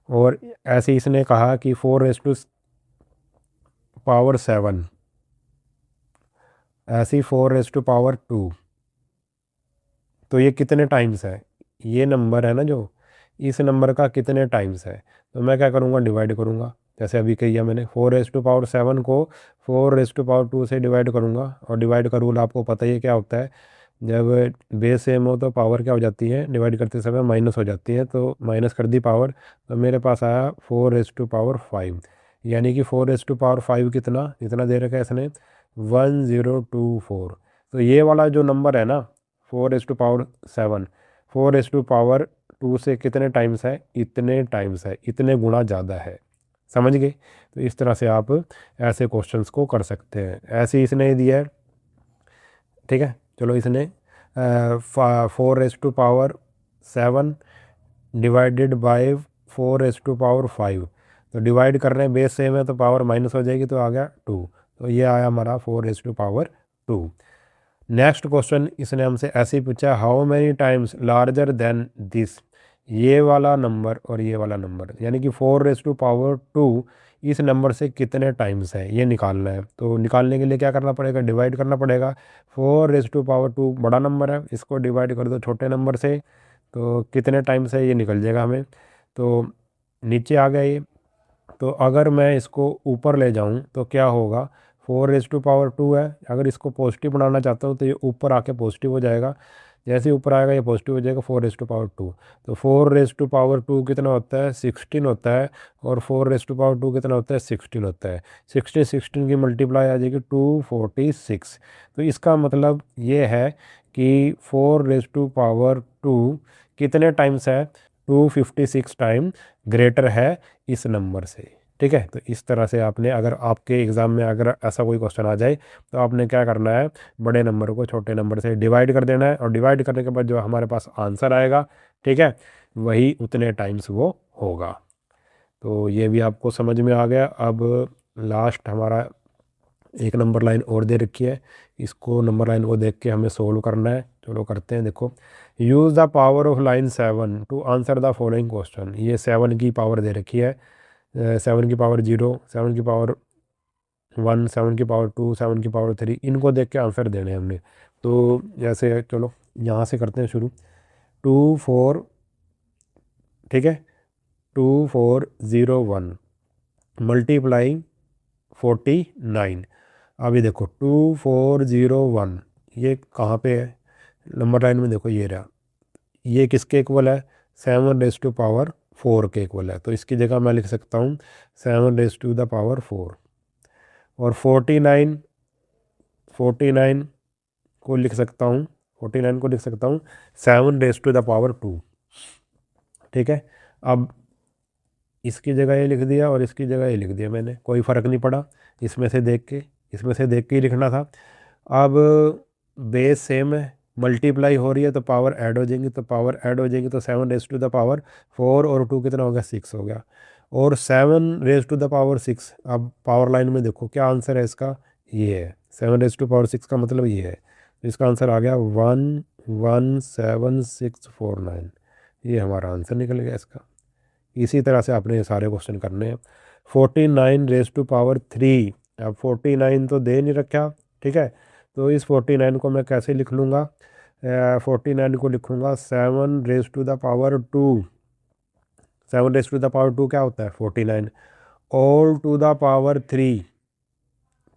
और ऐसे इसने कहा कि 4 raised to power 7, ऐसे ही 4 raised to power 2, तो ये कितने टाइम्स है, ये नंबर है ना जो, इस नंबर का कितने टाइम्स है। तो मैं क्या करूँगा, डिवाइड करूँगा। जैसे अभी किया मैंने, 4 raised to power 7 को 4 raised to power 2 से डिवाइड करूँगा। और डिवाइड का रूल आपको पता ही है क्या होता है, जब बेस सेम हो तो पावर क्या हो जाती है, डिवाइड करते समय माइनस हो जाती है। तो माइनस कर दी पावर, तो मेरे पास आया 4 raised to power 5। यानी कि 4 raised to power 5 कितना, इतना दे रखा है इसने, 1024। तो ये वाला जो नंबर है ना, 4 raised to power 7, 4 raised to power 2 से कितने टाइम्स है, इतने टाइम्स है, इतने गुना ज़्यादा है। समझ गए। तो इस तरह से आप ऐसे क्वेश्चंस को कर सकते हैं। ऐसे ही इसने दिया है ठीक है। चलो इसने 4⁻7 डिवाइडेड बाय 4⁻5, तो डिवाइड कर रहे हैं, बेस सेम है तो पावर माइनस हो जाएगी, तो आ गया 2। तो ये आया हमारा 4⁻2। नेक्स्ट क्वेश्चन इसने हमसे ऐसे ही पूछा, how many times larger than this, ये वाला नंबर और ये वाला नंबर, यानी कि 4⁻2 इस नंबर से कितने टाइम्स है ये निकालना है। तो निकालने के लिए क्या करना पड़ेगा, डिवाइड करना पड़ेगा। 4⁻2 बड़ा नंबर है, इसको डिवाइड कर दो छोटे नंबर से, तो कितने टाइम्स है ये निकल जाएगा हमें। तो नीचे आ गया ये। तो अगर मैं इसको ऊपर ले जाऊं तो क्या होगा, 4⁻2 है, अगर इसको पॉजिटिव बनाना चाहता हूँ तो ये ऊपर आके पॉजिटिव हो जाएगा, जैसे ही ऊपर आएगा ये पॉजिटिव हो जाएगा 4⁻2। तो 4⁻2 कितना होता है, 16 होता है, और 4⁻2 कितना होता है, 16 होता है। 16 की मल्टीप्लाई आ जाएगी 246। तो इसका मतलब ये है कि 4⁻2 कितने टाइम्स है, 256 टाइम ग्रेटर है इस नंबर से। ठीक है, तो इस तरह से आपने, अगर आपके एग्ज़ाम में अगर ऐसा कोई क्वेश्चन आ जाए तो आपने क्या करना है, बड़े नंबर को छोटे नंबर से डिवाइड कर देना है, और डिवाइड करने के बाद जो हमारे पास आंसर आएगा, ठीक है, वही उतने टाइम्स वो होगा। तो ये भी आपको समझ में आ गया। अब लास्ट हमारा एक नंबर लाइन और दे रखी है, इसको नंबर लाइन को देख के हमें सोल्व करना है। चलो करते हैं। देखो, use the power of line 7 to answer the following question. ये 7 की पावर दे रखी है, 7 की पावर 0, 7 की पावर 1, 7 की पावर 2, 7 की पावर 3, इनको देख के आंसर देने हैं हमने। तो जैसे चलो यहाँ से करते हैं शुरू। 2 4, ठीक है, 2401 मल्टीप्लाई 49। अभी देखो 2401 ये कहाँ पे है, नंबर लाइन में देखो ये रहा, ये किसके इक्वल है, 7⁻4 के इक्वल है। तो इसकी जगह मैं लिख सकता हूँ 7⁻4, और 49 को लिख सकता हूँ, 49 को लिख सकता हूँ 7⁻2। ठीक है, अब इसकी जगह ये लिख दिया और इसकी जगह ये लिख दिया मैंने, कोई फ़र्क नहीं पड़ा, इसमें से देख के ही लिखना था। अब बेस सेम है, मल्टीप्लाई हो रही है तो पावर ऐड हो जाएंगी, तो 7⁻4 और 2 कितना हो गया, 6 हो गया, और 7⁻6। अब पावर लाइन में देखो क्या आंसर है इसका, ये है 7⁻6 का मतलब ये है, तो इसका आंसर आ गया 117,649। ये हमारा आंसर निकल गया इसका। इसी तरह से आपने ये सारे क्वेश्चन करने हैं। 49⁻3, अब 49 तो दे नहीं रखा, ठीक है, तो इस 49 को मैं कैसे लिख लूँगा, 49 को लिखूँगा 7⁻2। 7⁻2 क्या होता है, 49 ऑल टू द पावर 3।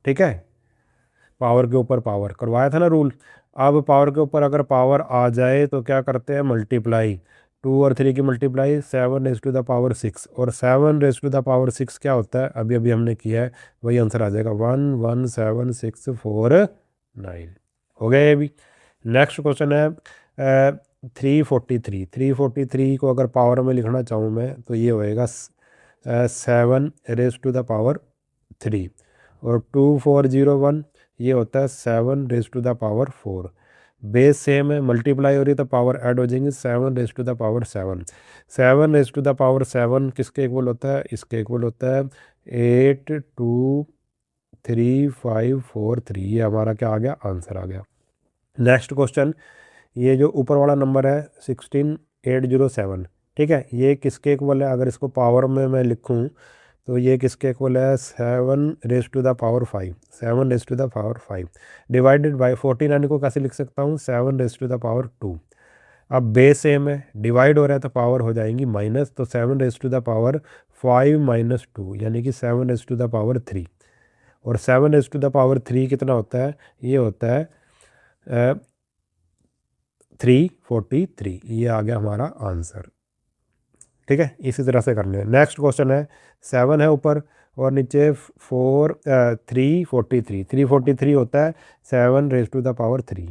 ठीक है, पावर के ऊपर पावर करवाया था ना रूल। अब पावर के ऊपर अगर पावर आ जाए तो क्या करते हैं, मल्टीप्लाई, 2 और 3 की मल्टीप्लाई 7�6, और 7�6 क्या होता है, अभी अभी हमने किया है, वही आंसर आ जाएगा 117,649। हो गया ये भी। नेक्स्ट क्वेश्चन है 343। 343 को अगर पावर में लिखना चाहूँ मैं तो ये होएगा 7⁻3, और 2401 ये होता है 7⁻4। बेस सेम है, मल्टीप्लाई हो रही है तो पावर ऐड हो जाएंगी 7⁻7। 7⁻7 किसके इक्वल होता है, इसके इक्वल होता है 823,543। ये हमारा क्या आ गया, आंसर आ गया। नेक्स्ट क्वेश्चन, ये जो ऊपर वाला नंबर है 16807, ठीक है, ये किसके इक्वल है, अगर इसको पावर में मैं लिखूं तो ये किसके इक्वल है, 7⁻5। 7⁻5 डिवाइडेड बाय 49 को कैसे लिख सकता हूँ, 7⁻2। अब बेस सेम है, डिवाइड हो रहा है तो पावर हो जाएंगी माइनस, तो 7⁻5 माइनस 2 यानी कि 7⁻3, और 7⁻3 कितना होता है, ये होता है 343। ये आ गया हमारा आंसर। ठीक है, इसी तरह से करने हैं। नेक्स्ट क्वेश्चन है 7 है ऊपर और नीचे 343 होता है 7⁻3।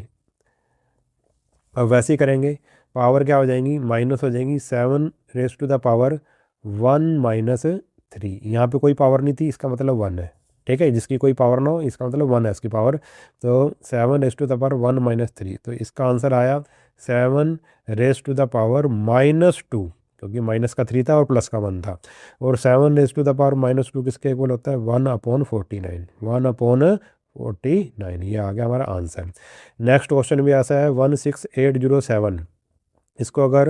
अब वैसे ही करेंगे, पावर क्या हो जाएंगी, माइनस हो जाएंगी 7⁻1 माइनस 3। यहाँ पे कोई पावर नहीं थी, इसका मतलब 1 है। ठीक है, जिसकी कोई पावर ना हो, इसका मतलब 1 है इसकी पावर। तो 7 रेज़ टू द पावर 1 - 3, तो इसका आंसर आया 7 रेज़ टू द पावर -2, क्योंकि माइनस का 3 था और प्लस का 1 था। और 7 रेज़ टू द पावर -2 किसके इक्वल होता है? 1/49, 1/49, ये आ गया हमारा आंसर। नेक्स्ट क्वेश्चन भी ऐसा है 16807। इसको अगर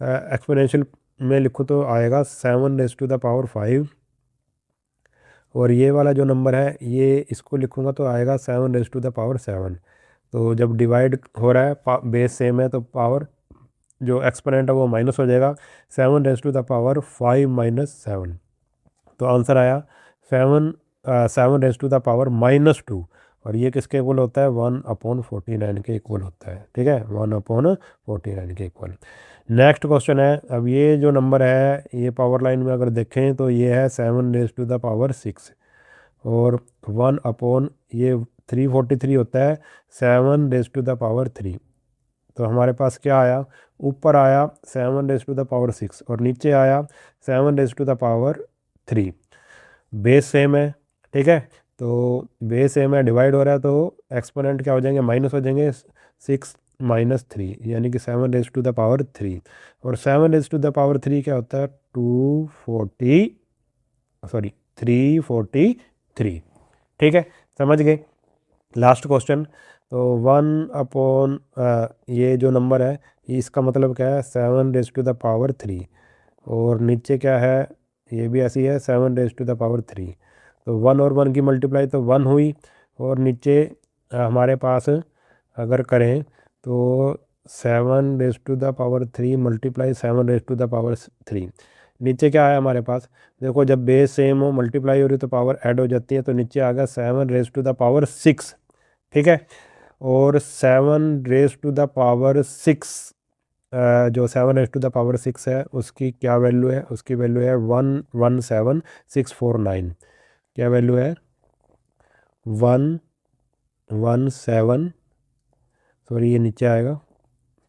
एक्सपोनेंशियल में लिखो तो आएगा 7 रेज़ टू द पावर 5, और ये वाला जो नंबर है ये इसको लिखूंगा तो आएगा 7 रेज़ टू द पावर 7। तो जब डिवाइड हो रहा है बेस सेम है तो पावर जो एक्सपोनेंट है वो माइनस हो जाएगा, 7 रेज़ टू द पावर 5 - 7। तो आंसर आया 7 रेज़ टू द पावर -2, और ये किसके इक्वल होता है? 1/49 के इक्वल होता है। ठीक है, 1/49 के इक्वल। नेक्स्ट क्वेश्चन है, अब ये जो नंबर है ये पावर लाइन में अगर देखें तो ये है 7 रेज़ टू द पावर 6, और 1 ये 343 होता है 7 रेज़ टू द पावर 3। तो हमारे पास क्या आया? ऊपर आया 7 रेज़ टू द पावर 6 और नीचे आया 7 raise to the power 3। Base same है, ठीक है, तो बेस सेम है, डिवाइड हो रहा है, तो एक्सपोनेंट क्या हो जाएंगे? माइनस हो जाएंगे, 6 - 3, यानी कि 7 रेज़ टू द पावर 3। और 7 रेज़ टू द पावर 3 क्या होता है? 343। ठीक है, समझ गए। लास्ट क्वेश्चन, तो 1 ये जो नंबर है इसका मतलब क्या है? 7 रेज़ टू द पावर 3, और नीचे क्या है? ये भी ऐसी है 7 रेज़ टू द पावर 3। तो 1 और 1 की मल्टीप्लाई तो 1 हुई, और नीचे हमारे पास अगर करें तो 7 रेज़ टू द पावर 3 मल्टीप्लाई 7 रेज़ टू द पावर 3, नीचे क्या है हमारे पास? देखो, जब बेस सेम हो, मल्टीप्लाई हो रही तो पावर ऐड हो जाती है, तो नीचे आ गया 7 रेज़ टू द पावर 6। ठीक है, और 7 रेज़ टू द पावर 6, जो 7 रेज़ टू द पावर 6 है उसकी क्या वैल्यू है? उसकी वैल्यू है 117649। क्या वैल्यू है? 117, सॉरी ये नीचे आएगा,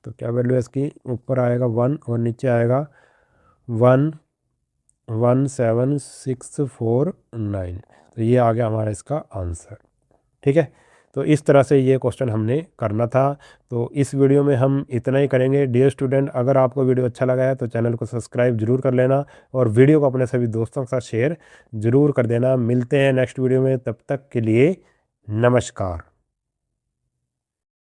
तो क्या वैल्यू है इसकी? ऊपर आएगा 1 और नीचे आएगा 117649। तो ये आ गया हमारा इसका आंसर। ठीक है, तो इस तरह से ये क्वेश्चन हमने करना था। तो इस वीडियो में हम इतना ही करेंगे। डियर स्टूडेंट, अगर आपको वीडियो अच्छा लगा है तो चैनल को सब्सक्राइब जरूर कर लेना, और वीडियो को अपने सभी दोस्तों के साथ शेयर जरूर कर देना। मिलते हैं नेक्स्ट वीडियो में, तब तक के लिए नमस्कार।